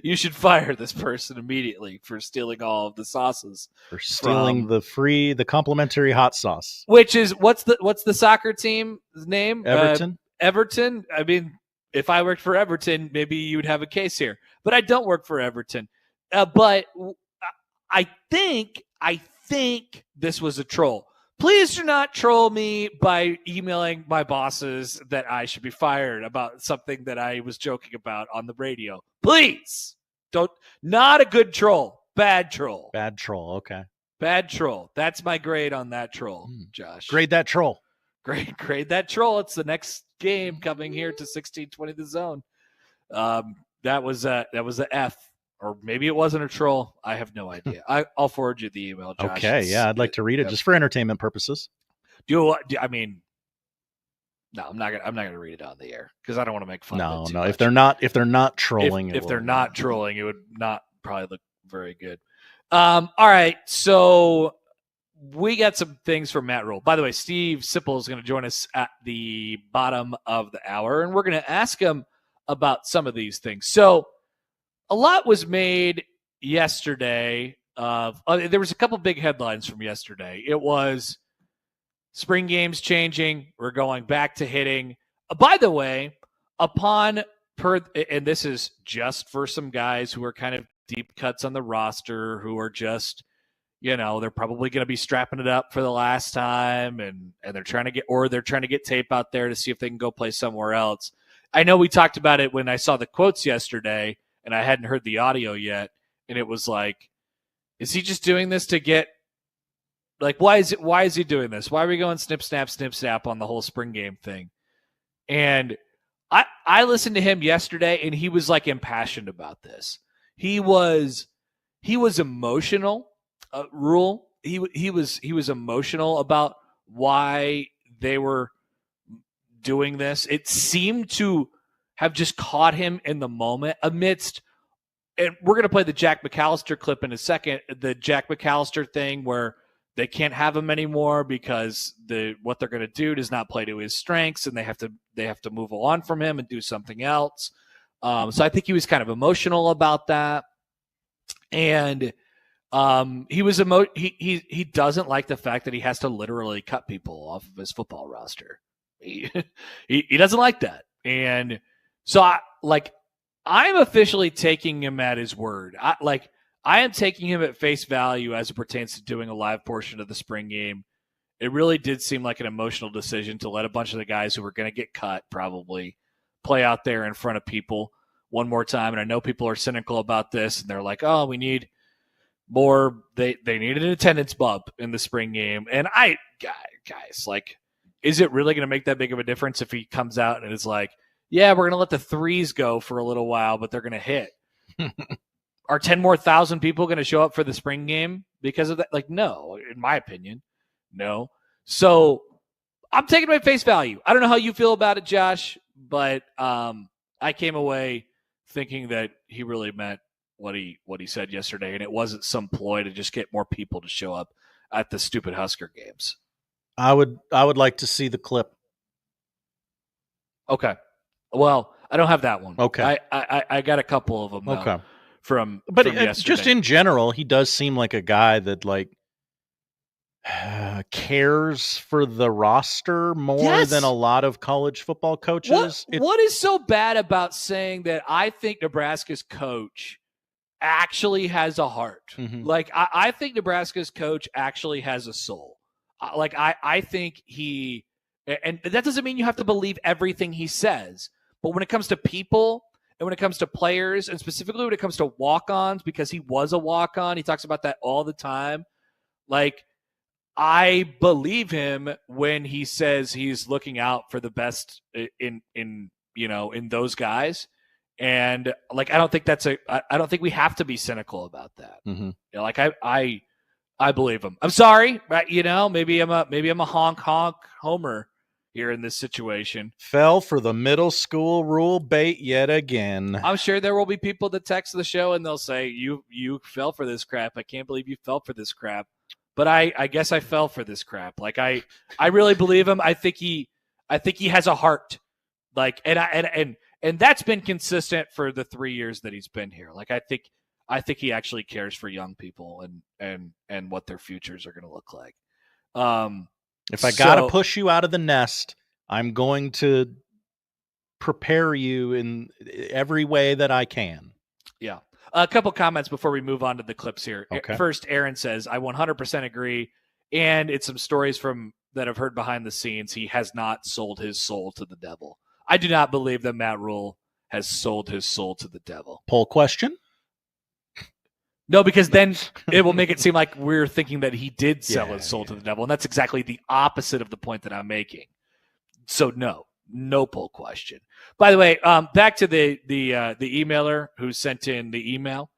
You should fire this person immediately for stealing all of the sauces. For stealing the complimentary hot sauce. Which is, what's the soccer team's name? Everton. Everton. I mean, if I worked for Everton, maybe you'd have a case here. But I don't work for Everton. But I think this was a troll. Please do not troll me by emailing my bosses that I should be fired about something that I was joking about on the radio. Please don't. Not a good troll. Bad troll. Bad troll. Okay. Bad troll. That's my grade on that troll, Josh. Grade that troll. Grade that troll. It's the next game coming here to 1620 The Zone. That was a F. Or maybe it wasn't a troll. I have no idea. I'll forward you the email, Josh. Okay, yeah, I'd like to read it just for entertainment purposes. No, I'm not gonna read it on the air because I don't want to make fun of it. No. If they're not trolling, if they're not trolling, it would not probably look very good. All right, so we got some things from Matt Rhule. By the way, Steve Sipple is going to join us at the bottom of the hour, and we're going to ask him about some of these things. So, a lot was made yesterday. There was a couple big headlines from yesterday. It was spring games changing. We're going back to hitting. By the way, and this is just for some guys who are kind of deep cuts on the roster, who are just, they're probably going to be strapping it up for the last time, and they're trying to get tape out there to see if they can go play somewhere else. I know we talked about it when I saw the quotes yesterday, and I hadn't heard the audio yet, and it was like, is he just doing this to get, like, why is he doing this? Why are we going snip, snap on the whole spring game thing? And I listened to him yesterday, and he was like impassioned about this. He was emotional. Rhule. He was emotional about why they were doing this. It seemed to have just caught him in the moment amidst. And we're going to play the Jack McAllister clip in a second. The Jack McAllister thing where they can't have him anymore because what they're going to do does not play to his strengths, and they have to move on from him and do something else. So I think he was kind of emotional about that, and he was he doesn't like the fact that he has to literally cut people off of his football roster. He doesn't like that, and so I'm officially taking him at his word. I am taking him at face value as it pertains to doing a live portion of the spring game. It really did seem like an emotional decision to let a bunch of the guys who were going to get cut probably play out there in front of people one more time. And I know people are cynical about this, and they're like, oh, we need more. They needed an attendance bump in the spring game. And guys, is it really going to make that big of a difference if he comes out and is like, yeah, we're going to let the threes go for a little while, but they're going to hit? Are 10,000 people going to show up for the spring game because of that? No, in my opinion, no. So I'm taking my face value. I don't know how you feel about it, Josh, but I came away thinking that he really meant what he said yesterday, and it wasn't some ploy to just get more people to show up at the stupid Husker games. I would like to see the clip. Okay. Well, I don't have that one. Okay. I got a couple of them. Though. Okay. From yesterday. Just in general, he does seem like a guy that cares for the roster more than a lot of college football coaches. What is so bad about saying that I think Nebraska's coach actually has a heart? Mm-hmm. I think Nebraska's coach actually has a soul. I think he, and that doesn't mean you have to believe everything he says, but when it comes to people, and when it comes to players, and specifically when it comes to walk-ons, because he was a walk-on, he talks about that all the time. I believe him when he says he's looking out for the best in those guys. And I don't think I don't think we have to be cynical about that. Mm-hmm. I believe him. I'm sorry, but maybe I'm a honk homer here in this situation. Fell for the middle school Rhule bait yet again. I'm sure there will be people that text the show and they'll say, you fell for this crap. I can't believe you fell for this crap. But I guess I fell for this crap. I really believe him. I think he has a heart. And that's been consistent for the 3 years that he's been here. I think he actually cares for young people and what their futures are going to look like. If I got to push you out of the nest, I'm going to prepare you in every way that I can. Yeah. A couple comments before we move on to the clips here. Okay. First, Aaron says, I 100% agree. And it's some stories that I've heard behind the scenes. He has not sold his soul to the devil. I do not believe that Matt Rhule has sold his soul to the devil. Poll question? No, because then it will make it seem like we're thinking that he did sell his soul to the devil, and that's exactly the opposite of the point that I'm making. So no poll question. By the way, back to the emailer who sent in the email.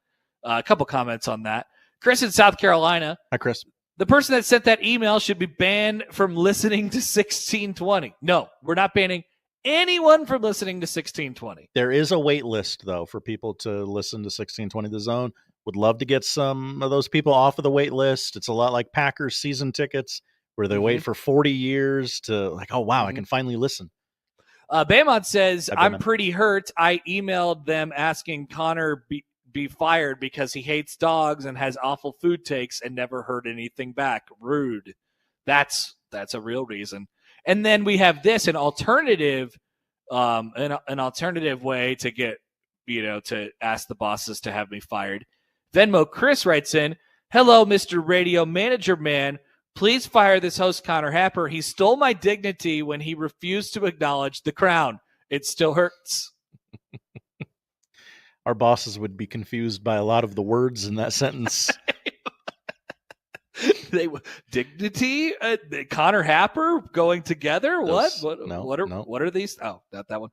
A couple comments on that. Chris in South Carolina. Hi, Chris. The person that sent that email should be banned from listening to 1620. No, we're not banning anyone from listening to 1620. There is a wait list, though, for people to listen to 1620 The Zone. Would love to get some of those people off of the wait list. It's a lot like Packers season tickets where they wait for 40 years to oh, wow, I can finally listen. Baymont says, I'm pretty hurt. I emailed them asking Connor be fired because he hates dogs and has awful food takes and never heard anything back. Rude. That's a real reason. And then we have this, an alternative way to get, to ask the bosses to have me fired. Venmo Chris writes in, "Hello, Mr. Radio Manager Man. Please fire this host, Connor Happer. He stole my dignity when he refused to acknowledge the crown. It still hurts." Our bosses would be confused by a lot of the words in that sentence. Dignity, Connor Happer going together. Those, what are these? Oh, not that one.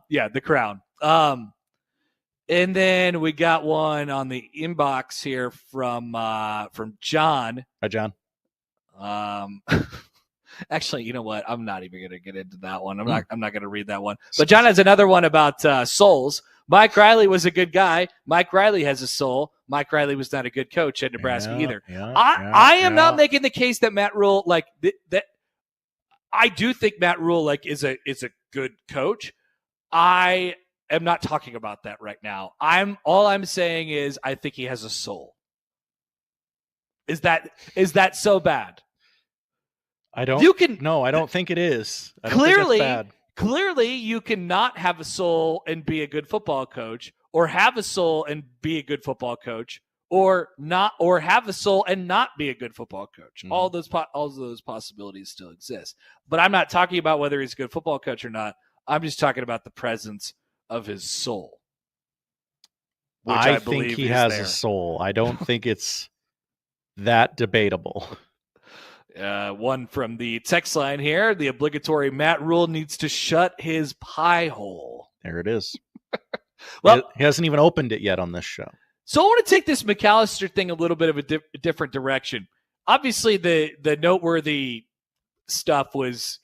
Yeah, the crown. And then we got one on the inbox here from John. Hi, John. Actually, you know what? I'm not even going to get into that one. I'm not going to read that one. But John has another one about souls. Mike Riley was a good guy. Mike Riley has a soul. Mike Riley was not a good coach at Nebraska either. I am not making the case that Matt Rhule that. I do think Matt Rhule is a good coach. I am not talking about that right now. All I'm saying is I think he has a soul. Is that so bad? I don't think it is. I don't think it's bad. Clearly, you cannot have a soul and be a good football coach, or have a soul and be a good football coach, or have a soul and not be a good football coach. Mm-hmm. All of those possibilities still exist. But I'm not talking about whether he's a good football coach or not. I'm just talking about the presence of his soul. Which I think he has a soul. I don't think it's that debatable. One from the text line here. The obligatory Matt Rhule needs to shut his pie hole. There it is. Well, he hasn't even opened it yet on this show. So I want to take this McAllister thing a little bit of a different direction. Obviously, the noteworthy stuff was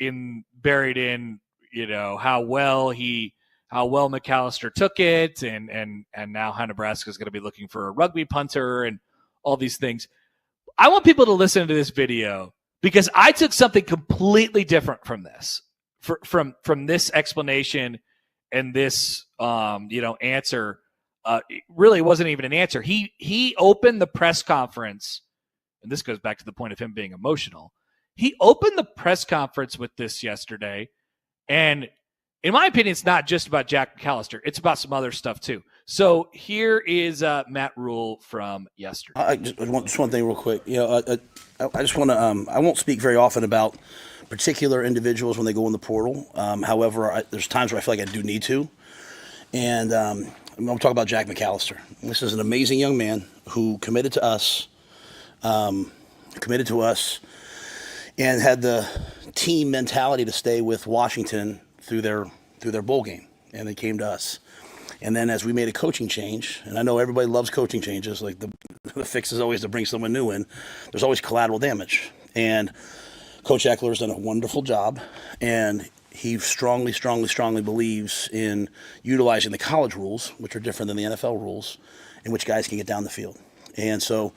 buried in how well McAllister took it, and now how Nebraska is going to be looking for a rugby punter and all these things. I want people to listen to this video because I took something completely different from this, from this explanation and this answer. It really wasn't even an answer. He opened the press conference, and this goes back to the point of him being emotional. He opened the press conference with this yesterday, and in my opinion, it's not just about Jack McAllister. It's about some other stuff too. So here is Matt Rhule from yesterday. Just one thing real quick. I just want to, I won't speak very often about particular individuals when they go in the portal. However, there's times where I feel like I do need to. And I'm going to talk about Jack McAllister. This is an amazing young man who committed to us and had the team mentality to stay with Washington through their bowl game. And they came to us. And then as we made a coaching change, and I know everybody loves coaching changes, like the fix is always to bring someone new in, there's always collateral damage. And Coach Eckler's done a wonderful job, and he strongly believes in utilizing the college rules, which are different than the NFL rules, in which guys can get down the field. And so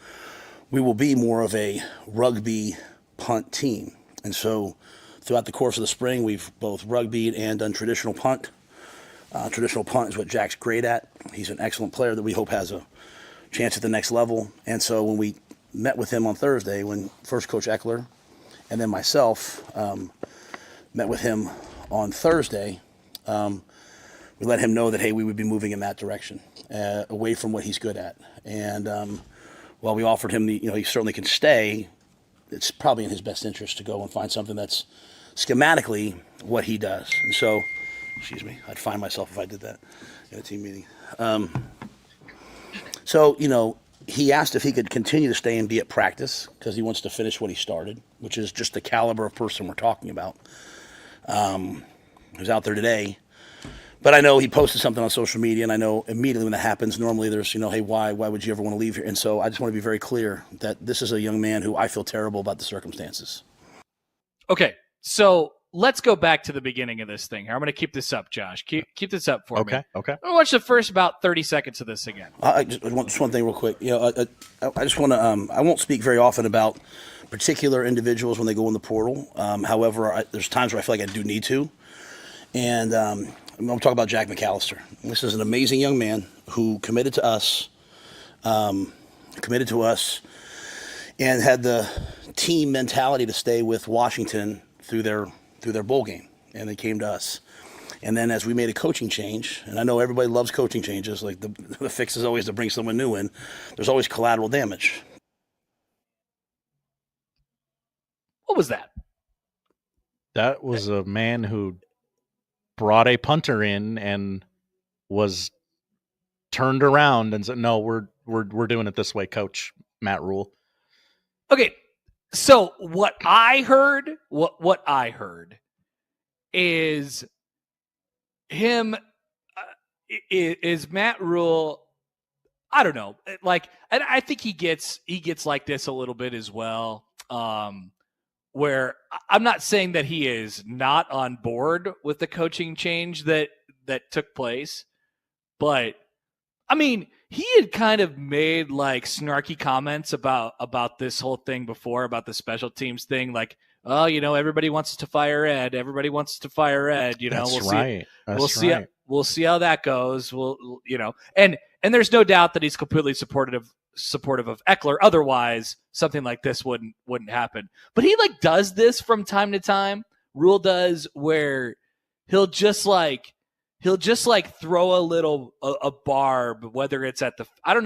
we will be more of a rugby punt team. And so throughout the course of the spring, we've both rugbyed and done traditional punt. Traditional punt is what Jack's great at. He's an excellent player that we hope has a chance at the next level. And so when we met with him on Thursday, when first Coach Eckler and then myself met with him on Thursday, we let him know that, hey, we would be moving in that direction, away from what he's good at. And while we offered him he certainly can stay, it's probably in his best interest to go and find something that's schematically what he does. And so, excuse me, I'd find myself if I did that in a team meeting. He asked if he could continue to stay and be at practice because he wants to finish what he started, which is just the caliber of person we're talking about. Who's out there today. But I know he posted something on social media, and I know immediately when that happens, normally there's, hey, why would you ever want to leave here? And so I just want to be very clear that this is a young man who I feel terrible about the circumstances. Okay, so let's go back to the beginning of this thing here. I'm going to keep this up, Josh. Keep this up for me. Okay. I'm going to watch the first about 30 seconds of this again. Just one thing real quick. I just want to, I won't speak very often about particular individuals when they go in the portal. However, there's times where I feel like I do need to. And I'm I'm talking about Jack McAllister. This is an amazing young man who committed to us, and had the team mentality to stay with Washington through their bowl game, and they came to us. And then as we made a coaching change, and I know everybody loves coaching changes, like the fix is always to bring someone new in. There's always collateral damage. What was that? That was a man who brought a punter in and was turned around and said, "No, we're doing it this way, Coach Matt Rhule." Okay, so what I heard is him is Matt Rhule. I don't know, like, and I think he gets like this a little bit as well. Where I'm not saying that he is not on board with the coaching change that took place, but I mean, he had kind of made like snarky comments about this whole thing before, about the special teams thing, like, oh, everybody wants to fire Ed. Everybody wants to fire Ed. We'll see how that goes. And there's no doubt that he's completely supportive of Eckler. Otherwise, something like this wouldn't happen. But he like does this from time to time. Rhule does, where he'll just like throw a barb, whether it's at I don't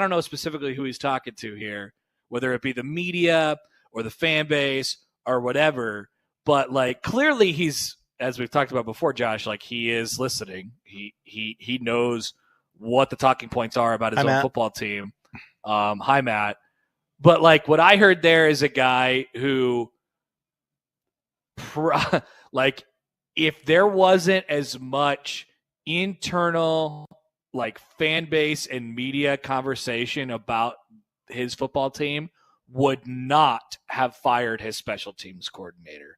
know specifically who he's talking to here, whether it be the media or the fan base or whatever. But like, clearly he's, as we've talked about before, Josh, like, he is listening. He knows what the talking points are about his own football team. Hi, Matt. But like, what I heard there is a guy who, like, if there wasn't as much internal, like, fan base and media conversation about his football team, would not have fired his special teams coordinator,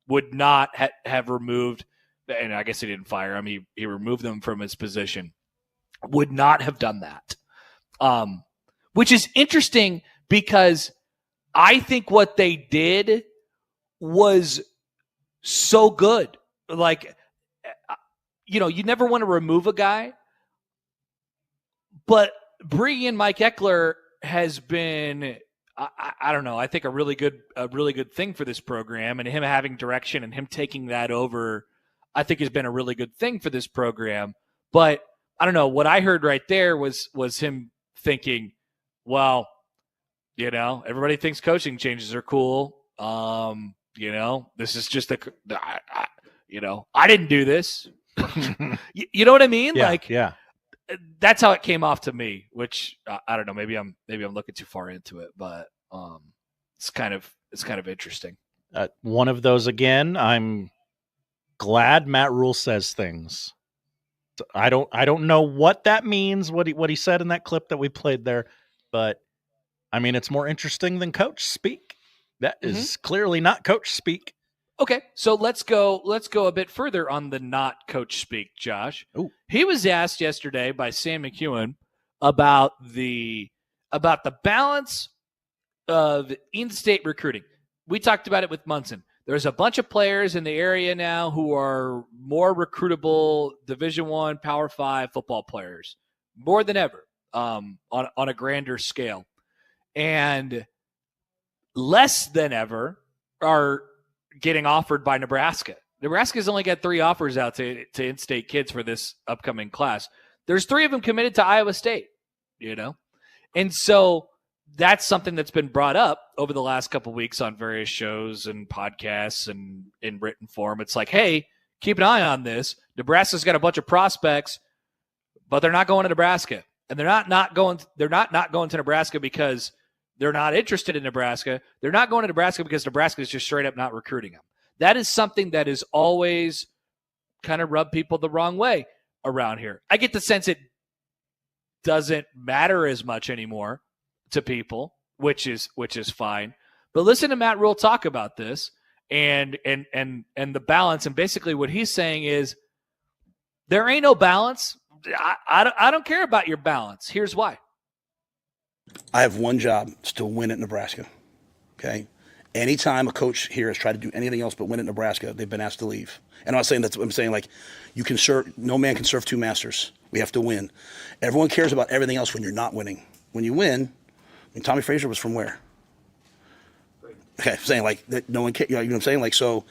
would not have removed, and I guess he didn't fire him, he removed them from his position, would not have done that. Which is interesting, because I think what they did was so good. Like, you never want to remove a guy, but bringing in Mike Eckler has been, I don't know, I think a really good thing for this program, and him having direction and him taking that over, I think has been a really good thing for this program. But I don't know, what I heard right there was him thinking, well, everybody thinks coaching changes are cool. This is just I didn't do this. You know what I mean? Yeah. That's how it came off to me, which I don't know. Maybe I'm looking too far into it, but it's kind of interesting. One of those again. I'm glad Matt Rhule says things. I don't know what that means. What he said in that clip that we played there, but I mean, it's more interesting than coach speak. That is clearly not coach speak. Okay, so let's go a bit further on the not coach speak, Josh. Ooh. He was asked yesterday by Sam McEwen about the balance of in-state recruiting. We talked about it with Munson. There's a bunch of players in the area now who are more recruitable Division I, Power 5 football players, more than ever, on a grander scale. And less than ever are getting offered by Nebraska. Nebraska's only got 3 offers out to in-state kids for this upcoming class. There's 3 of them committed to Iowa State, And so that's something that's been brought up over the last couple of weeks on various shows and podcasts and in written form. It's like, hey, keep an eye on this. Nebraska's got a bunch of prospects, but they're not going to Nebraska. And they're not going to Nebraska because they're not interested in Nebraska. They're not going to Nebraska because Nebraska is just straight up not recruiting them. That is something that is always kind of rubbed people the wrong way around here. I get the sense it doesn't matter as much anymore to people, which is fine. But listen to Matt Rhule talk about this and the balance. And basically what he's saying is there ain't no balance. I don't care about your balance. Here's why. I have one job. It's to win at Nebraska. Okay. Anytime a coach here has tried to do anything else but win at Nebraska, they've been asked to leave. And I'm not saying that. I'm saying like, no man can serve two masters. We have to win. Everyone cares about everything else when you're not winning. When you win, I mean, Tommy Frazier was from where? Okay, I'm saying like that no one cares. You know what I'm saying? Like so,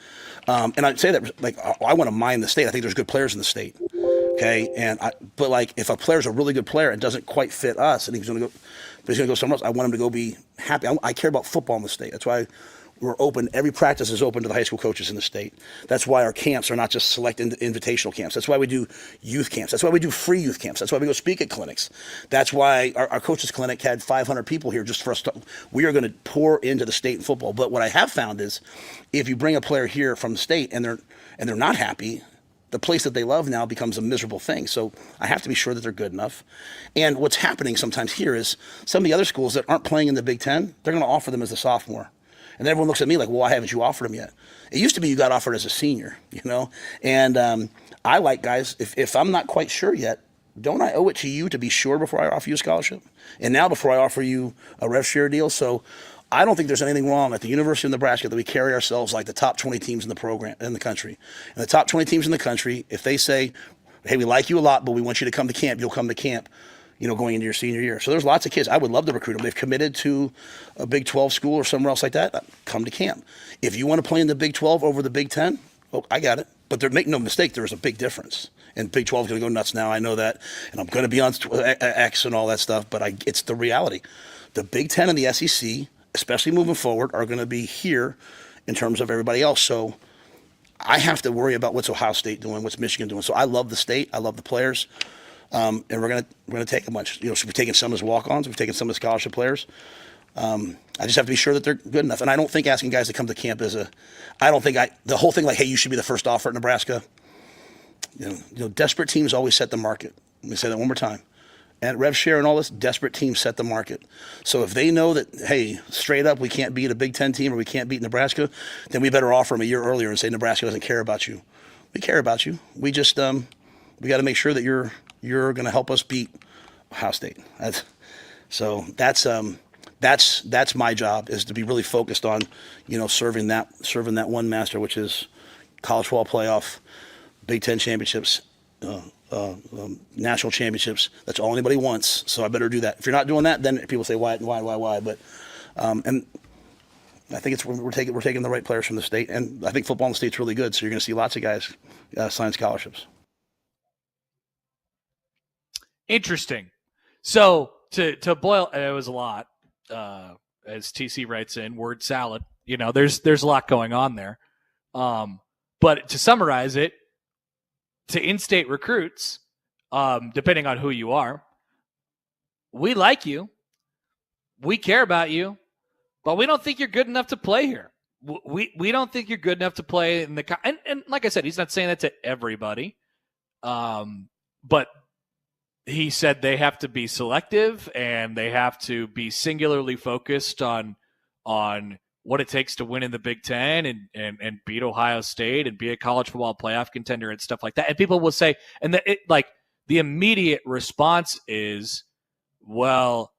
and I'd say that like I want to mine the state. I think there's good players in the state. Okay, but like if a player's a really good player and doesn't quite fit us, and he's going to go, but he's going to go somewhere else. I want him to go be happy. I care about football in the state. That's why we're open. Every practice is open to the high school coaches in the state. That's why our camps are not just select invitational camps. That's why we do youth camps. That's why we do free youth camps. That's why we go speak at clinics. That's why our coaches clinic had 500 people here just for us. We are going to pour into the state in football. But what I have found is, if you bring a player here from the state and they're not happy, the place that they love now becomes a miserable thing. So I have to be sure that they're good enough. And what's happening sometimes here is some of the other schools that aren't playing in the Big Ten, they're going to offer them as a sophomore. And then everyone looks at me like, well, why haven't you offered him yet? It used to be you got offered as a senior, you know? And I like guys, if I'm not quite sure yet, don't I owe it to you to be sure before I offer you a scholarship? And now before I offer you a rev share deal? So I don't think there's anything wrong at the University of Nebraska that we carry ourselves like the top 20 teams in the program, in the country. And the top 20 teams in the country, if they say, hey, we like you a lot, but we want you to come to camp, you'll come to camp, you know, going into your senior year. So there's lots of kids. I would love to recruit them. They've committed to a Big 12 school or somewhere else like that. Come to camp. If you want to play in the Big 12 over the Big 10, well, I got it. But make no mistake, there is a big difference. And Big 12 is going to go nuts now. I know that. And I'm going to be on X and all that stuff. But it's the reality. The Big 10 and the SEC, especially moving forward, are going to be here in terms of everybody else. So I have to worry about what's Ohio State doing, what's Michigan doing. So I love the state. I love the players. And we're gonna take a bunch. You know, so we've taken some as walk-ons. We've taken some as scholarship players. I just have to be sure that they're good enough. And I don't think asking guys to come to camp is the whole thing like, hey, you should be the first offer at Nebraska. You know, desperate teams always set the market. Let me say that one more time. And rev share and all this, desperate teams set the market. So if they know that, hey, straight up, we can't beat a Big Ten team or we can't beat Nebraska, then we better offer them a year earlier and say Nebraska doesn't care about you. We care about you. We just we got to make sure that you're going to help us beat Ohio State. That's my job, is to be really focused on, you know, serving that one master, which is college football playoff, Big Ten championships, national championships. That's all anybody wants. So I better do that. If you're not doing that, then people say why. But and I think we're taking the right players from the state, and I think football in the state's really good. So you're going to see lots of guys sign scholarships. Interesting. So to boil, it was a lot. As TC writes in, word salad. You know, there's a lot going on there. But to summarize it, to in-state recruits, depending on who you are, we like you, we care about you, but we don't think you're good enough to play here. We don't think you're good enough to play in the and like I said, he's not saying that to everybody, but he said they have to be selective and they have to be singularly focused on what it takes to win in the Big Ten and beat Ohio State and be a college football playoff contender and stuff like that. And people will say, and the immediate response is, well,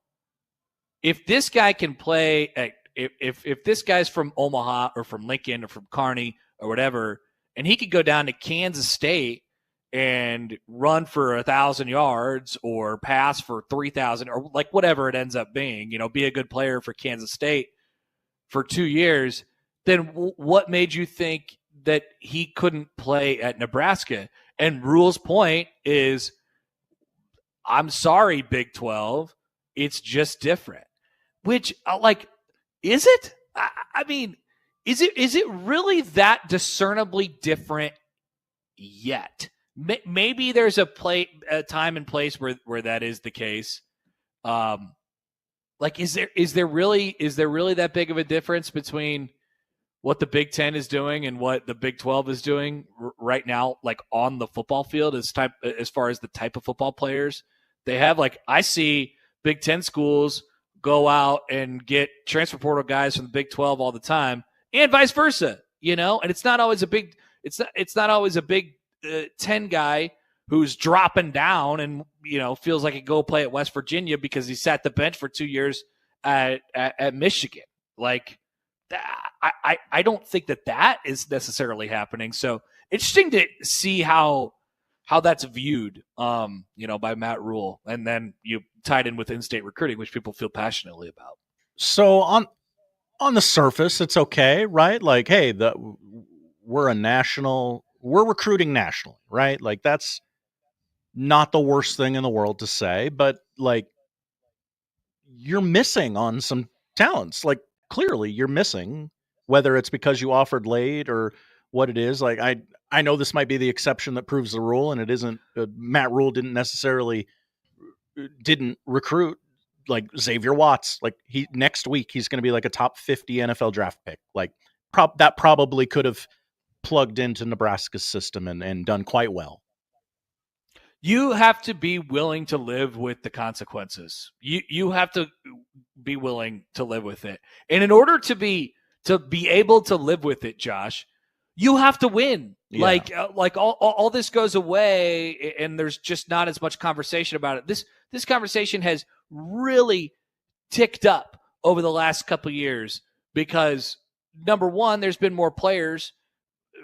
if this guy can play, if this guy's from Omaha or from Lincoln or from Kearney or whatever, and he could go down to Kansas State and run for 1,000 yards or pass for 3,000 or like whatever it ends up being, you know, be a good player for Kansas State for 2 years, then what made you think that he couldn't play at Nebraska? And Rhule's point is, I'm sorry, Big 12, it's just different. Which, like, is it? I mean, is it really that discernibly different yet? Maybe there's a time and place where that is the case. Like, is there really that big of a difference between what the Big Ten is doing and what the Big 12 is doing right now, like on the football field, as far as the type of football players they have? Like, I see Big Ten schools go out and get transfer portal guys from the Big 12 all the time, and vice versa, you know. And it's not always a big 10 guy who's dropping down and, you know, feels like he go play at West Virginia because he sat the bench for 2 years at Michigan. Like, I don't think that is necessarily happening. So interesting to see how that's viewed, by Matt Rhule, and then you tied in with in-state recruiting, which people feel passionately about. So on the surface, it's okay, right? Like, hey, we're recruiting nationally, right? Like, that's not the worst thing in the world to say, but like, you're missing on some talents. Like, clearly you're missing, whether it's because you offered late or what it is. Like, I know this might be the exception that proves the rule, and it isn't. Matt Rhule didn't recruit like Xavier Watts. Like, next week he's going to be like a top 50 NFL draft pick. Like, that probably could have plugged into Nebraska's system and done quite well. You have to be willing to live with the consequences. You have to be willing to live with it. And in order to be able to live with it, Josh, you have to win. Yeah. Like all this goes away, and there's just not as much conversation about it. This conversation has really ticked up over the last couple of years because, number one, there's been more players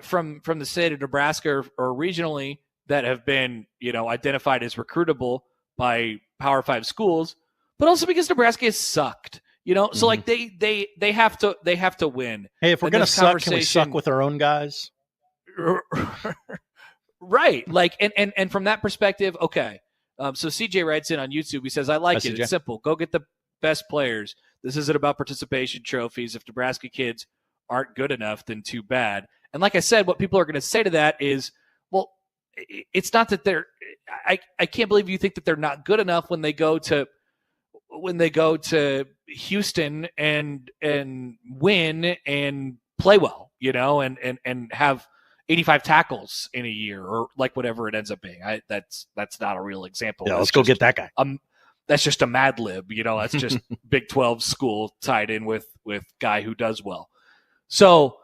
from the state of Nebraska or regionally that have been, identified as recruitable by Power 5 schools, but also because Nebraska has sucked. So like they have to win. Hey, if we're going to suck, can we suck with our own guys? Right. Like, and from that perspective, okay. So CJ writes in on YouTube. He says, I like it. It's simple. Go get the best players. This isn't about participation trophies. If Nebraska kids aren't good enough, then too bad. And like I said, what people are going to say to that is, well, it's not that I can't believe you think that they're not good enough when they go to Houston and win and play well, and have 85 tackles in a year or like whatever it ends up being. That's not a real example. Yeah, let's go get that guy. That's just a Mad Lib, that's just Big 12 school tied in with guy who does well. So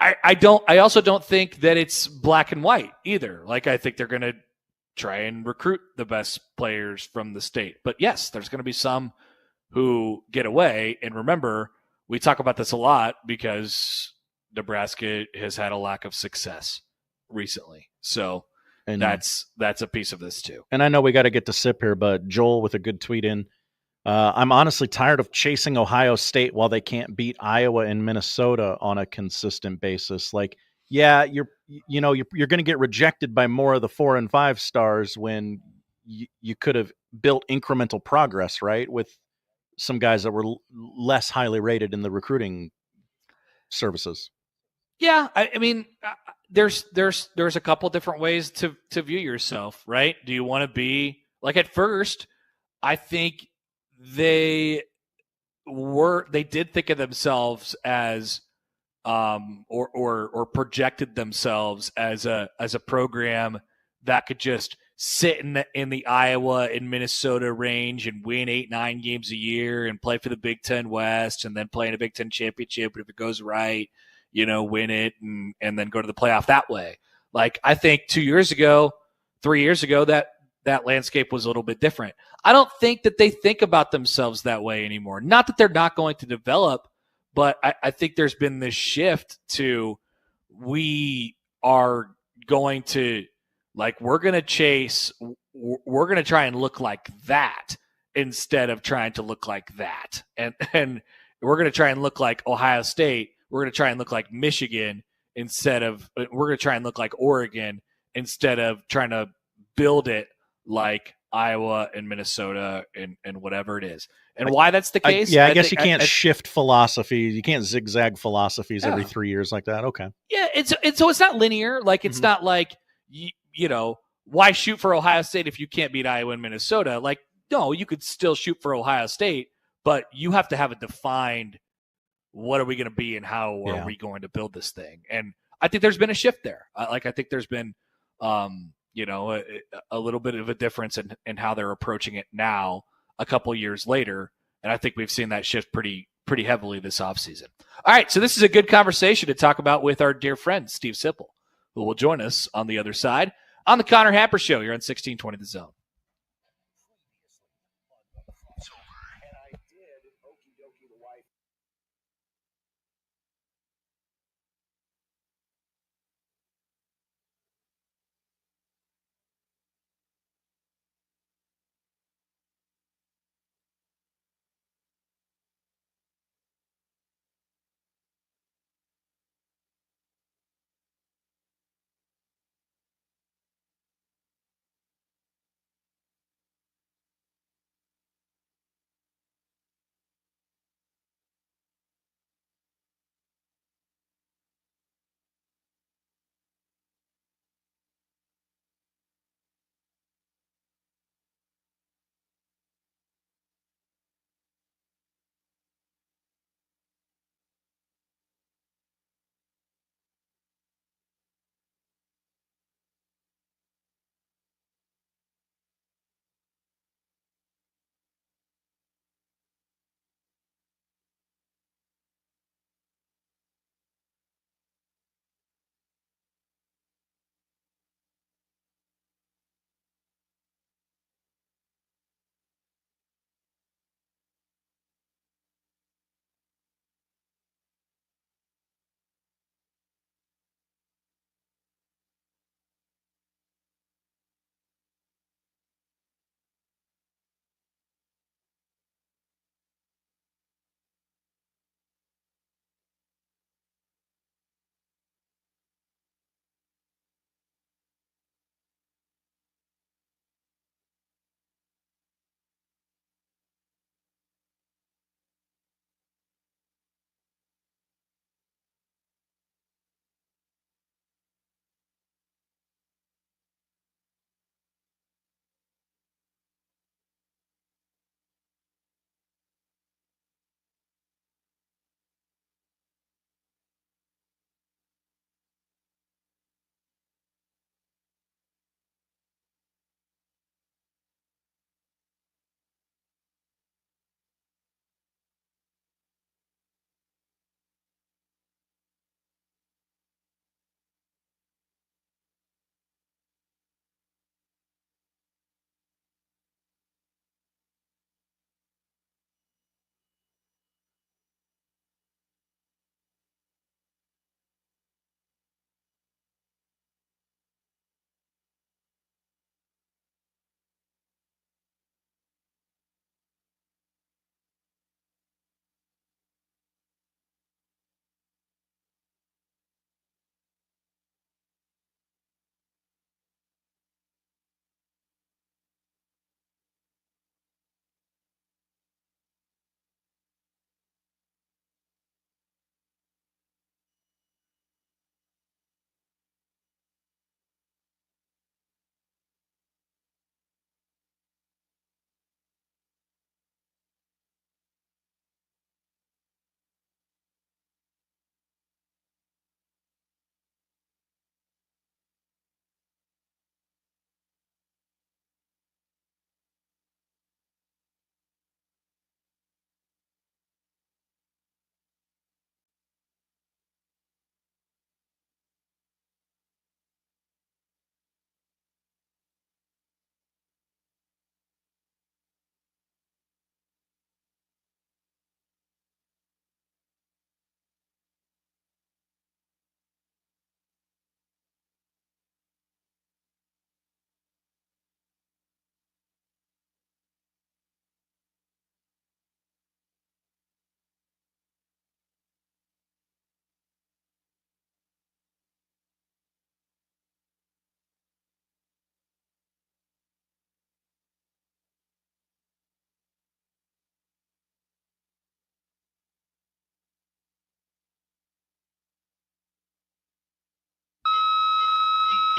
I also don't think that it's black and white either. Like, I think they're going to try and recruit the best players from the state. But yes, there's going to be some who get away. And remember, we talk about this a lot because Nebraska has had a lack of success recently. So that's a piece of this too. And I know we got to get to Sip here, but Joel with a good tweet in. I'm honestly tired of chasing Ohio State while they can't beat Iowa and Minnesota on a consistent basis. Like, yeah, you're going to get rejected by more of the 4 and 5 stars when you could have built incremental progress, right? With some guys that were less highly rated in the recruiting services. Yeah, I mean, there's a couple different ways to view yourself, right? Do you want to be like, at first, I think they did think of themselves as or projected themselves as a program that could just sit in the Iowa and Minnesota range and win 8-9 games a year and play for the Big Ten West and then play in a Big Ten championship. But if it goes right, win it and then go to the playoff that way. Like, I think 2 years ago, 3 years ago, that landscape was a little bit different. I don't think that they think about themselves that way anymore. Not that they're not going to develop, but I think there's been this shift to, we are going to, like, we're going to try and look like that instead of trying to look like that. And we're going to try and look like Ohio State. We're going to try and look like Michigan we're going to try and look like Oregon instead of trying to build it like Iowa and Minnesota and whatever it is. And why that's the case? I guess you can't shift philosophies. You can't zigzag philosophies every 3 years like that. Okay. Yeah, so it's not linear. Like, it's not like, why shoot for Ohio State if you can't beat Iowa and Minnesota? Like, no, you could still shoot for Ohio State, but you have to have a defined, what are we going to be and how are we going to build this thing? And I think there's been a shift there. I think there's been a little bit of a difference in how they're approaching it now, a couple years later. And I think we've seen that shift pretty heavily this offseason. All right, so this is a good conversation to talk about with our dear friend, Steve Sipple, who will join us on the other side on the Connor Happer Show. You're on 1620 The Zone.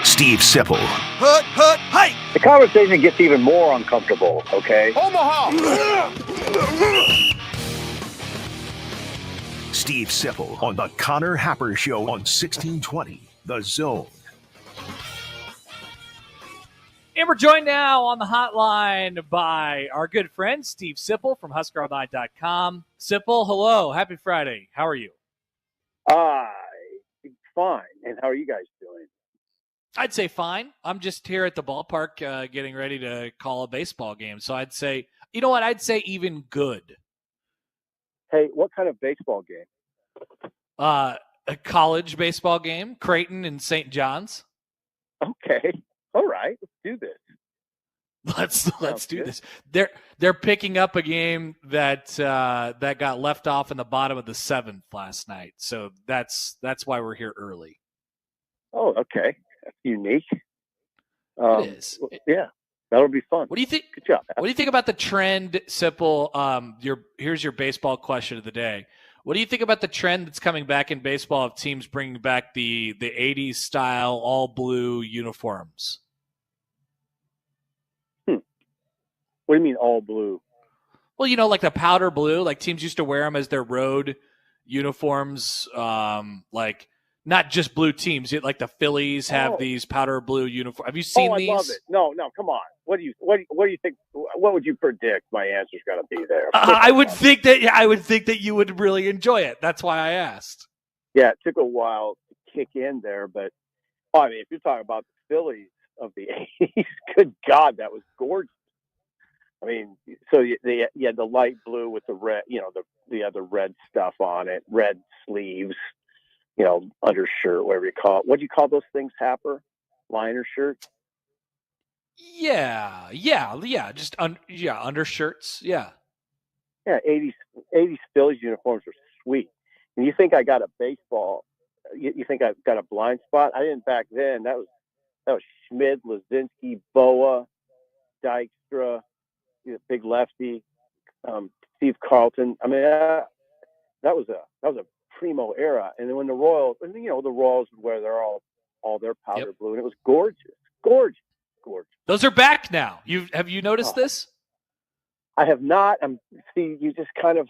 Steve Sipple. Hut, hike. The conversation gets even more uncomfortable, okay? Omaha. Steve Sipple on the Connor Happer Show on 1620 The Zone. And we're joined now on the hotline by our good friend Steve Sipple from HuskerOnline.com. Sipple, hello. Happy Friday. How are you? Fine. And how are you guys doing? I'd say fine. I'm just here at the ballpark getting ready to call a baseball game. So I'd say, you know what? I'd say even good. Hey, what kind of baseball game? A college baseball game, Creighton and St. John's. Okay. All right. Let's do this. Let's do this. They're picking up a game that got left off in the bottom of the 7th last night. So that's why we're here early. Oh, okay. That's unique. It is. Yeah, that'll be fun. What do you think? Good job. What do you think about the trend, Sipple? Here's your baseball question of the day. What do you think about the trend that's coming back in baseball of teams bringing back the 80s style all blue uniforms? What do you mean all blue? Well, you know, like the powder blue, like teams used to wear them as their road uniforms. Like not just blue teams, like the Phillies have these powder blue uniforms. Have you seen these? I love it. No, come on. What do you think? What would you predict my answer's going to be there? I would think that you would really enjoy it. That's why I asked. Yeah, it took a while to kick in there, but I mean, if you're talking about the Phillies of the 80s, good God, that was gorgeous. I mean, so you had the light blue with the red, the red stuff on it, red sleeves, undershirt, whatever you call it. What do you call those things, Happer? Liner shirt? Yeah. Just undershirts. Yeah. Yeah. 80s Phillies uniforms are sweet. And you think I got a baseball? You think I've got a blind spot? I didn't back then. That was Schmidt, Lazinski, Boa, Dykstra, big lefty, Steve Carlton. I mean, that was a primo era. And then when the Royals, the Royals would wear all their powder blue, and it was gorgeous. Those are back now. Have you noticed this? I have not. You just kind of.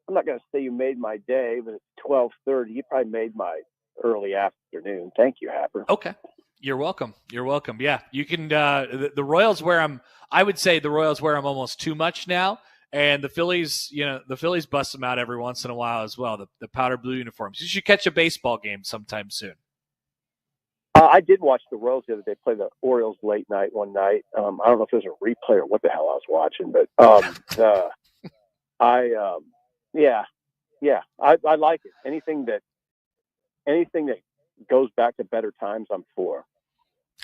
I'm not going to say you made my day, but it's 12:30. You probably made my early afternoon. Thank you, Happer. Okay. You're welcome. Yeah, you can. The Royals wear them. I would say the Royals wear them almost too much now, and the Phillies, bust them out every once in a while as well. The powder blue uniforms. You should catch a baseball game sometime soon. I did watch the Royals the other day play the Orioles late night one night. I don't know if it was a replay or what the hell I was watching, but I like it. Anything that goes back to better times, I'm for.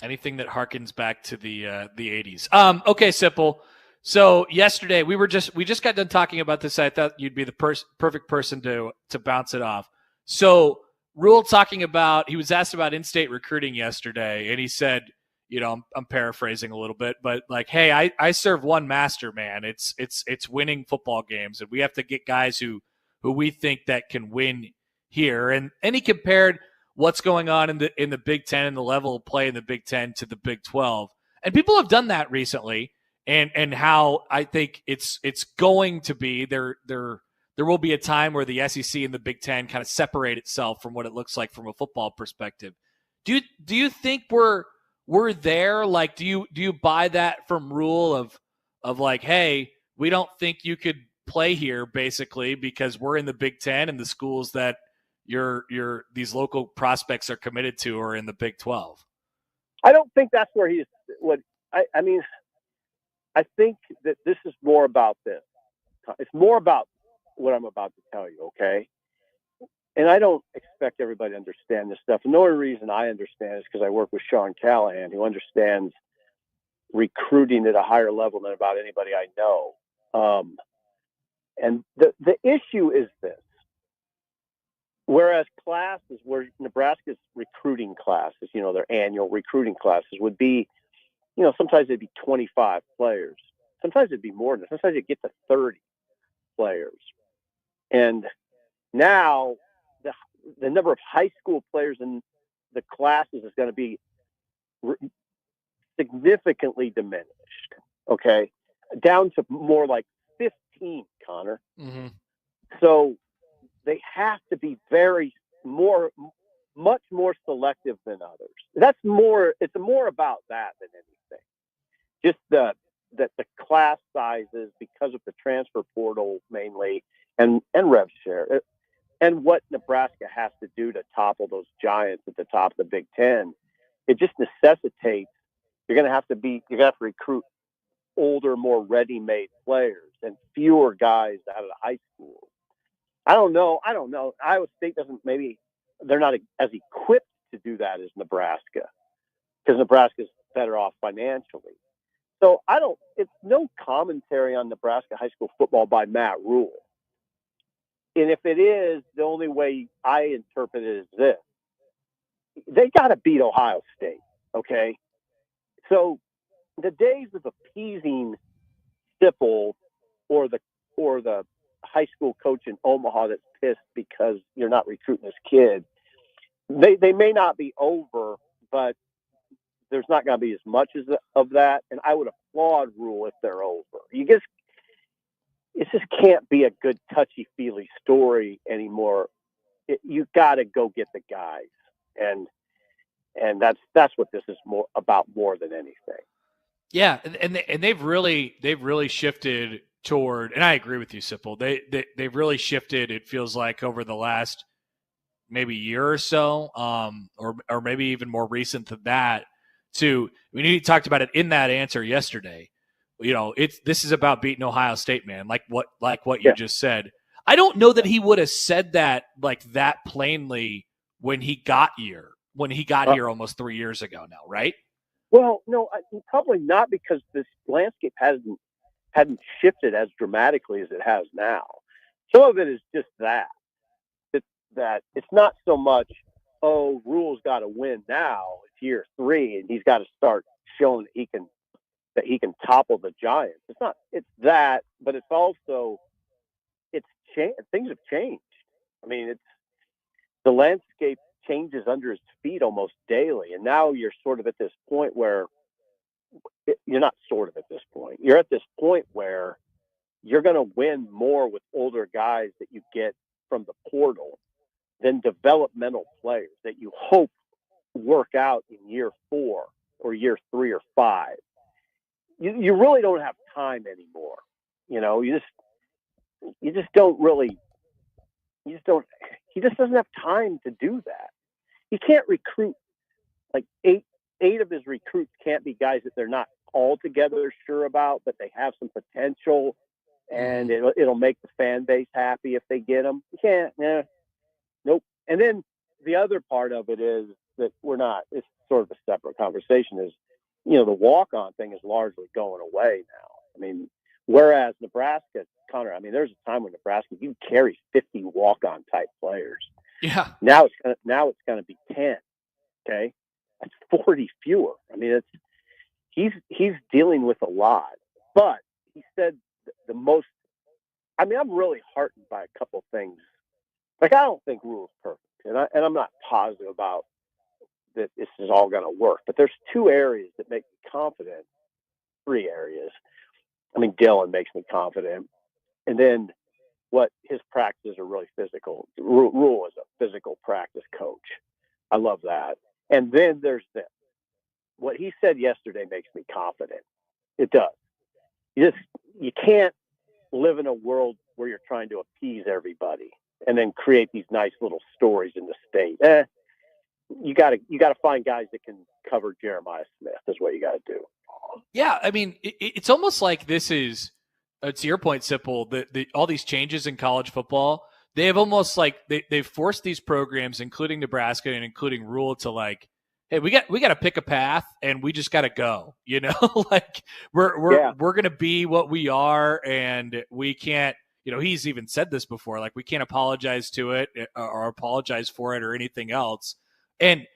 Anything that harkens back to the 80s. Okay, Sipple. So yesterday we just got done talking about this. I thought you'd be the perfect person to bounce it off. So Rhule he was asked about in-state recruiting yesterday, and he said, I'm paraphrasing a little bit, but like, hey, I serve one master, man. It's winning football games, and we have to get guys who we think that can win here. And he compared what's going on in the Big Ten and the level of play in the Big Ten to the Big 12. And people have done that recently, and how I think it's going to be there will be a time where the SEC and the Big Ten kind of separate itself from what it looks like from a football perspective. Do you think we're there? Like, do you buy that from Rhule of like, hey, we don't think you could play here basically because we're in the Big Ten and the schools that these local prospects are committed to are in the Big 12? I don't think that's where he's I mean, I think that this is more about this. It's more about what I'm about to tell you, okay? And I don't expect everybody to understand this stuff. And the only reason I understand is because I work with Sean Callahan, who understands recruiting at a higher level than about anybody I know. And the issue is this. Whereas classes, where Nebraska's recruiting classes, their annual recruiting classes would be, sometimes it'd be 25 players. Sometimes it'd be more than that. Sometimes it'd get to 30 players. And now the number of high school players in the classes is going to be significantly diminished. Okay, down to more like 15, Connor. Mm-hmm. So they have to be much more selective than others. It's more about that than anything. Just the class sizes because of the transfer portal mainly and rev share and what Nebraska has to do to topple those giants at the top of the Big Ten. It just necessitates you're going to have to recruit older, more ready-made players and fewer guys out of the high school. I don't know. Iowa State they're not as equipped to do that as Nebraska because Nebraska's better off financially. So it's no commentary on Nebraska high school football by Matt Rhule. And if it is, the only way I interpret it is this. They got to beat Ohio State. Okay. So the days of appeasing Sipple or the high school coach in Omaha that's pissed because you're not recruiting this kid, they may not be over, but there's not going to be as much of that. And I would applaud Rhule if they're over. It just can't be a good touchy-feely story anymore. You got to go get the guys. And that's what this is more than anything. Yeah, and they've really shifted toward, and I agree with you, Sipple. They've really shifted. It feels like over the last maybe year or so, or maybe even more recent than that. You talked about it in that answer yesterday. This is about beating Ohio State, man. Like what you just said. I don't know that he would have said that like that plainly when he got here. When he got here almost 3 years ago now, right? Well, no, probably not, because this landscape hadn't shifted as dramatically as it has now. Some of it is just that it's not so much, Rhule's got to win now. It's year 3, and he's got to start showing that he can topple the Giants. It's that, but it's also things have changed. I mean, the landscape changes under his feet almost daily. And now you're sort of at this point where you're not sort of at this point. You're at this point where you're going to win more with older guys that you get from the portal than developmental players that you hope work out in year 4 or year 3 or 5. You really don't have time anymore. You just don't really, he just doesn't have time to do that. He can't recruit, like eight of his recruits can't be guys that they're not altogether sure about, but they have some potential, and it'll make the fan base happy if they get them. You can't, nope. And then the other part of it is that it's sort of a separate conversation, is, the walk-on thing is largely going away now. I mean, whereas Nebraska, Connor, there's a time when Nebraska, you carry 50 walk-on type players. Yeah. Now it's going to be 10. Okay. That's 40 fewer. He's dealing with a lot, but he said the most, I'm really heartened by a couple things. Like, I don't think Rhule's perfect, and I'm not positive about that this is all going to work, but there's 2 areas that make me confident. 3 areas. Dylan makes me confident. And then what his practices are really physical. Rhule is a physical practice coach. I love that. And then there's this. What he said yesterday makes me confident. It does. You can't live in a world where you're trying to appease everybody and then create these nice little stories in the state. You got to find guys that can cover Jeremiah Smith. Is what you got to do. Yeah, it's almost like this is, to your point, Sipple, all these changes in college football, they have almost like they've forced these programs, including Nebraska and including Rhule, to like, hey, we got to pick a path and we just got to go. Like we're going to be what we are, and we can't. He's even said this before, like we can't apologize to it or apologize for it or anything else. And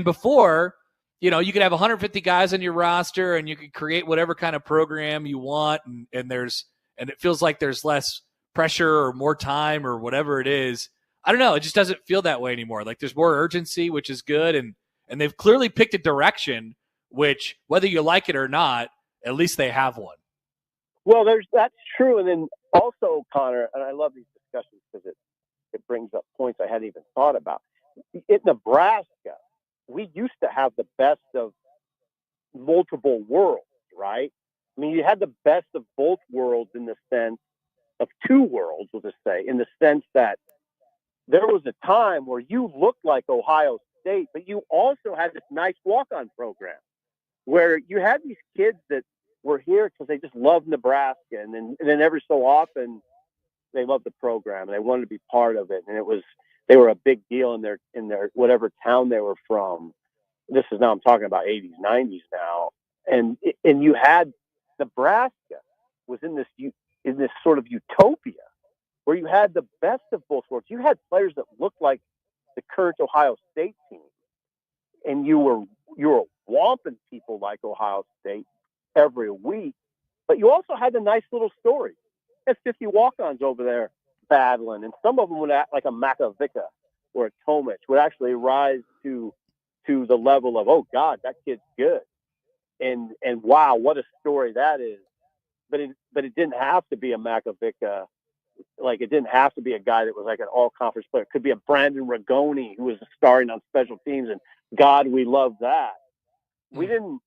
before, you could have 150 guys on your roster and you could create whatever kind of program you want. And it feels like there's less pressure or more time or whatever it is. I don't know. It just doesn't feel that way anymore. Like there's more urgency, which is good. And they've clearly picked a direction which whether you like it or not, at least they have one. Well, that's true. And then also, Connor, and I love these discussions because it brings up points I hadn't even thought about. In Nebraska, we used to have the best of multiple worlds, right? I mean, you had the best of both worlds in the sense of two worlds, we'll just say, in the sense that there was a time where you looked like Ohio State, but you also had this nice walk-on program where you had these kids that were here because they just loved Nebraska, and then every so often they loved the program and they wanted to be part of it, and they were a big deal in their whatever town they were from. This is now I'm talking about 80s, 90s now, and you had Nebraska was in this sort of utopia where you had the best of both worlds. You had players that looked like the current Ohio State team, and you were whomping people like Ohio State every week, but you also had the nice little stories. You had 50 walk-ons over there battling, and some of them would act like a Makovica or a Tomic would actually rise to the level of, oh God, that kid's good, and wow, what a story that is. But it didn't have to be a Makovica. Like, it didn't have to be a guy that was like an all-conference player. It could be a Brandon Rigoni who was starring on special teams, and God, we love that. We didn't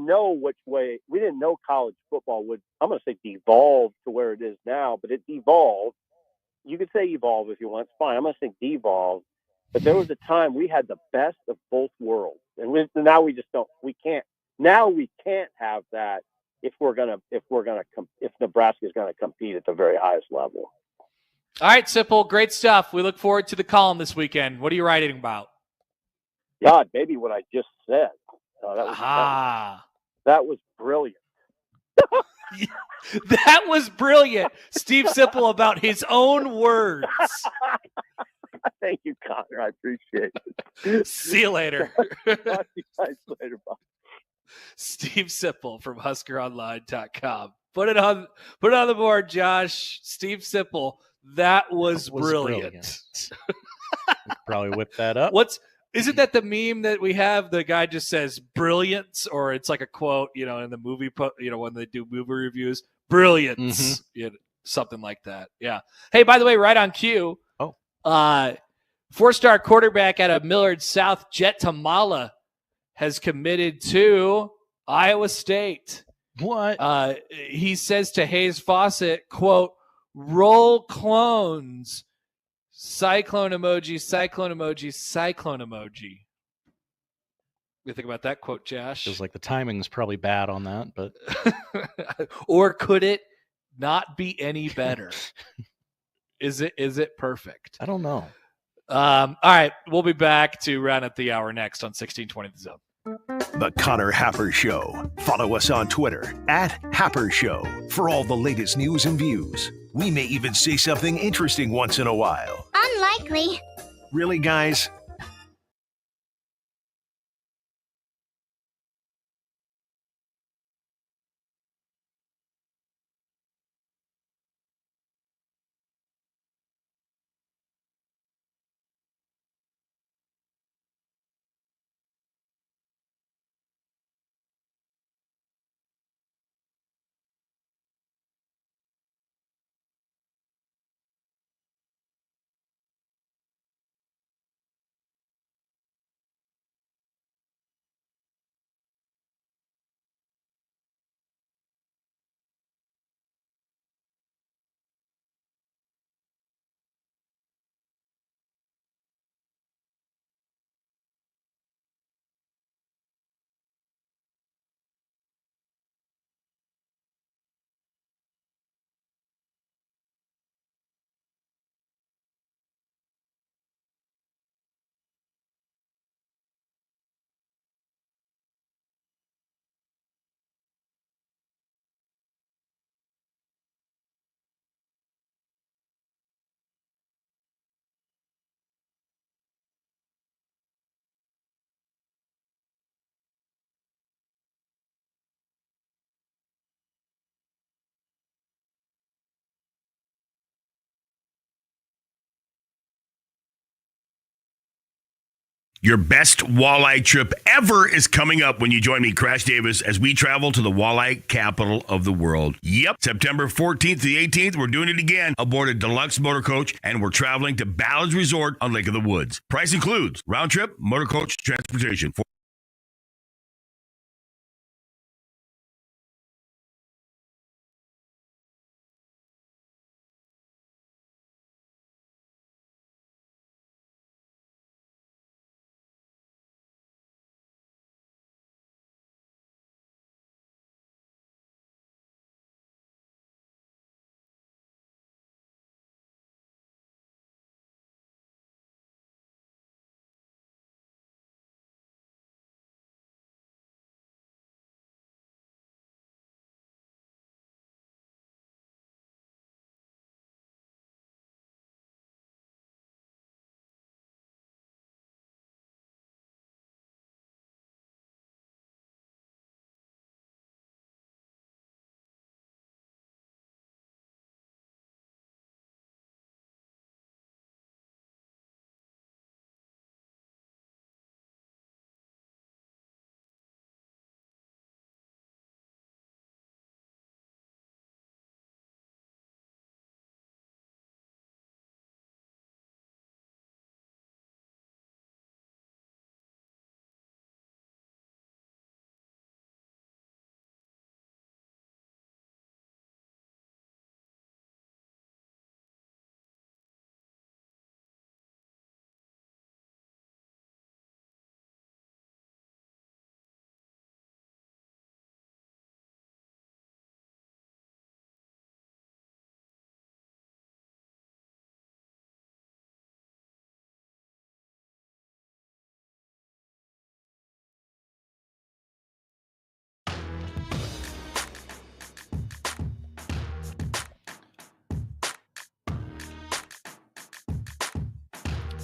know which way. We didn't know college football would, I'm going to say, devolve to where it is now, but it devolved. You could say evolve if you want. It's fine. I'm going to say devolve. But there was a time we had the best of both worlds, and now we just don't. We can't. Now we can't have that if Nebraska is gonna compete at the very highest level. All right, Sipple, great stuff. We look forward to the column this weekend. What are you writing about? God, maybe what I just said. That was brilliant. That was brilliant. Steve Sipple about his own words. Thank you, Connor. I appreciate it. See you later. Talk to you guys later. Bye. Steve Sipple from HuskerOnline.com. Put it on the board, Josh. Steve Sipple. That was brilliant. Probably whip that up. Isn't that the meme that we have? The guy just says brilliance, or it's like a quote, in the movie, when they do movie reviews, brilliance, something like that. Yeah. Hey, by the way, right on cue. Oh, 4-star quarterback out of Millard South, Jet Tamala, has committed to Iowa State. What? He says to Hayes Fawcett, quote, roll clones. Cyclone emoji, cyclone emoji, cyclone emoji. What do you think about that quote, Josh? Feels like the timing's probably bad on that, but or could it not be any better? Is it perfect? I don't know. All right, we'll be back to round up the hour next on 1620 The Zone. The Connor Happer Show. Follow us on Twitter @Happer Show for all the latest news and views. We may even say something interesting once in a while. Unlikely. Really, guys? Your best walleye trip ever is coming up when you join me, Crash Davis, as we travel to the walleye capital of the world. Yep, September 14th to the 18th, we're doing it again aboard a deluxe motor coach, and we're traveling to Ballard's Resort on Lake of the Woods. Price includes round trip, motor coach, transportation.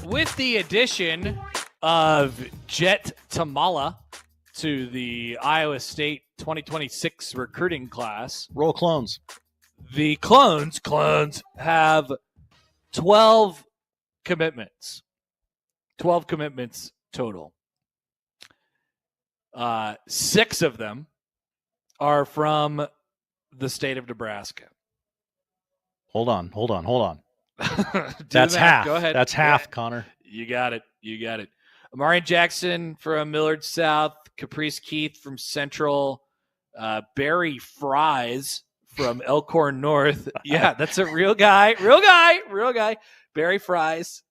With the addition of Jet Tamala to the Iowa State 2026 recruiting class. Roll clones. The clones have 12 commitments. 12 commitments total. 6 of them are from the state of Nebraska. Hold on. That's half. Go ahead. That's half, Connor. You got it. Amari Jackson from Millard South, Caprice Keith from Central, Barry Fries from Elkhorn North. Yeah, that's a real guy. Barry Fries.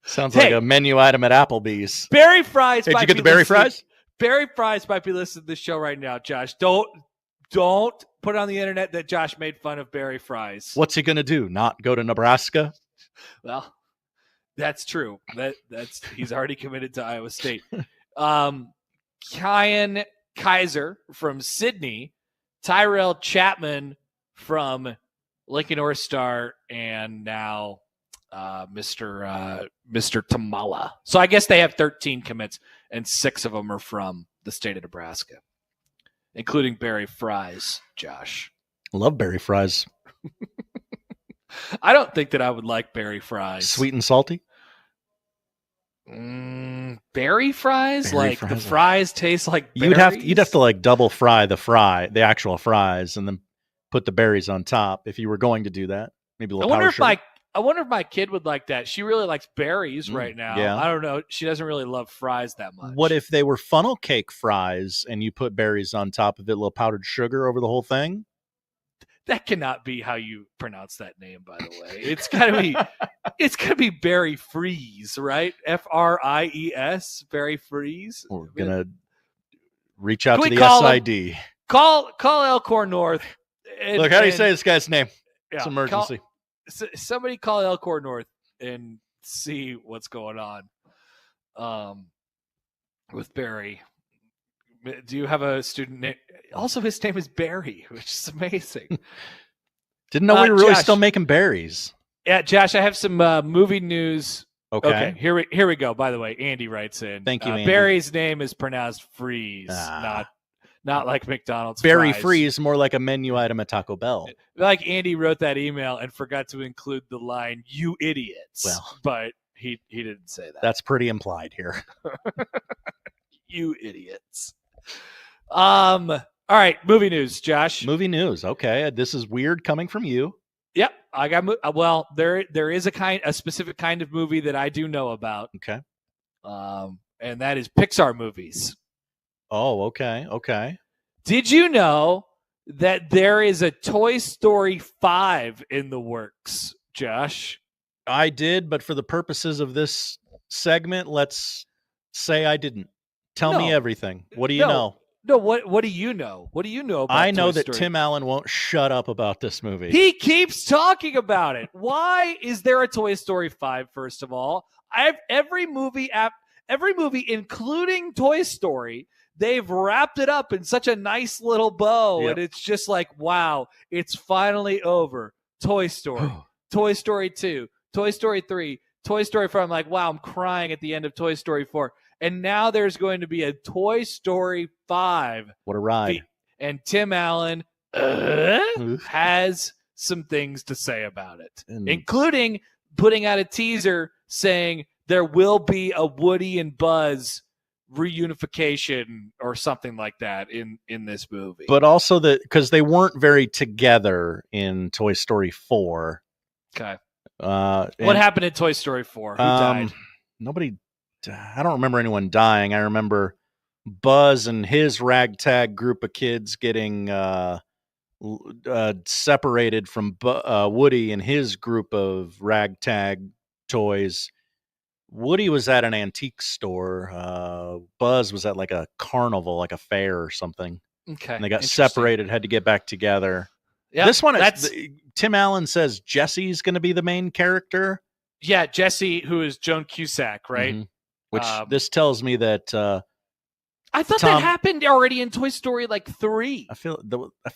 Sounds like a menu item at Applebee's. Barry Fries. Hey, did you get the Barry Fries? Barry Fries might be listening to this show right now, Josh. Don't put on the internet that Josh made fun of Barry Fries. What's he going to do? Not go to Nebraska? Well, that's true. That's he's already committed to Iowa State. Kyan Kaiser from Sydney, Tyrell Chapman from Lincoln North Star, and now Mr. Tamala. So I guess they have 13 commits, and 6 of them are from the state of Nebraska, including Barry Fries, Josh. Love Barry Fries. I don't think that I would like Barry Fries. Sweet and salty? Berry fries? The fries taste like berries? You'd have to like double fry the actual fries, and then put the berries on top if you were going to do that. Maybe a little I wonder if my kid would like that. She really likes berries right now. Yeah. I don't know. She doesn't really love fries that much. What if they were funnel cake fries and you put berries on top of it, a little powdered sugar over the whole thing? That cannot be how you pronounce that name, by the way. It's gotta be Berry Freeze, right? Fries, Berry Freeze. We're gonna reach out to the SID. Call Elkhorn North. Look, how do you say this guy's name? Yeah, it's an emergency. Somebody call Elkhorn North and see what's going on with Barry. Do you have a student name? Also, his name is Barry, which is amazing. Didn't know we were really Josh, still making berries. Yeah, Josh, I have some movie news. Okay. Here we go. By the way, Andy writes in. Thank you, Andy. Barry's name is pronounced Freeze, not like McDonald's Barry fries. Freeze, more like a menu item at Taco Bell. Like Andy wrote that email and forgot to include the line, "You idiots." Well, but He didn't say that. That's pretty implied here. You idiots. All right, movie news, Josh. Movie news. Okay, this is weird coming from you. Yep, I got. Well, there is a specific kind of movie that I do know about. Okay. And that is Pixar movies. Oh, okay. Did you know that there is a Toy Story 5 in the works, Josh? I did, but for the purposes of this segment, let's say I didn't. Tell me everything. What do you know? No, what do you know? What do you know about I know Toy that Story? Tim Allen won't shut up about this movie. He keeps talking about it. Why is there a Toy Story 5, first of all? Every movie, including Toy Story, they've wrapped it up in such a nice little bow. Yep. And it's just like, wow, it's finally over. Toy Story, Toy Story 2, Toy Story 3, Toy Story 4. I'm like, wow, I'm crying at the end of Toy Story 4. And now there's going to be a Toy Story 5. What a ride. And Tim Allen has some things to say about it, including putting out a teaser saying there will be a Woody and Buzz reunification or something like that in this movie. But also because they weren't very together in Toy Story 4. Okay. What happened in Toy Story 4? Who died? Nobody. I don't remember anyone dying. I remember Buzz and his ragtag group of kids getting separated from Woody and his group of ragtag toys. Woody was at an antique store. Buzz was at like a carnival, like a fair or something. Okay. And they got separated, had to get back together. Yeah, this one is Tim Allen says Jesse's going to be the main character. Yeah, Jesse, who is Joan Cusack, right? Mm-hmm. Which this tells me that I thought that happened already in Toy Story 3. I feel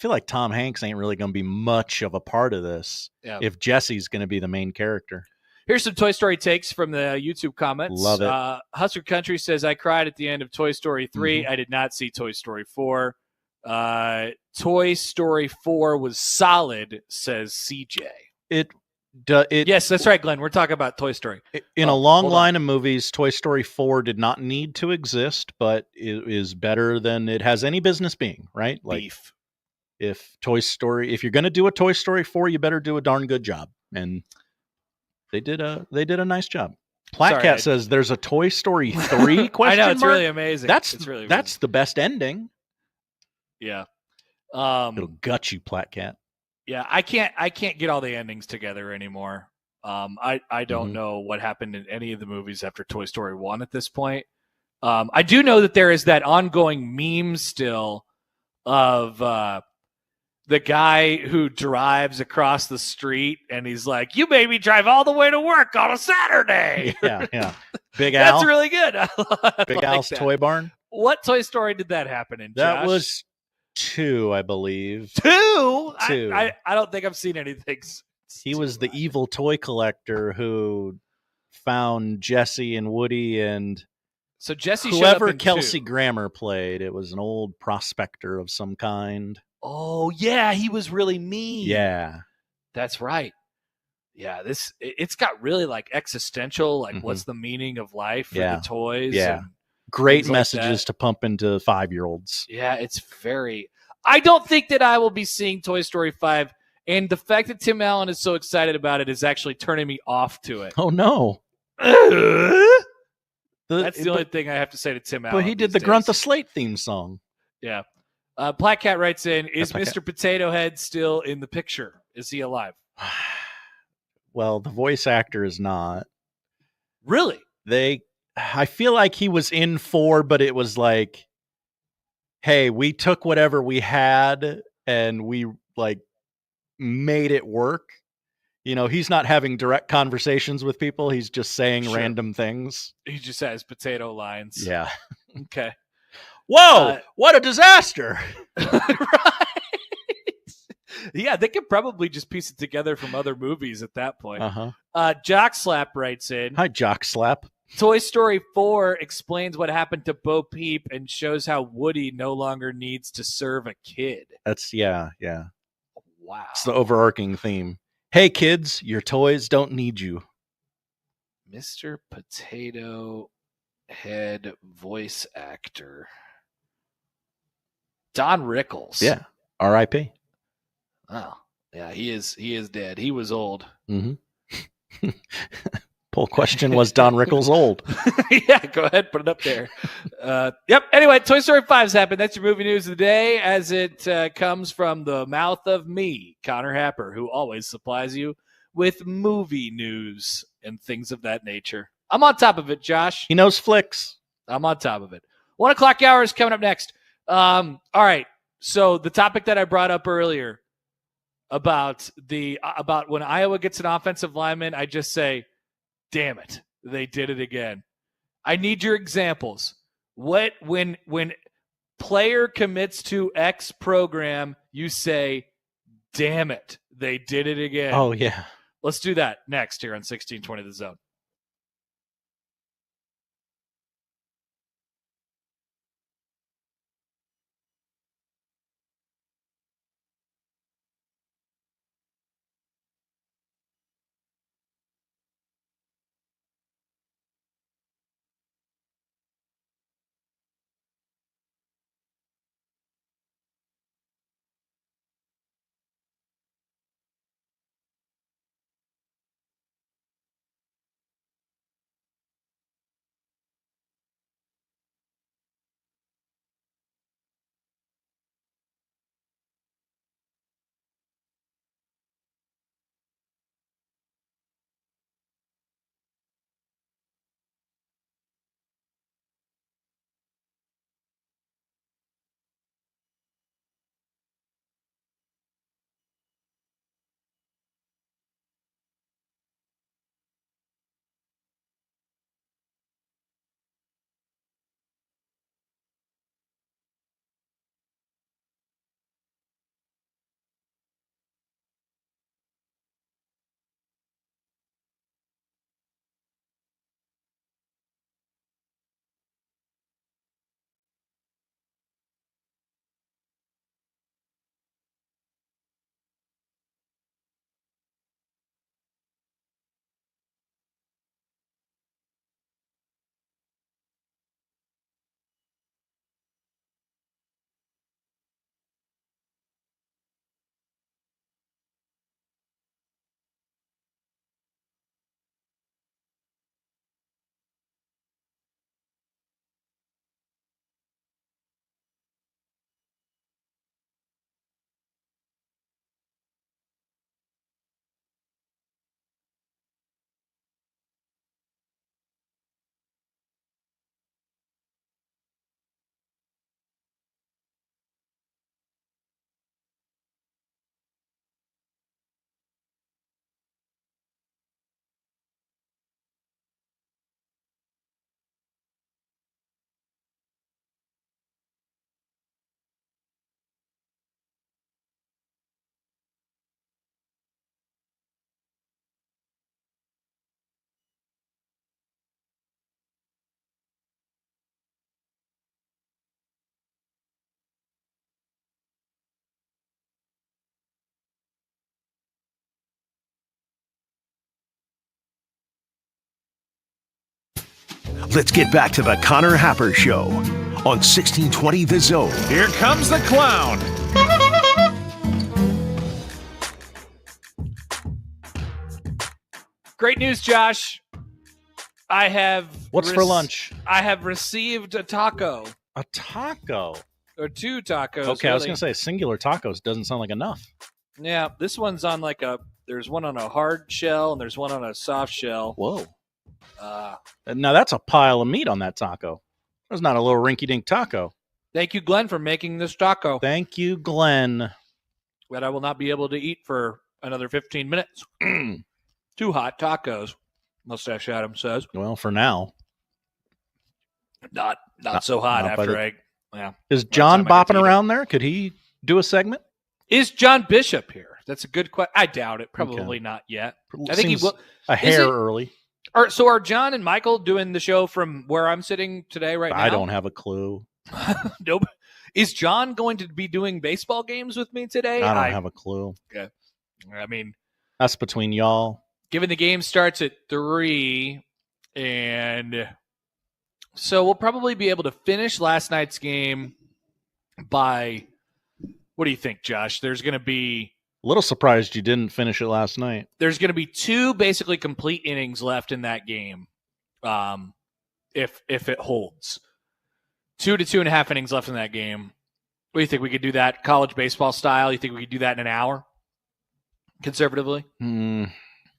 like Tom Hanks ain't really going to be much of a part of this if Jesse's going to be the main character. Here's some Toy Story takes from the YouTube comments. Love it. Husker Country says, I cried at the end of Toy Story 3. I did not see Toy Story 4. Toy Story 4 was solid, says CJ. Yes, that's right, Glenn. We're talking about Toy Story. In a long line of movies, Toy Story 4 did not need to exist, but it is better than it has any business being, right? Like, Beef. If you're going to do a Toy Story 4, you better do a darn good job. And they did a nice job. Platcat says there's a Toy Story 3 question I know, it's mark? really amazing. That's the best ending. Yeah. It'll gut you, Platcat. Yeah, I can't get all the endings together anymore. I don't know what happened in any of the movies after Toy Story 1 at this point. I do know that there is that ongoing meme still of the guy who drives across the street and he's like, "You made me drive all the way to work on a Saturday." Yeah. Big Al. That's really good. Big Al's Toy Barn. What Toy Story did that happen in, That Josh? was 2, I believe. 2? 2. I don't think I've seen anything. He was the evil toy collector who found Jesse and Woody and so Jesse showed whoever up in Kelsey 2. Grammer played. It was an old prospector of some kind. Oh yeah, he was really mean. Yeah, that's right. Yeah, it's got really like existential, like what's the meaning of life for the toys? Yeah, and great things messages like to pump into 5-year-olds. Yeah, it's very. I don't think that I will be seeing Toy Story 5, and the fact that Tim Allen is so excited about it is actually turning me off to it. Oh no. That's the only thing I have to say to Tim Allen. But he did the Grunt the Slate theme song. Yeah. Platcat writes in, is Mr. Potato Head still in the picture? Is he alive? Well, the voice actor is not. Really? I feel like he was in 4, but it was like, hey, we took whatever we had and we like made it work. You know, he's not having direct conversations with people. He's just saying random things. He just has potato lines. Yeah. Okay. Whoa, what a disaster. Right. Yeah, they could probably just piece it together from other movies at that point. Jock Slap writes in. Hi, Jock Slap. Toy Story 4 explains what happened to Bo Peep and shows how Woody no longer needs to serve a kid. That's, yeah. Wow. It's the overarching theme. Hey, kids, your toys don't need you. Mr. Potato Head voice actor. Don Rickles. Yeah. R.I.P. Oh, yeah, he is dead. He was old. Mm-hmm. Poll question, was Don Rickles old? Yeah, go ahead, put it up there. Yep. Anyway, Toy Story 5's happened. That's your movie news of the day as it comes from the mouth of me, Connor Happer, who always supplies you with movie news and things of that nature. I'm on top of it, Josh. He knows flicks. I'm on top of it. 1 o'clock hour is coming up next. All right. So the topic that I brought up earlier about when Iowa gets an offensive lineman, I just say, damn it, they did it again. I need your examples. When player commits to X program, you say, damn it, they did it again. Oh, yeah. Let's do that next here on 1620 The Zone. Let's get back to the Connor Happer Show on 1620 The Zone. Here comes the clown. Great news, Josh. I have... What's for lunch? I have received a taco. A taco? Or 2 tacos. Okay, I was going to say singular tacos doesn't sound like enough. Yeah, this one's on there's one on a hard shell and there's one on a soft shell. Whoa. Now that's a pile of meat on that taco. That's not a little rinky-dink taco. Thank you, Glenn, for making this taco. Thank you, Glenn. That I will not be able to eat for another 15 minutes. 2 hot tacos, Mustache Adam says. Well, for now. Not so hot not after yeah. Is John bopping around there? Could he do a segment? Is John Bishop here? That's a good question. I doubt it. Probably not yet. I think he will. A hair early. So are John and Michael doing the show from where I'm sitting today right now? I don't have a clue. Nope. Is John going to be doing baseball games with me today? I don't have a clue. Okay. I mean, that's between y'all. Given the game starts at 3, And so we'll probably be able to finish last night's game by, what do you think, Josh? There's going to be... A little surprised you didn't finish it last night. There's going to be 2 basically complete innings left in that game, if it holds. 2 to 2.5 innings left in that game. What do you think? We could do that college baseball style? You think we could do that in an hour, conservatively?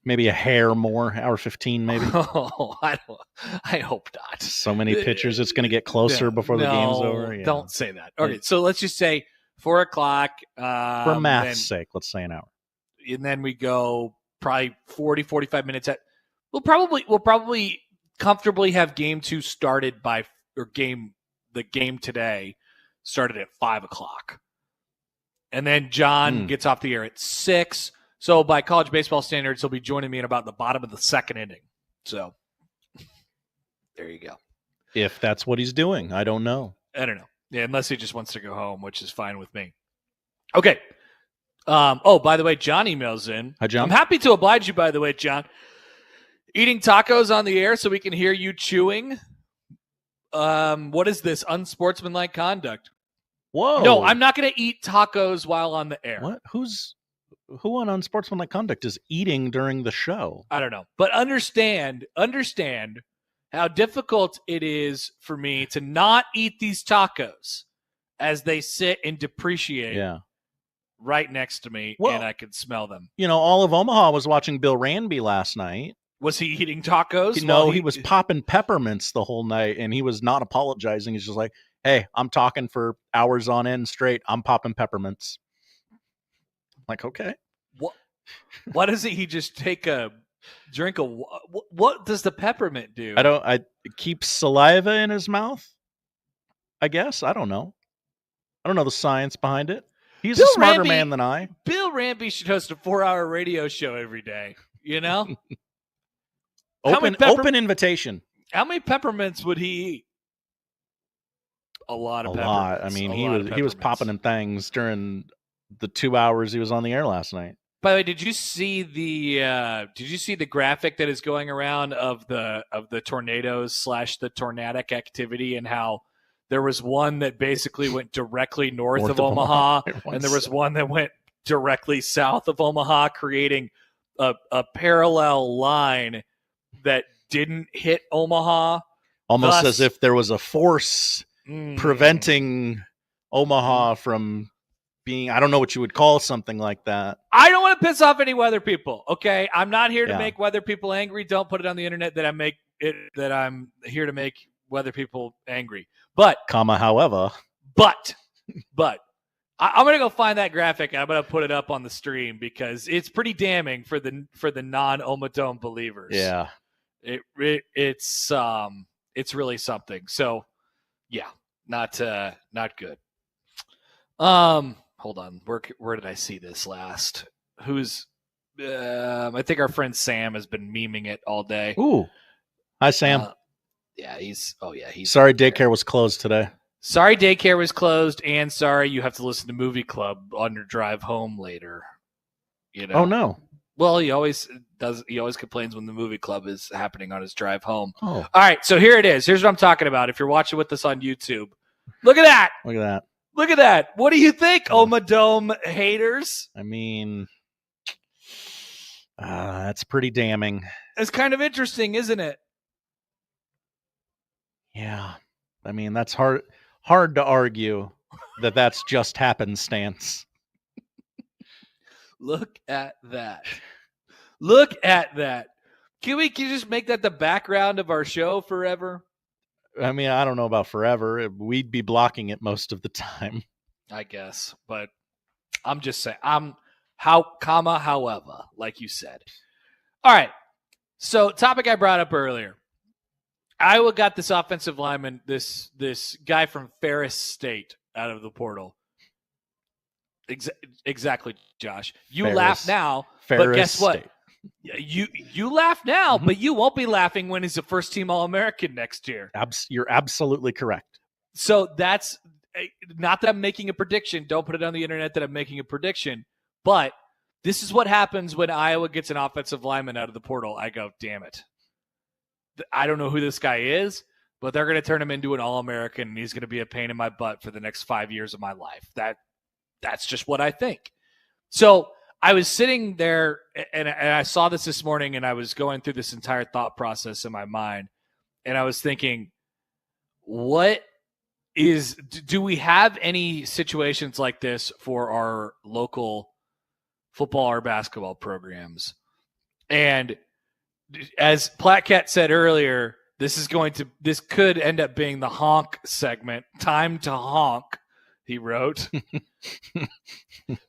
Maybe a hair more, hour 15 maybe. Oh, I hope not. So many pitchers, it's going to get closer before the game's over. Yeah. Don't say that. Okay, so let's just say 4 o'clock. For math's sake, let's say an hour. And then we go probably 40, 45 minutes. We'll probably comfortably have game 2 started the game today started at 5 o'clock. And then John gets off the air at 6. So by college baseball standards, he'll be joining me in about the bottom of the 2nd inning. So there you go. If that's what he's doing, I don't know. I don't know. Yeah, unless he just wants to go home, which is fine with me. Okay. By the way, John emails in. Hi, John. I'm happy to oblige you, by the way, John. Eating tacos on the air so we can hear you chewing. What is this? Unsportsmanlike conduct. Whoa. No, I'm not going to eat tacos while on the air. What? Who on unsportsmanlike conduct is eating during the show? I don't know. But understand how difficult it is for me to not eat these tacos as they sit and depreciate right next to me, and I can smell them. All of Omaha was watching Bill Ranby last night. Was he eating tacos? No, he was popping peppermints the whole night, and he was not apologizing. He's just like, hey, I'm talking for hours on end straight. I'm popping peppermints. I'm like, okay. Why doesn't he just take a drink of... What does the peppermint do? It keeps saliva in his mouth, I guess. I don't know. I don't know the science behind it. He's a smarter man than I. Bill Ranby should host a 4-hour radio show every day, Open invitation. How many peppermints would he eat? A lot of peppermints. A lot. I mean, he was popping in things during the 2 hours he was on the air last night. By the way, did you see the graphic that is going around of the tornadoes / the tornadic activity, and how there was one that basically went directly north of Omaha, and there was one that went directly south of Omaha, creating a parallel line that didn't hit Omaha. Almost as if there was a force preventing Omaha from being, I don't know what you would call something like that. I don't want to piss off any weather people, okay? I'm not here to make weather people angry. Don't put it on the internet that I'm here to make weather people angry. But, however. But, I'm going to go find that graphic and I'm going to put it up on the stream because it's pretty damning for the non-Omadome believers. Yeah. It's really something. So, yeah, not good. Hold on. Where did I see this last? I think our friend Sam has been memeing it all day. Ooh. Hi, Sam. He's sorry daycare was closed today. Sorry daycare was closed, and sorry you have to listen to Movie Club on your drive home later. Oh no. Well, he always does. He always complains when the Movie Club is happening on his drive home. Oh. All right, so here it is. Here's what I'm talking about. If you're watching with us on YouTube, look at that. Look at that. Look at that. What do you think, Omadome haters? I mean, that's pretty damning. It's kind of interesting, isn't it? Yeah. I mean, that's hard to argue that that's just happenstance. Look at that. Look at that. Can you just make that the background of our show forever? I mean, I don't know about forever. We'd be blocking it most of the time, I guess. But I'm just saying, however, like you said. All right. So, topic I brought up earlier. Iowa got this offensive lineman, this guy from Ferris State out of the portal. Exactly, Josh. You laugh now, but guess what? State. You laugh now, but you won't be laughing when he's a first-team All-American next year. You're absolutely correct. So that's not that I'm making a prediction. Don't put it on the internet that I'm making a prediction. But this is what happens when Iowa gets an offensive lineman out of the portal. I go, damn it. I don't know who this guy is, but they're going to turn him into an All-American, and he's going to be a pain in my butt for the next 5 years of my life. That's just what I think. So I was sitting there, and I saw this morning, and I was going through this entire thought process in my mind, and I was thinking, do we have any situations like this for our local football or basketball programs? And as Platcat said earlier, this could end up being the honk segment. Time to honk, he wrote.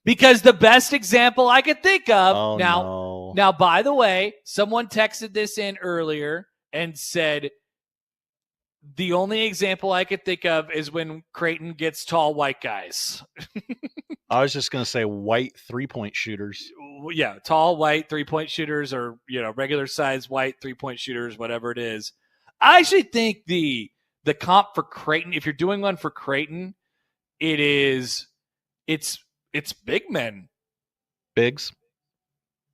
Because the best example I could think of now, by the way, someone texted this in earlier and said the only example I could think of is when Creighton gets tall white guys. I was just going to say white 3-point shooters. Yeah, tall white 3-point shooters, or regular size white 3-point shooters, whatever it is. I actually think the comp for Creighton, if you're doing one for Creighton, it's big men. Bigs.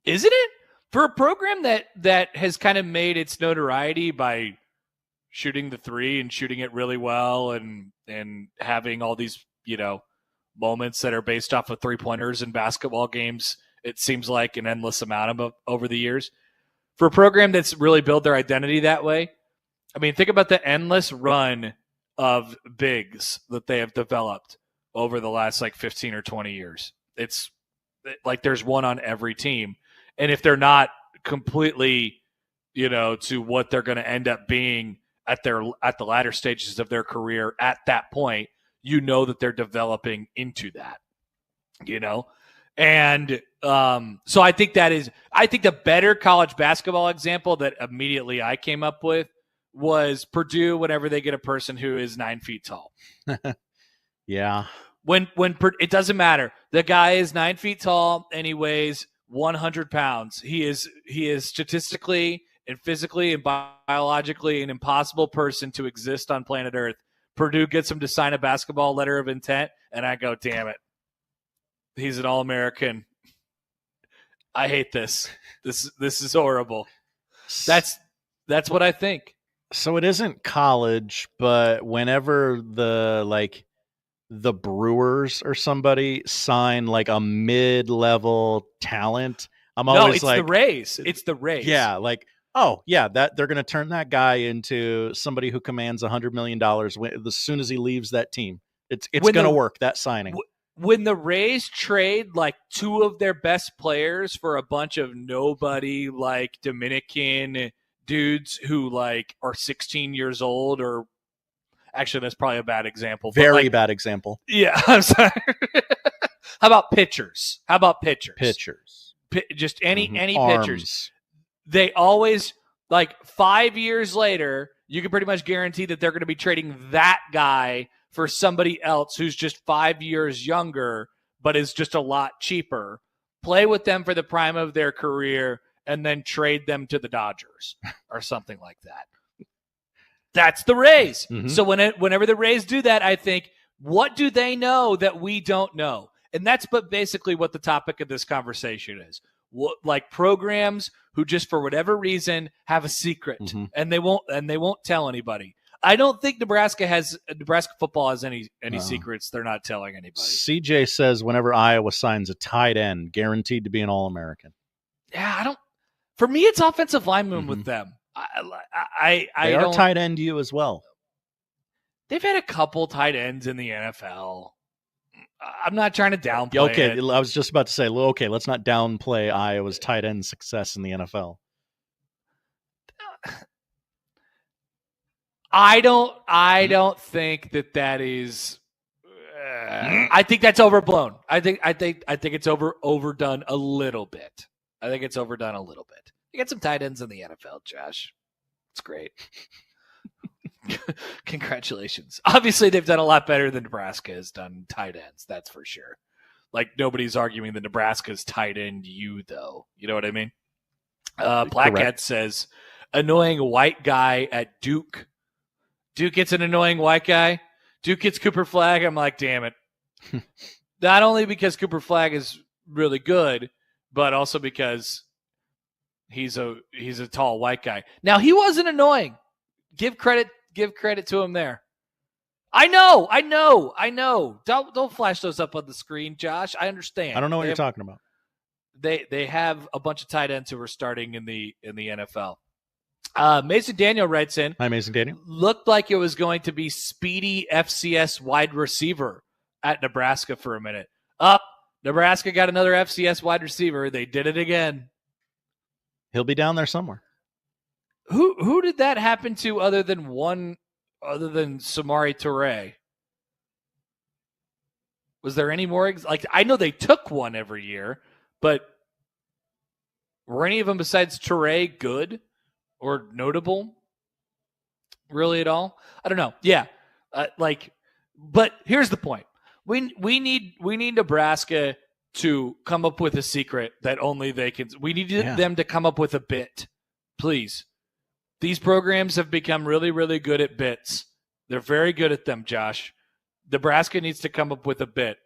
Isn't it? For a program that has kind of made its notoriety by shooting the three and shooting it really well and having all these, moments that are based off of 3-pointers in basketball games, it seems like an endless amount of them over the years. For a program that's really built their identity that way, I mean, think about the endless run of bigs that they have developed over the last 15 or 20 years. It's like there's one on every team. And if they're not completely, to what they're going to end up being at the latter stages of their career at that point, that they're developing into that, And so I think the better college basketball example that immediately I came up with was Purdue whenever they get a person who is 9 feet tall. Yeah. When it doesn't matter. The guy is 9 feet tall and he weighs 100 pounds. He is statistically and physically and biologically an impossible person to exist on planet Earth. Purdue gets him to sign a basketball letter of intent, and I go, damn it. He's an All-American. I hate this. This is horrible. That's what I think. So it isn't college, but whenever the Brewers or somebody sign a mid-level talent, I'm always it's the Rays. It's the Rays. Yeah, that they're going to turn that guy into somebody who commands $100 million as soon as he leaves that team. It's going to work, that signing. When the Rays trade 2 of their best players for a bunch of nobody Dominican dudes who are 16 years old, or actually that's probably a bad example. Very bad example. Yeah, I'm sorry. How about pitchers? Pitchers. Just any Arms. pitchers. They always 5 years later, you can pretty much guarantee that they're going to be trading that guy for somebody else who's just 5 years younger, but is just a lot cheaper. Play with them for the prime of their career and then trade them to the Dodgers or something like that. That's the Rays. Mm-hmm. So whenever the Rays do that, I think, what do they know that we don't know? And that's basically what the topic of this conversation is. Programs who just for whatever reason have a secret, mm-hmm. and they won't tell anybody. I don't think Nebraska football has any secrets they're not telling anybody. CJ says whenever Iowa signs a tight end, guaranteed to be an All-American. Yeah, for me, it's offensive linemen with them. They are tight end you as well. They've had a couple tight ends in the NFL. I'm not trying to downplay it. I was just about to say, okay, let's not downplay Iowa's tight end success in the NFL. I don't think that is. I think that's overblown. I think it's overdone a little bit. You get some tight ends in the NFL, Josh. It's great. Congratulations. Obviously, they've done a lot better than Nebraska has done tight ends. That's for sure. Nobody's arguing that Nebraska's tight end though. You know what I mean? Blackhead says, annoying white guy at Duke. Duke gets an annoying white guy. Duke gets Cooper Flagg. I'm like, damn it. Not only because Cooper Flagg is really good, but also because He's a tall white guy. Now, he wasn't annoying. Give credit to him there. I know. Don't flash those up on the screen, Josh. I understand. I don't know what you're talking about. They have a bunch of tight ends who are starting in the NFL. Mason Daniel writes in. Hi, Mason Daniel. Looked like it was going to be speedy FCS wide receiver at Nebraska for a minute. Nebraska got another FCS wide receiver. They did it again. He'll be down there somewhere. Who did that happen to other than Samori Toure? Was there any more? I know they took one every year, but were any of them besides Toure good or notable? Really at all? I don't know. Yeah. But here's the point. We need Nebraska to come up with a secret that only they can. We need them to come up with a bit, please. These programs have become really, really good at bits. They're very good at them, Josh. Nebraska needs to come up with a bit.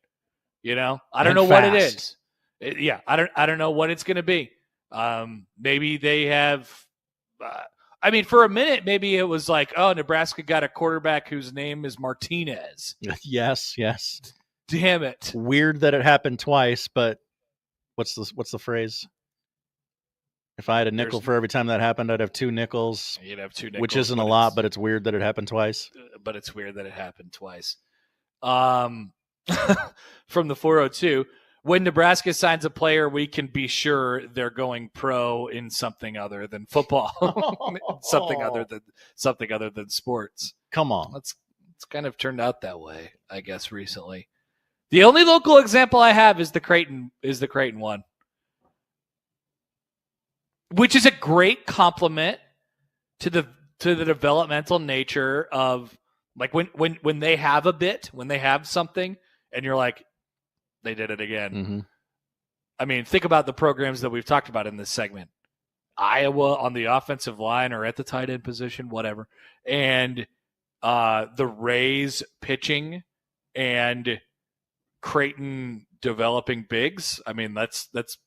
I don't know what it is. I don't know what it's going to be. Maybe they have. For a minute, maybe it was like, oh, Nebraska got a quarterback whose name is Martinez. Yes. Damn it. Weird that it happened twice, but what's the phrase? If I had a nickel for every time that happened, I'd have 2 nickels. You'd have 2 nickels. Which isn't a lot, but it's weird that it happened twice. From the 402, when Nebraska signs a player, we can be sure they're going pro in something other than football, something other than sports. Come on, it's kind of turned out that way, I guess. Recently, the only local example I have is the Creighton one, which is a great compliment to the developmental nature of when they have a bit, when they have something, and you're like, they did it again. Mm-hmm. Think about the programs that we've talked about in this segment. Iowa on the offensive line or at the tight end position, whatever. And the Rays pitching and Creighton developing bigs. That's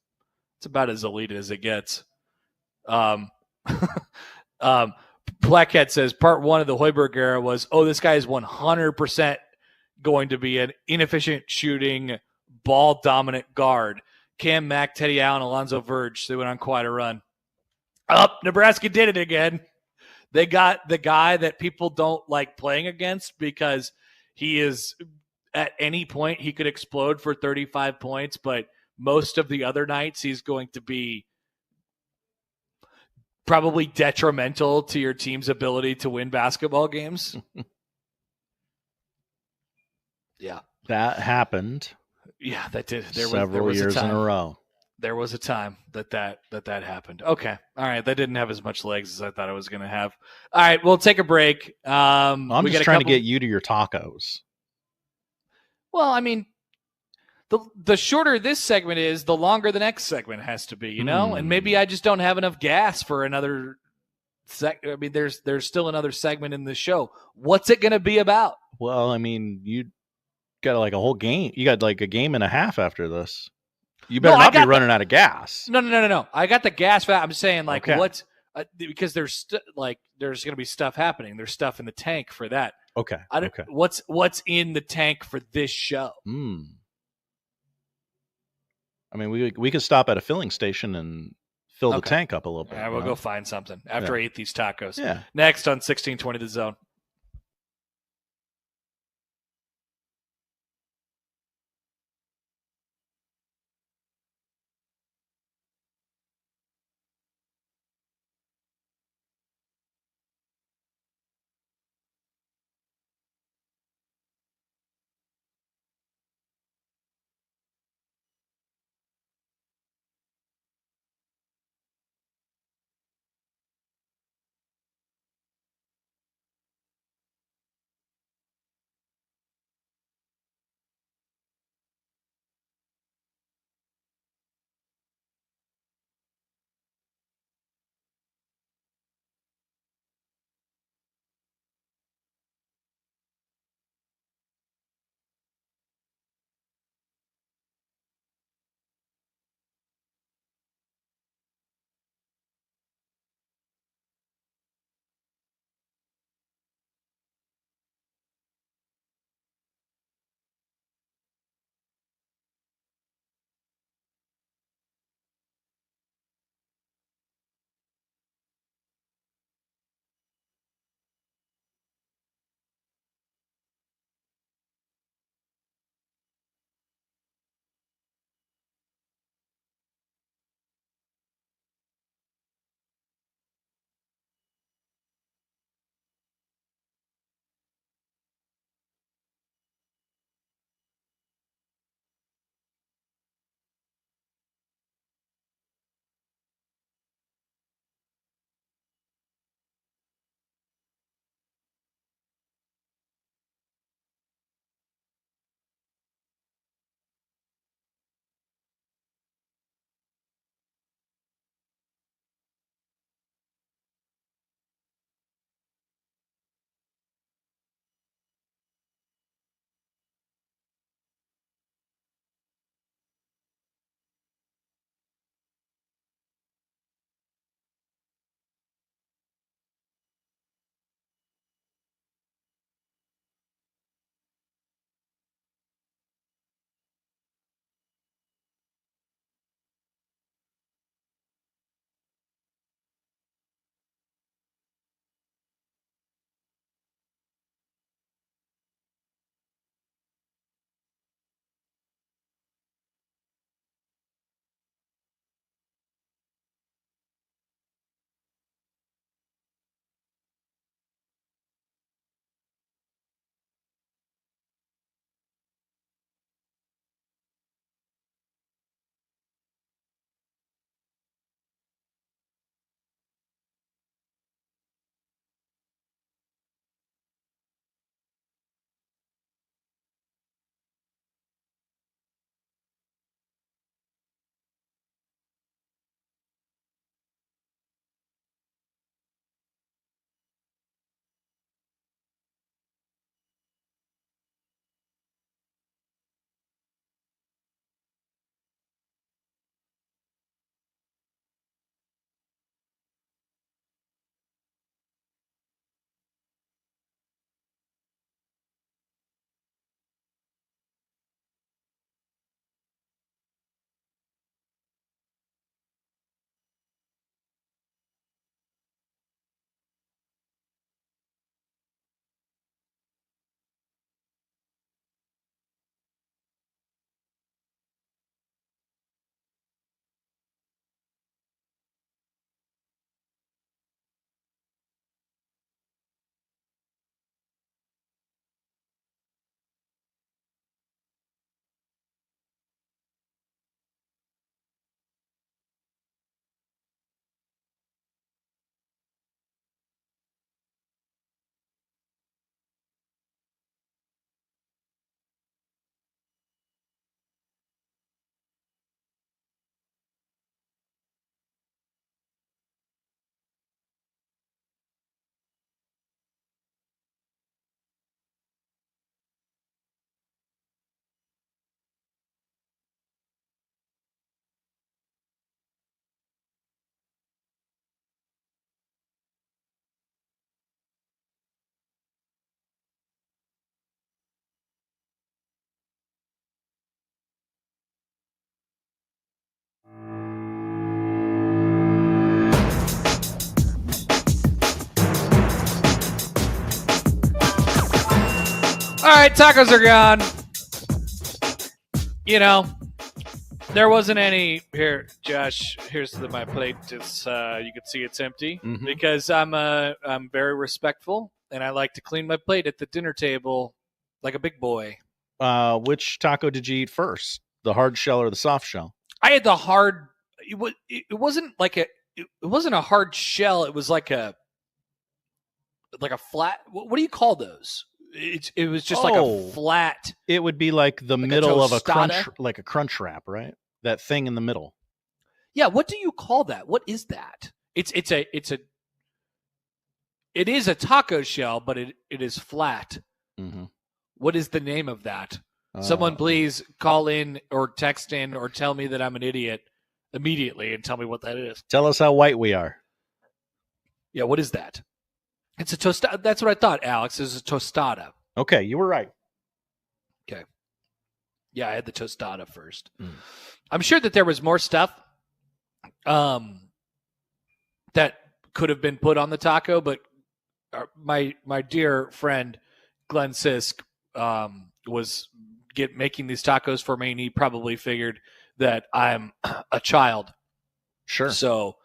about as elite as it gets. Blackhead says part 1 of the Hoiberg era was, this guy is 100% going to be an inefficient shooting, ball dominant guard. Cam Mack, Teddy Allen, Alonzo Verge. They went on quite a run. Nebraska did it again. They got the guy that people don't like playing against because he is at any point he could explode for 35 points, but most of the other nights he's going to be probably detrimental to your team's ability to win basketball games. Yeah. That happened. Yeah, that did. Several years in a row. There was a time that happened. Okay. All right. That didn't have as much legs as I thought it was going to have. All right. We'll take a break. I'm just trying to get you to your tacos. Well, the shorter this segment is, the longer the next segment has to be, and maybe I just don't have enough gas for another there's still another segment in this show. What's it going to be about? Well, you got a whole game. You got a game and a half after this. You better not be running out of gas. No. I got the gas for that. I'm saying okay. What's because there's going to be stuff happening. There's stuff in the tank for that. Okay. Okay. What's in the tank for this show? We could stop at a filling station and fill the tank up a little bit. Yeah, we'll go find something after I eat these tacos. Yeah. Next on 1620 The Zone. right, tacos are gone. You know, there wasn't any here, Josh. Here's my plate. It's you can see it's empty because I'm very respectful and I like to clean my plate at the dinner table like a big boy. Which taco did you eat first? The hard shell or the soft shell? I had the hard. It wasn't like it wasn't a hard shell. It was like a flat. What do you call those? It was just like a flat. It would be like the middle of a crunch, like a crunch wrap, right? That thing in the middle. Yeah. What do you call that? What is that? It is a taco shell, but it is flat. Mm-hmm. What is the name of that? Someone please call in or text in or tell me that I'm an idiot immediately and tell me what that is. Tell us how white we are. Yeah, what is that? It's a tostada. That's what I thought, Alex. It's a tostada. Okay, you were right. Okay. Yeah, I had the tostada first. I'm sure that there was more stuff that could have been put on the taco, but my dear friend Glenn Sisk was making these tacos for me, and he probably figured that I'm a child. Sure. So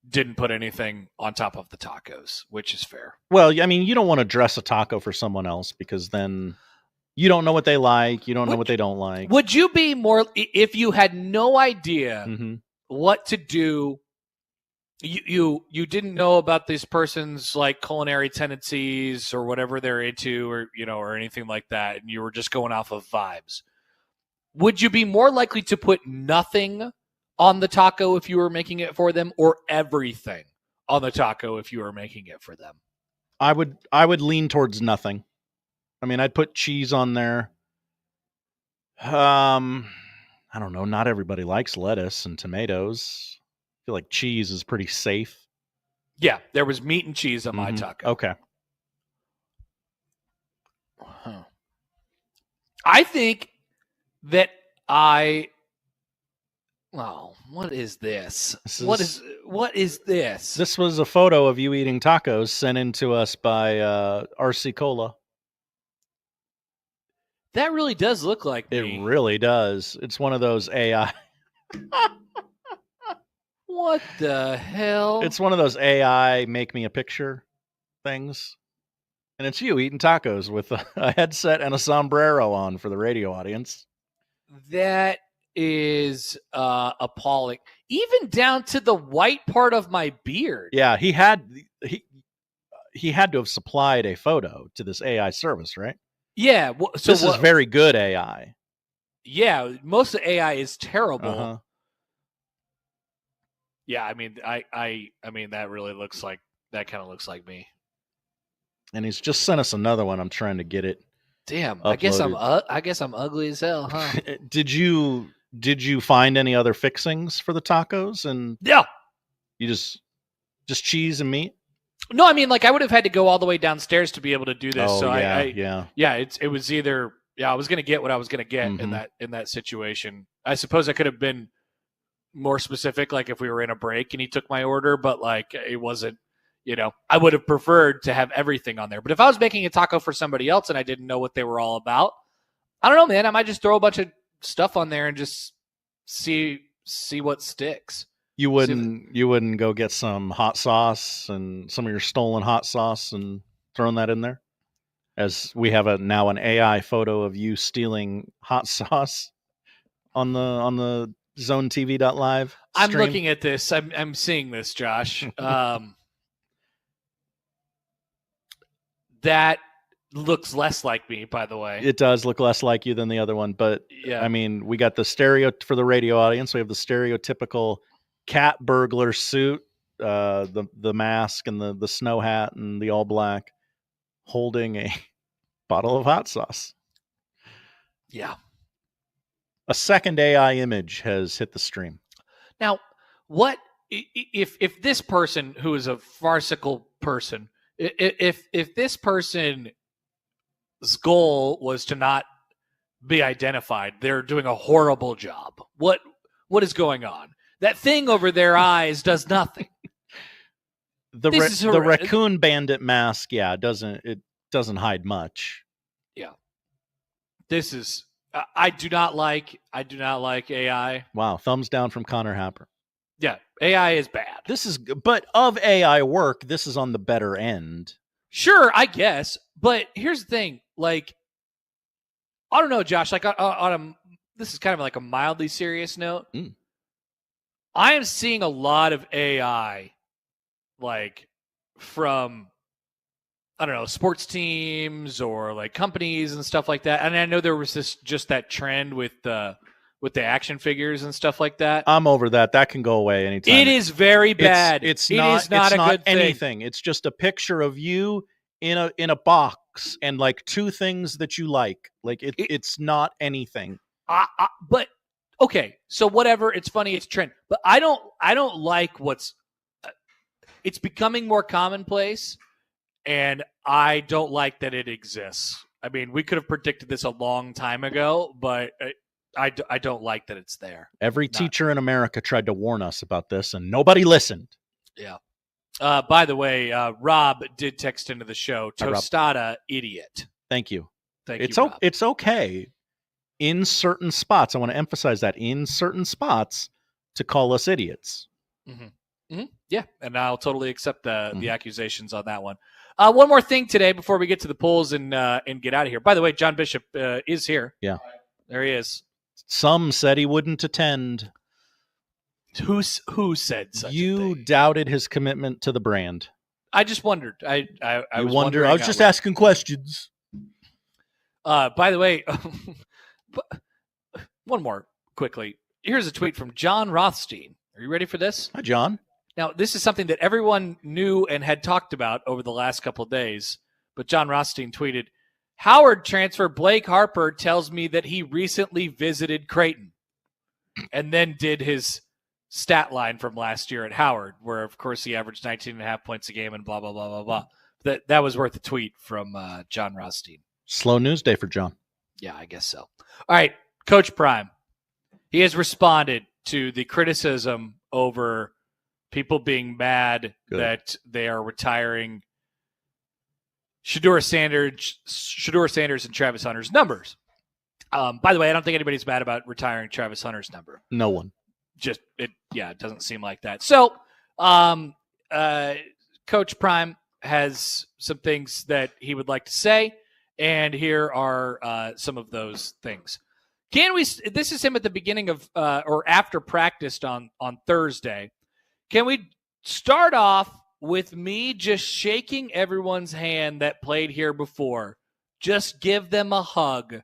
didn't put anything on top of the tacos, which is fair. Well, I mean, you don't want to dress a taco for someone else because then you don't know what they like. You don't know what they don't like. Would you be more, if you had no idea what to do, you didn't know about this person's like culinary tendencies or whatever they're into or anything like that, and you were just going off of vibes, would you be more likely to put nothing on the taco if you were making it for them, or everything on the taco if you were making it for them? I would lean towards nothing. I mean, I'd put cheese on there. I don't know. Not everybody likes lettuce and tomatoes. I feel like cheese is pretty safe. Yeah, there was meat and cheese on my taco. Okay. I think that oh, what is this? What is this? This was a photo of you eating tacos sent in to us by RC Cola. That really does look like me. It really does. It's one of those AI. What the hell? It's one of those AI make me a picture things. And it's you eating tacos with a headset and a sombrero on for the radio audience. That is appalling. Even down to the white part of my beard. Yeah, he had to have supplied a photo to this AI service, right? Yeah. So this is very good AI. Yeah, most of the AI is terrible. Yeah, I mean, I mean that really looks like that. Kind of looks like me. And he's just sent us another one. I'm trying to get it. Damn, uploaded. I guess I'm ugly as hell, huh? Did you find any other fixings for the tacos? And yeah, you just cheese and meat. No, I mean, like I would have had to go all the way downstairs to be able to do this. Oh, so yeah. It was either I was going to get what I was going to get in that situation. I suppose I could have been more specific, like if we were in a break and he took my order, but like it wasn't. I would have preferred to have everything on there. But if I was making a taco for somebody else and I didn't know what they were all about, I don't know, man. I might just throw a bunch of stuff on there and just see what sticks. You wouldn't go get some hot sauce and some of your stolen hot sauce and throwing that in there? As we have now an AI photo of you stealing hot sauce on the ZoneTV.live stream. I'm looking at this. I'm seeing this, Josh. That looks less like me, by the way. It does look less like you than the other one, but yeah. I mean, we got the for the radio audience. We have the stereotypical cat burglar suit, the mask and the snow hat and the all black, holding a bottle of hot sauce. Yeah. A second AI image has hit the stream. Now, what if this person who is a farcical person, if this person's goal was to not be identified, they're doing a horrible job. What is going on? That thing over their eyes does nothing. The raccoon bandit mask, yeah, it doesn't hide much. Yeah. This is I do not like AI. Wow, thumbs down from Connor Happer. Yeah, AI is bad. But of AI work, this is on the better end. Sure, I guess. But here's the thing, like, I don't know, Josh, like this is kind of like a mildly serious note. I am seeing a lot of AI, like, from, I don't know, sports teams or like companies and stuff like that. And I know there was just that trend with the action figures and stuff like that. I'm over that. That can go away anytime. It is very bad. It's it not, is not it's a not good anything. thing. It's just a picture of you in a box and like two things that you like. Like it's not anything. But okay, so whatever. It's funny. It's trend. But I don't like what's. It's becoming more commonplace, and I don't like that it exists. I mean, we could have predicted this a long time ago, but I don't like that it's there. Every teacher in America tried to warn us about this, and nobody listened. Yeah. By the way, Rob did text into the show. Tostada, idiot. Thank you. Thank you, Rob. It's okay in certain spots. I want to emphasize that in certain spots to call us idiots. Yeah, and I'll totally accept the accusations on that one. One more thing today before we get to the polls and get out of here. By the way, John Bishop is here. Yeah. There he is. Some said he wouldn't attend. Who said such You a thing? doubted his commitment to the brand. I just wondered. I was wonder. wondering. I was just asking questions. By the way, one more quickly. Here's a tweet from John Rothstein. Are you ready for this? Hi, John. Now, this is something that everyone knew and had talked about over the last couple of days, but John Rothstein tweeted, Howard transfer Blake Harper tells me that he recently visited Creighton, and then did his stat line from last year at Howard, where, of course, he averaged 19.5 points a game and blah, blah, blah, blah, blah. That was worth a tweet from John Rothstein. Slow news day for John. Yeah, I guess so. All right, Coach Prime. He has responded to the criticism over people being mad that they are retiring Shedeur Sanders and Travis Hunter's numbers. By the way, I don't think anybody's mad about retiring Travis Hunter's number. No one. It doesn't seem like that. So, Coach Prime has some things that he would like to say, and here are some of those things. This is him at the beginning of or after practice on Thursday. Can we start off with me just shaking everyone's hand that played here before? Just give them a hug, ?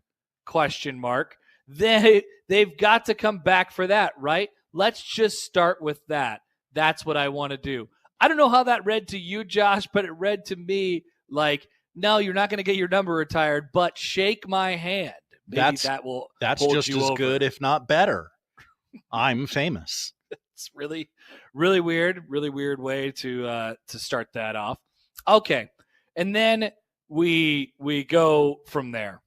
They've got to come back for that, right? Let's just start with that. That's what I want to do. I don't know how that read to you, Josh, but it read to me like, no, you're not going to get your number retired, but shake my hand. Maybe that's just as good, if not better. I'm famous. It's really, really weird way to start that off. Okay, and then we go from there.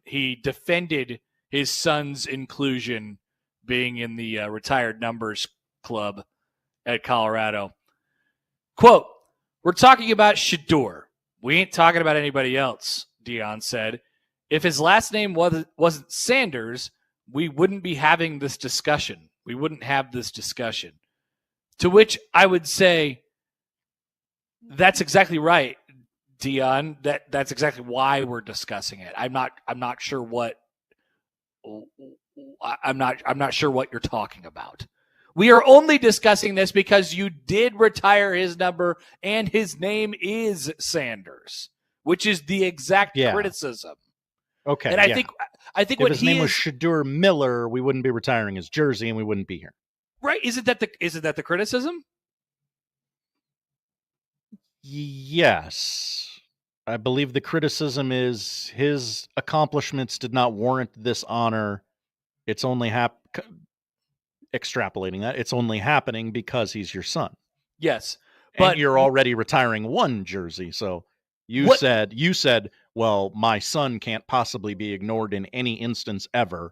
He defended his son's inclusion being in the retired numbers club at Colorado. Quote, "We're talking about Shedeur. We ain't talking about anybody else," Deion said. "If his last name wasn't Sanders, we wouldn't be having this discussion. We wouldn't have this discussion." To which I would say, that's exactly right, Deion. That's exactly why we're discussing it. I'm not sure what you're talking about. We are only discussing this because you did retire his number and his name is Sanders, which is the exact criticism. Okay. And I think if what his name was Shedeur Miller, we wouldn't be retiring his jersey and we wouldn't be here. Right. Isn't that the criticism? Yes. I believe the criticism is his accomplishments did not warrant this honor. It's only extrapolating that. It's only happening because he's your son. Yes. But you're already retiring one jersey. So you said, well, my son can't possibly be ignored in any instance ever.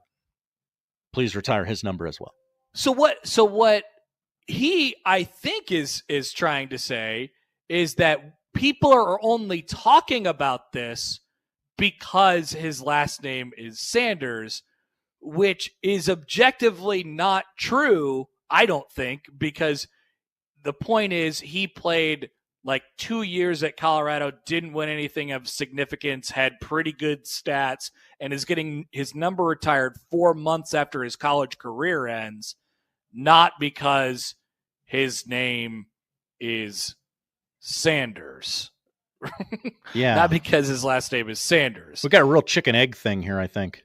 Please retire his number as well. So what he, I think, is trying to say is that people are only talking about this because his last name is Sanders, which is objectively not true, I don't think, because the point is he played like 2 years at Colorado, didn't win anything of significance, had pretty good stats, and is getting his number retired 4 months after his college career ends, not because his name is Sanders. Yeah. Not because his last name is Sanders. We got a real chicken egg thing here, I think.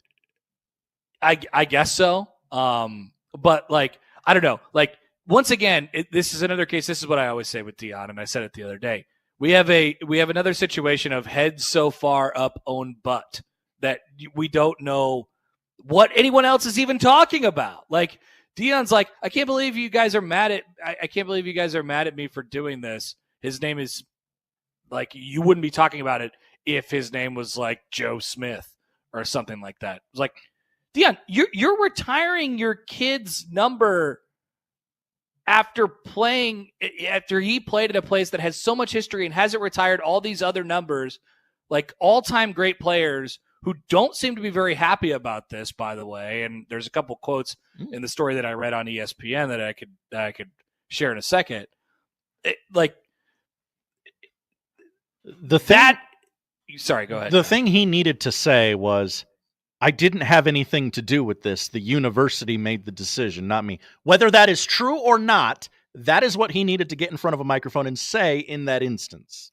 I guess so. But like, I don't know. Like, once again, this is another case. This is what I always say with Deion, and I said it the other day. We have another situation of head so far up, own butt, that we don't know what anyone else is even talking about. Like, Deion's like, I can't believe you guys are mad at me for doing this. His name is like, you wouldn't be talking about it if his name was like Joe Smith or something like that. It's like, Deion, you're retiring your kid's number after he played at a place that has so much history and hasn't retired all these other numbers, like all-time great players who don't seem to be very happy about this, by the way. And there's a couple quotes in the story that I read on ESPN that I could share in a second. Sorry, go ahead. The thing he needed to say was, I didn't have anything to do with this. The university made the decision, not me. Whether that is true or not, that is what he needed to get in front of a microphone and say in that instance.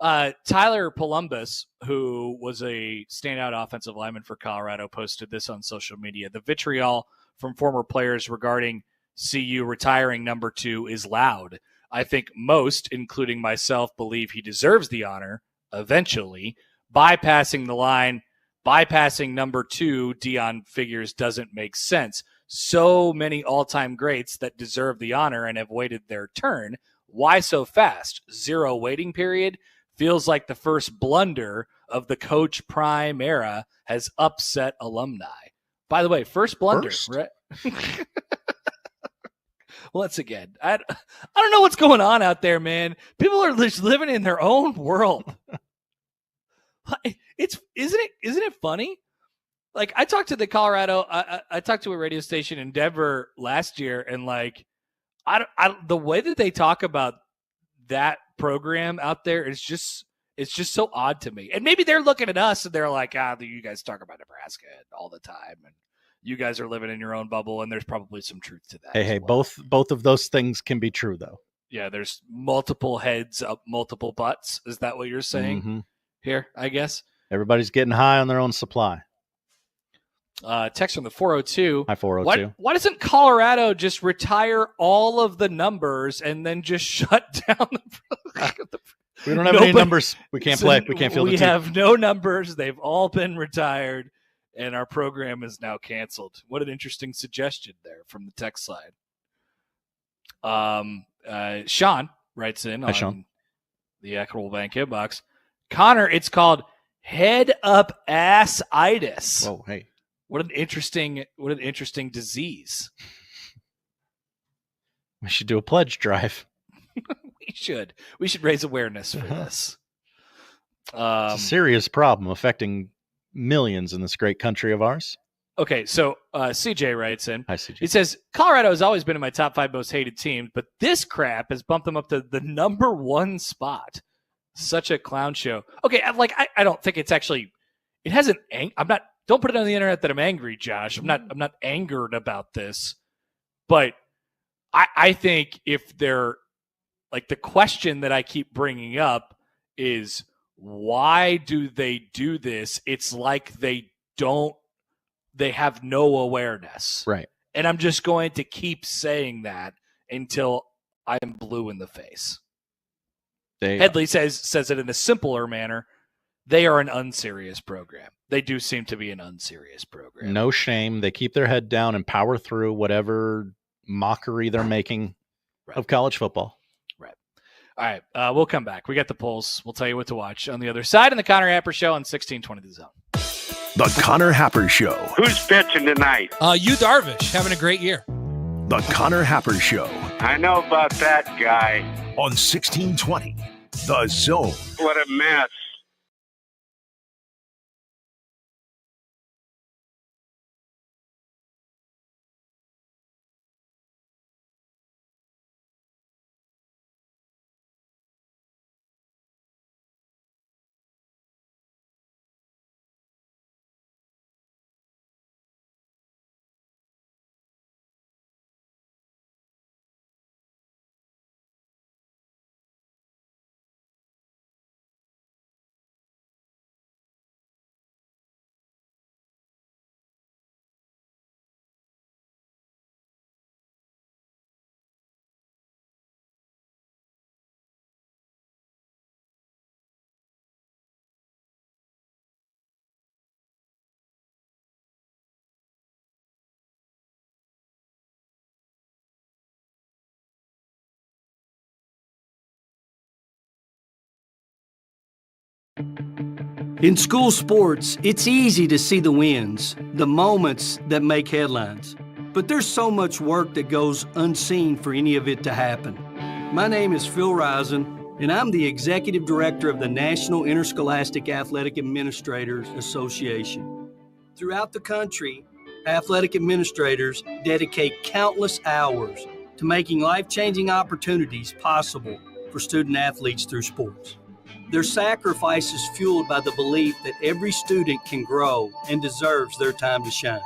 Tyler Columbus, who was a standout offensive lineman for Colorado, posted this on social media. The vitriol from former players regarding CU retiring number 2 is loud. I think most, including myself, believe he deserves the honor eventually. Bypassing the line, bypassing number 2, Deion figures doesn't make sense. So many all-time greats that deserve the honor and have waited their turn. Why so fast? 0 waiting period? Feels like the first blunder of the Coach Prime era has upset alumni. By the way, first blunder, right? Once again, I don't know what's going on out there, man. People are just living in their own world. Isn't it funny? Like, I talked to the Colorado, I talked to a radio station in Denver last year, and like, the way that they talk about that program out there is just, it's just so odd to me. And maybe they're looking at us and they're like, you guys talk about Nebraska all the time, and you guys are living in your own bubble, and there's probably some truth to that. Hey, both of those things can be true, though. Yeah, there's multiple heads up, multiple butts. Is that what you're saying here, I guess? Everybody's getting high on their own supply. Text from the 402. Hi, 402. Why doesn't Colorado just retire all of the numbers and then just shut down the we don't have any numbers. We can't play. We can't field the team. We have no numbers. They've all been retired, and our program is now canceled. What an interesting suggestion there from the text side. Sean writes in on Sean. The Equitable Bank inbox. Connor, it's called head up ass-itis. Whoa, hey. What an interesting disease. We should do a pledge drive. We should raise awareness for this. It's a serious problem affecting millions in this great country of ours. Okay, so CJ writes in. Hi, CJ. He says, Colorado has always been in my top 5 most hated teams, but this crap has bumped them up to the number 1 spot. Such a clown show. Okay, I don't think it's actually. It hasn't. I'm not. Don't put it on the internet that I'm angry, Josh. I'm not angered about this, but I think if they're like, the question that I keep bringing up is, why do they do this? It's like they have no awareness. Right. And I'm just going to keep saying that until I'm blue in the face. Headley says it in a simpler manner. They are an unserious program. They do seem to be an unserious program. No shame. They keep their head down and power through whatever mockery they're making of college football. Right. All right. We'll come back. We got the polls. We'll tell you what to watch on the other side in the Connor Happer Show on 1620 The Zone. The Connor Happer Show. Who's pitching tonight? You Darvish, having a great year. The Connor Happer Show. I know about that guy. On 1620 The Zone. What a mess. In school sports, it's easy to see the wins, the moments that make headlines. But there's so much work that goes unseen for any of it to happen. My name is Phil Risen, and I'm the Executive Director of the National Interscholastic Athletic Administrators Association. Throughout the country, athletic administrators dedicate countless hours to making life-changing opportunities possible for student athletes through sports. Their sacrifice is fueled by the belief that every student can grow and deserves their time to shine.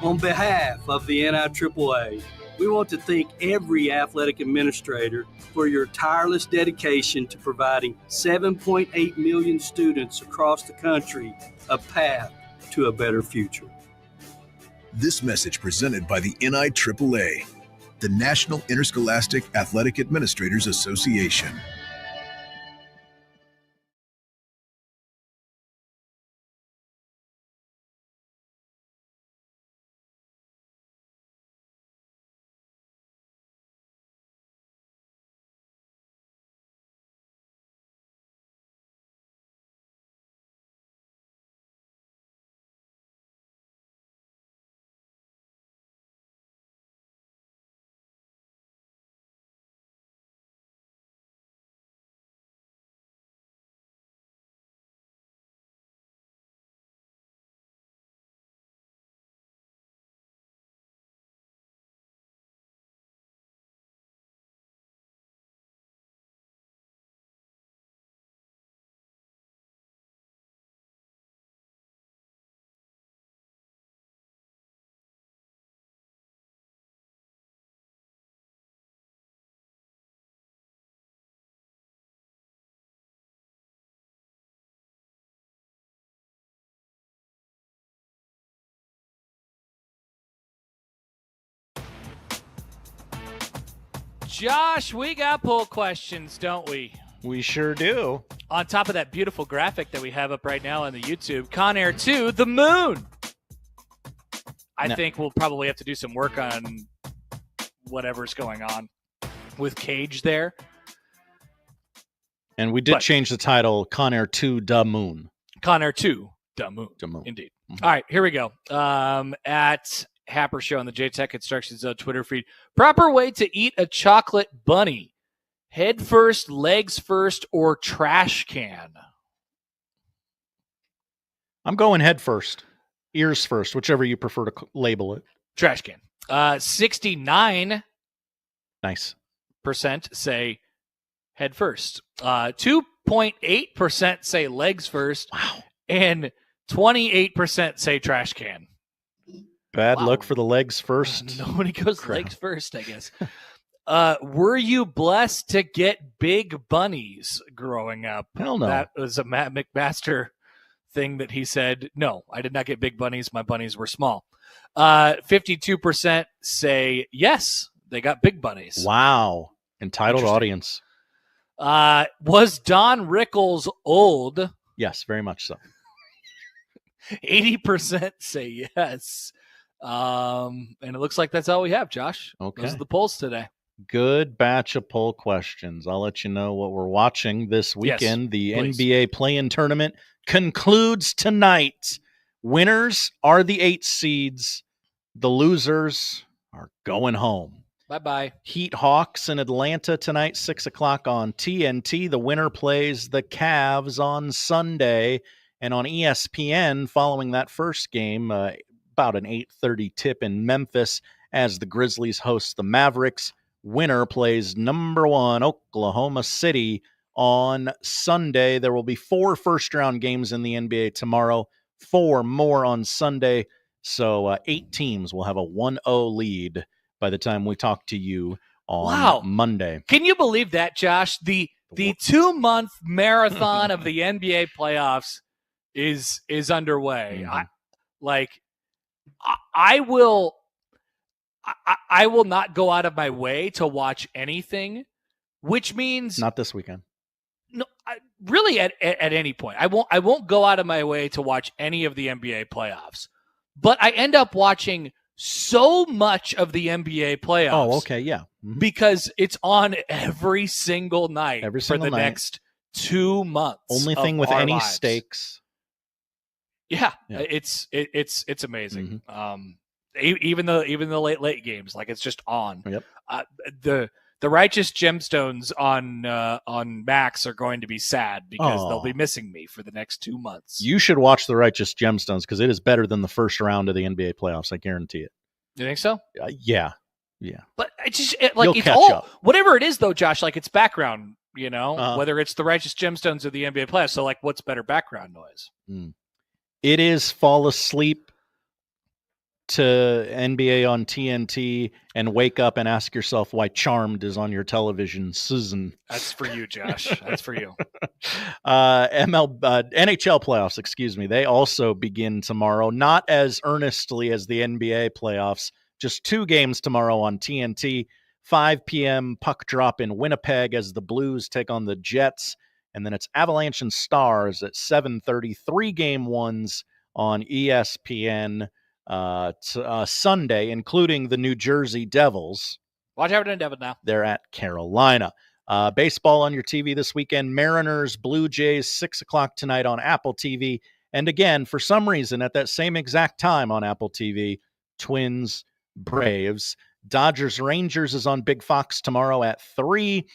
On behalf of the NIAAA, we want to thank every athletic administrator for your tireless dedication to providing 7.8 million students across the country a path to a better future. This message presented by the NIAAA, the National Interscholastic Athletic Administrators Association. Josh, we got poll questions, don't we? We sure do. On top of that beautiful graphic that we have up right now on the YouTube, Conair 2, the moon. I think we'll probably have to do some work on whatever's going on with Cage there. And we did change the title, Conair 2, Da Moon. Conair 2, Da Moon. Da Moon. Indeed. All right, here we go. At Happer Show on the JTech Instructions Twitter feed. Proper way to eat a chocolate bunny. Head first, legs first, or trash can? I'm going head first. Ears first, whichever you prefer to label it. Trash can. 69% nice say head first. 2.8% say legs first. Wow. And 28% say trash can. Bad luck for the legs first. Nobody goes legs first, I guess. Were you blessed to get big bunnies growing up? Hell no. That was a Matt McMaster thing that he said. No, I did not get big bunnies. My bunnies were small. 52% say yes, they got big bunnies. Wow. Entitled audience. Was Don Rickles old? Yes, very much so. 80% say yes. And it looks like that's all we have, Josh. Okay. Those are the polls today. Good batch of poll questions. I'll let you know what we're watching this weekend. Yes, the please. NBA play-in tournament concludes tonight. Winners are the 8 seeds. The losers are going home. Bye-bye. Heat Hawks in Atlanta tonight, 6 o'clock on TNT. The winner plays the Cavs on Sunday. And on ESPN, following that first game, about an 8:30 tip in Memphis as the Grizzlies host the Mavericks. Winner plays number 1 Oklahoma City on Sunday. There will be 4 first-round games in the NBA tomorrow, 4 more on Sunday. So 8 teams will have a 1-0 lead by the time we talk to you on Monday. Can you believe that, Josh? The 2-month marathon of the NBA playoffs is underway. Mm-hmm. I will not go out of my way to watch anything, which means not this weekend. No, really at any point. I won't go out of my way to watch any of the NBA playoffs. But I end up watching so much of the NBA playoffs. Oh, okay, yeah. Mm-hmm. Because it's on every single night for the next 2 months. Only thing of with our any lives. stakes. Yeah, Yeah. it's amazing. Even the late games, like it's just on. Yep. The righteous gemstones on Max are going to be sad because they'll be missing me for the next 2 months. You should watch the Righteous Gemstones because it is better than the first round of the NBA playoffs. I guarantee it. You think so? Yeah. But it's You'll it's catch all up. whatever it is though, Josh. Like it's background, whether it's the righteous gemstones or the NBA playoffs. So like, what's better background noise? It is fall asleep to NBA on TNT and wake up and ask yourself why Charmed is on your television, Susan. That's for you, Josh. That's for you. NHL playoffs, excuse me. They also begin tomorrow, not as earnestly as the NBA playoffs. Just 2 games tomorrow on TNT. 5 p.m. puck drop in Winnipeg as the Blues take on the Jets. And then it's Avalanche and Stars at 7:30. 3-game ones on ESPN Sunday, including the New Jersey Devils. Watch Everton Devils now. They're at Carolina. Baseball on your TV this weekend. Mariners, Blue Jays, 6 o'clock tonight on Apple TV. And again, for some reason, at that same exact time on Apple TV, Twins, Braves. Dodgers, Rangers is on Big Fox tomorrow at 3.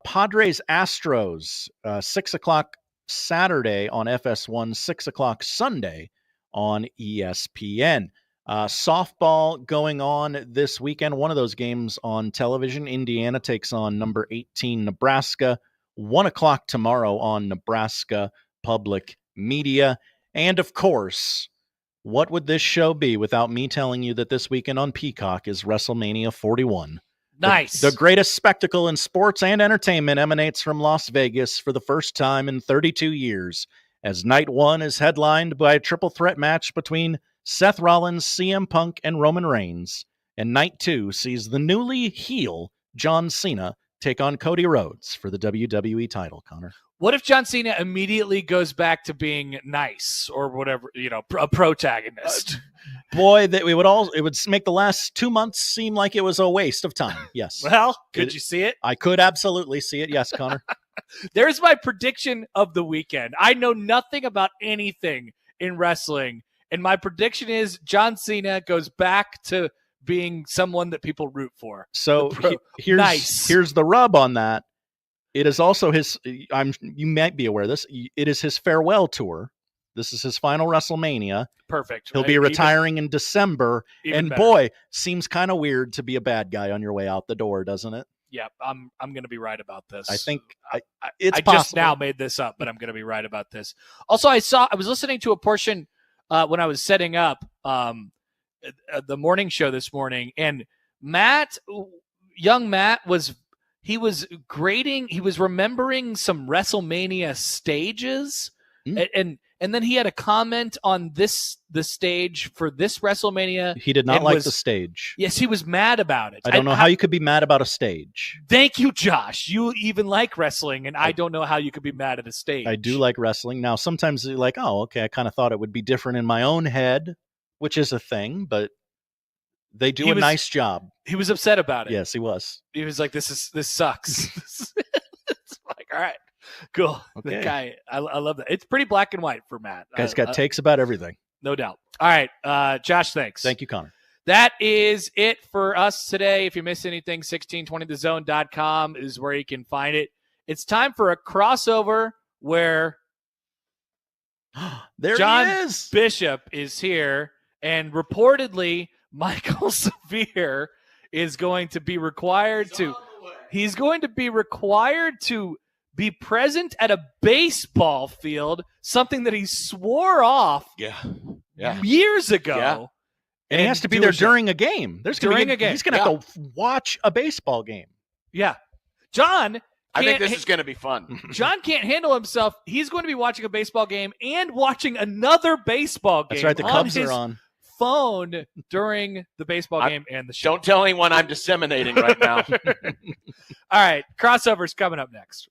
Padres, Astros, 6 o'clock Saturday on FS1, 6 o'clock Sunday on ESPN. Softball going on this weekend. One of those games on television. Indiana takes on number 18 Nebraska. 1 o'clock tomorrow on Nebraska Public Media. And of course, what would this show be without me telling you that this weekend on Peacock is WrestleMania 41? Nice. The greatest spectacle in sports and entertainment emanates from Las Vegas for the first time in 32 years, as Night 1 is headlined by a triple threat match between Seth Rollins, CM Punk, and Roman Reigns, and Night 2 sees the newly heel John Cena take on Cody Rhodes for the WWE title, Connor. What if John Cena immediately goes back to being nice or whatever, a protagonist? Boy, that it would make the last 2 months seem like it was a waste of time. Yes. Well, could you see it? I could absolutely see it. Yes, Connor. There's my prediction of the weekend. I know nothing about anything in wrestling, and my prediction is John Cena goes back to being someone that people root for. So here's the rub on that. It is also his, you might be aware of this, it is his farewell tour. This is his final WrestleMania. Perfect. He'll be retiring in December. And better. Boy, seems kind of weird to be a bad guy on your way out the door, doesn't it? Yeah, I'm going to be right about this. I think it's possible. Just now made this up, but I'm going to be right about this. Also, I was listening to a portion when I was setting up the morning show this morning, and young Matt was remembering some WrestleMania stages, and then he had a comment on the stage for this WrestleMania. He did not like the stage. Yes, he was mad about it. I don't know how you could be mad about a stage. Thank you, Josh. You even like wrestling, and I don't know how you could be mad at a stage. I do like wrestling. Now, sometimes you're like, oh, okay, I kind of thought it would be different in my own head, which is a thing, but they do a nice job. He was upset about it. Yes, he was. He was like, this sucks. It's like, all right, cool. Okay. The guy, I love that. It's pretty black and white for Matt. Guy's got takes about everything. No doubt. All right, Josh, thanks. Thank you, Connor. That is it for us today. If you missed anything, 1620thezone.com is where you can find it. It's time for a crossover where John he is. Bishop is here, and reportedly Michael Severe is going to be required to be present at a baseball field, something that he swore off years ago. Yeah. And he has to be there during a game. He's going to have to watch a baseball game. Yeah. John, I think this is going to be fun. John can't handle himself. He's going to be watching a baseball game and watching another baseball game. That's right. The Cubs are on phone during the baseball game and the show. Don't tell anyone I'm disseminating right now. All right. Crossover's coming up next.